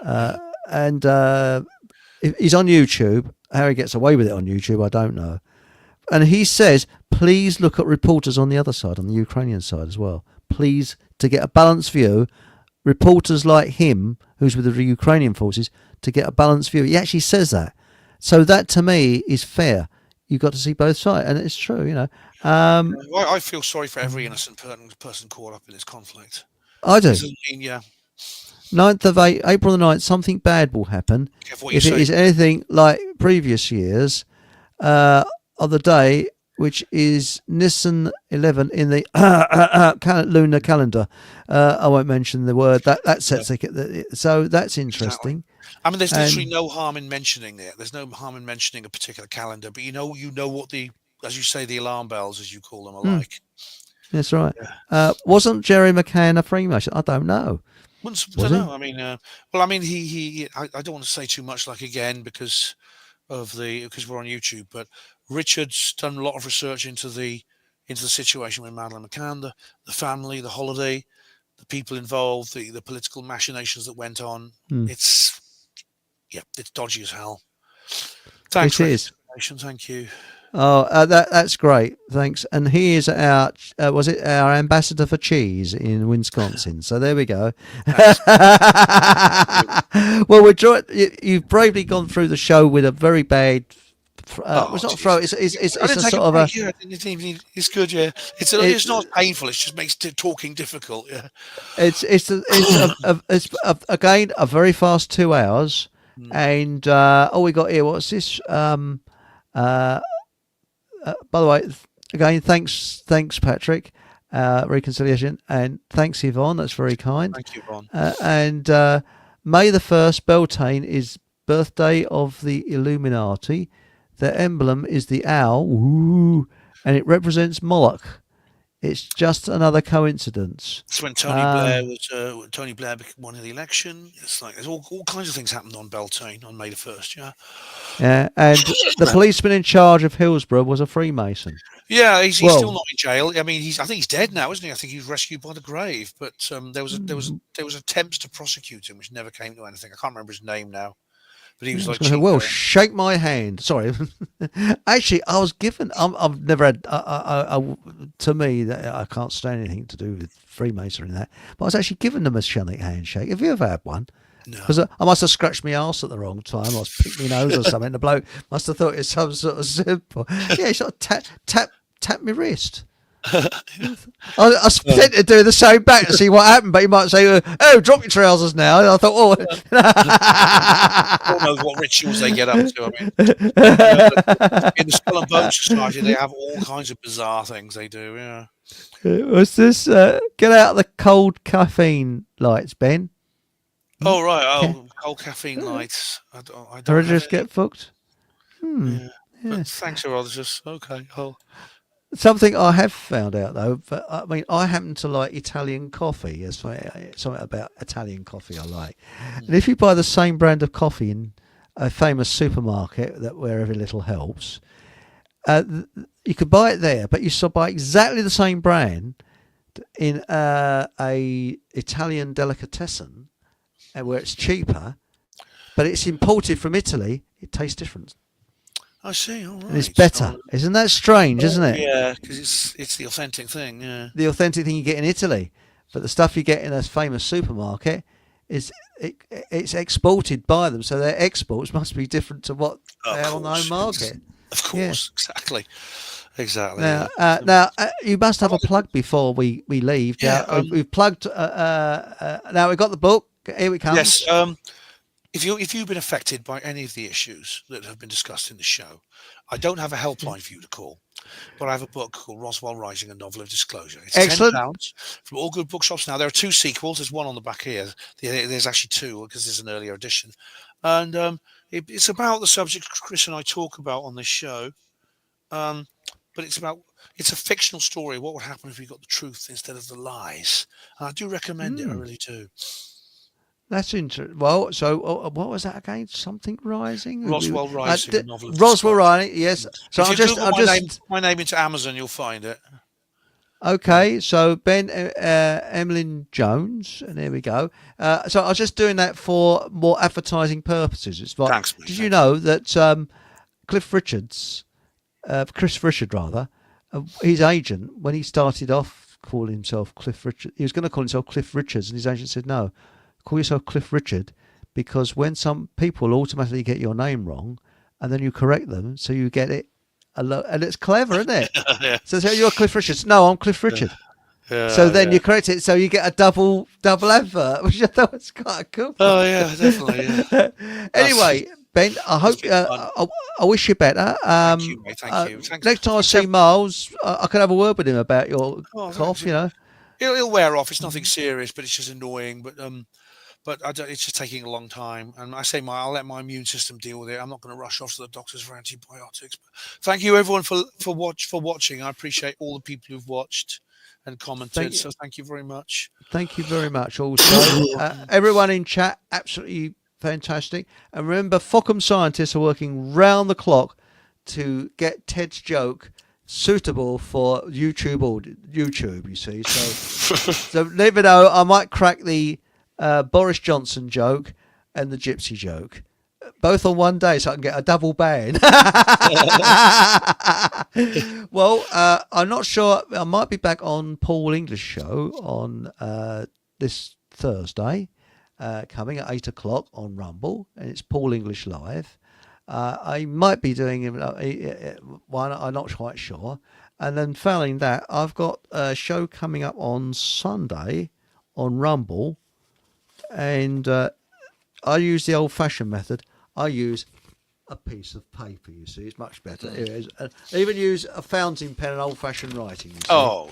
and he's on YouTube. How he gets away with it on YouTube, I don't know. And he says, please look at reporters on the other side, on the Ukrainian side as well. Please, to get a balanced view, reporters like him, who's with the Ukrainian forces, to get a balanced view. He actually says that. So that to me is fair. You've got to see both sides, and it's true, you know.
I feel sorry for every innocent person caught up in this conflict.
I do.
Yeah.
9th of April the 9th, something bad will happen. If it is anything like previous years, on the day, which is Nisan 11 in the lunar calendar. I won't mention the word. That sets it. So that's interesting.
Exactly. I mean, there's literally no harm in mentioning it. There's no harm in mentioning a particular calendar, but you know what as you say, the alarm bells, as you call them, are like.
That's right. Yeah. Wasn't Jerry McCann a Freemason? I don't know.
I don't know. I mean, I don't want to say too much, like, again, because we're on YouTube, but Richard's done a lot of research into the situation with Madeleine McCann, the family, the holiday, the people involved, the political machinations that went on. It's dodgy as hell. Thanks.
It is.
Thank you.
Oh, that's great. Thanks. And he is our our ambassador for cheese in Wisconsin. So there we go. Well, you've bravely gone through the show with a very bad. It's not throw. It's a sort of a.
Yeah, it's good. Yeah, it's not painful. It just makes talking difficult. Yeah.
It's again a very fast 2 hours, and we got here. What's this? By the way, again, thanks, Patrick. Reconciliation, and thanks, Yvonne. That's very kind.
Thank you, Yvonne.
And May the 1st, Beltane, is birthday of the Illuminati. Their emblem is the owl, and it represents Moloch. It's just another coincidence.
It's when Tony Blair won the election. It's like there's all kinds of things happened on Beltane on May the 1st. Yeah.
Yeah, and the policeman in charge of Hillsborough was a Freemason.
Yeah, he's still not in jail. I mean, I think he's dead now, isn't he? I think he was rescued by the grave. But there was attempts to prosecute him, which never came to anything. I can't remember his name now. But he was like,
well, shake my hand. Sorry. Actually, I was given. I've never had. To me, that I can't stand anything to do with Freemasonry and that. But I was actually given the Masonic handshake. Have you ever had one?
No.
Because I must have scratched my arse at the wrong time. I was picking my nose or something. The bloke must have thought it was some sort of simple. Yeah, he sort of tap my wrist. I spent to do the same back to see what happened, but he might say, "Oh, drop your trousers now." And I thought,
God knows what rituals they get up to. I mean, in the Skull and Bones Society, they have all kinds of bizarre things they do. Yeah.
What's this? Get out of the cold caffeine lights, Ben.
Oh right. Cold caffeine lights. I don't.
Or just get fucked.
Yeah. But thanks, Herodotus. Okay.
Something I have found out though, but I mean, I happen to like Italian coffee. There's something about Italian coffee I like. And if you buy the same brand of coffee in a famous supermarket where every little helps, you could buy it there, but you still buy exactly the same brand in a Italian delicatessen, where it's cheaper, but it's imported from Italy. It tastes different.
I see. All right.
And it's better. Isn't that strange, isn't it?
Yeah, because it's the authentic thing. Yeah.
The authentic thing you get in Italy. but the stuff you get in a famous supermarket it's exported by them, so their exports must be different to what they have on the home market.
Of course, exactly.
Now, you must have a plug before we leave.
Yeah,
now, we've plugged. Now we've got the book. Here it comes.
Yes. If you've been affected by any of the issues that have been discussed in the show, I don't have a helpline for you to call, but I have a book called Roswell Rising: A Novel of Disclosure. It's
Excellent.
£10 from all good bookshops. Now there are 2 sequels. There's one on the back here. There's actually 2 because there's an earlier edition, and it's about the subject Chris and I talk about on this show. But it's a fictional story. What would happen if we got the truth instead of the lies? And I do recommend it. I really do.
That's interesting. Well, so what was that again? Something Rising?
Roswell Rising. Novel of
Roswell Rising. Yes. So
if you Google my name into Amazon, you'll find it.
Okay. So Ben Emlyn Jones, and there we go. So I was just doing that for more advertising purposes. It's like,
thanks, mate.
Did you know that Chris Richard, his agent, when he started off calling himself Cliff Richard, he was going to call himself Cliff Richards, and his agent said no. Call yourself Cliff Richard, because when some people automatically get your name wrong and then you correct them, so you get it and it's clever, isn't it?
Yeah.
So you're Cliff Richards. No, I'm Cliff Richard.
Yeah,
so then you correct it, so you get a double advert, which I thought was quite cool.
Oh yeah, definitely. Yeah.
Anyway, Ben, I hope I wish you better.
Thank you, mate. Thank you. Thanks.
Next time I see Miles, I can have a word with him about your cough. You know,
it'll wear off. It's nothing serious, but it's just annoying. But it's just taking a long time. And I say I'll let my immune system deal with it. I'm not going to rush off to the doctors for antibiotics. But thank you everyone for watching. I appreciate all the people who've watched and commented. So thank you very much.
Thank you very much. Also, everyone in chat, absolutely fantastic. And remember, Fockham scientists are working round the clock to get Ted's joke suitable for YouTube. You see, so let me know. I might crack the Boris Johnson joke and the gypsy joke, both on one day, so I can get a double ban. Well, I'm not sure. I might be back on Paul English show on this Thursday, coming at 8 o'clock on Rumble, and it's Paul English Live. I might be doing one. I'm not quite sure. And then failing that, I've got a show coming up on Sunday on Rumble. And I use the old-fashioned method. I use a piece of paper, you see. It's much better. It is. I even use a fountain pen and old-fashioned writing, you see.
Oh,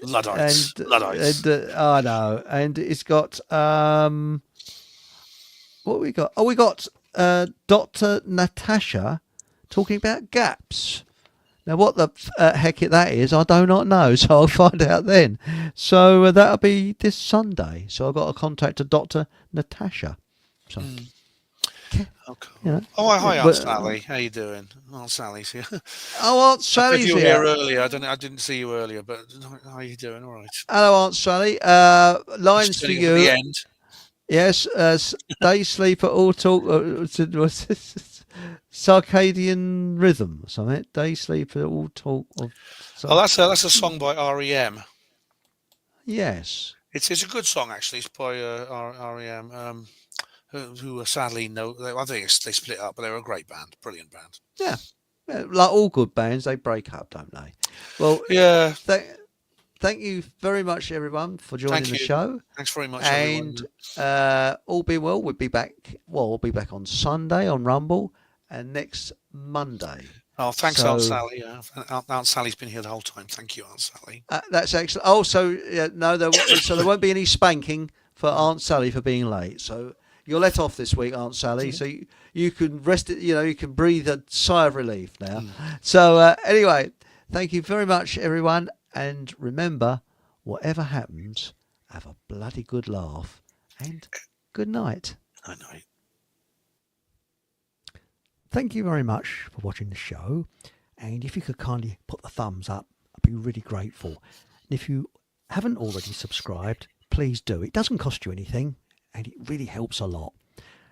Luddites. Luddites.
I know. And it's got... what we got? Oh, we got Dr. Natasha talking about gaps. Now, what the heck that is, I do not know, so I'll find out then. So that'll be this Sunday. So I've got to contact Dr. Natasha. So,
okay. You know, hi, Aunt Sally. How you doing? Aunt Sally's here.
Oh, Aunt Sally's
you were
here.
Earlier. I didn't see you earlier, but how are you doing? All right.
Hello, Aunt Sally. Lines for you.
The end.
Yes, day sleeper, all talk. What's this? Circadian rhythm, something. Day sleeper, all talk of.
That's a song by REM.
Yes,
it's a good song actually. It's by REM, who sadly I think they split up, but they were a great band, brilliant band.
Yeah, like all good bands, they break up, don't they? Well,
yeah.
Thank you very much, everyone, for joining the show.
Thanks very much,
and all being well, we'll be back on Sunday on Rumble, and next Monday.
Oh, thanks, Aunt Sally. Aunt Sally's been here the whole time. Thank you, Aunt Sally.
That's excellent. Oh, so there won't be any spanking for Aunt Sally for being late. So you're let off this week, Aunt Sally. So you can rest it. You can breathe a sigh of relief now. So anyway, thank you very much, everyone. And remember, whatever happens, have a bloody good laugh. And good night.
Good night.
Thank you very much for watching the show. And if you could kindly put the thumbs up, I'd be really grateful. And if you haven't already subscribed, please do. It doesn't cost you anything, and it really helps a lot.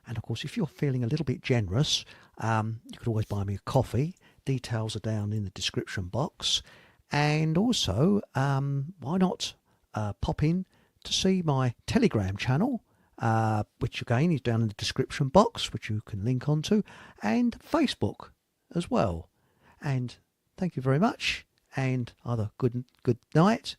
And of course, if you're feeling a little bit generous, you could always buy me a coffee. Details are down in the description box. And also, why not pop in to see my Telegram channel, which again is down in the description box, which you can link onto, and Facebook as well. And thank you very much, and either good night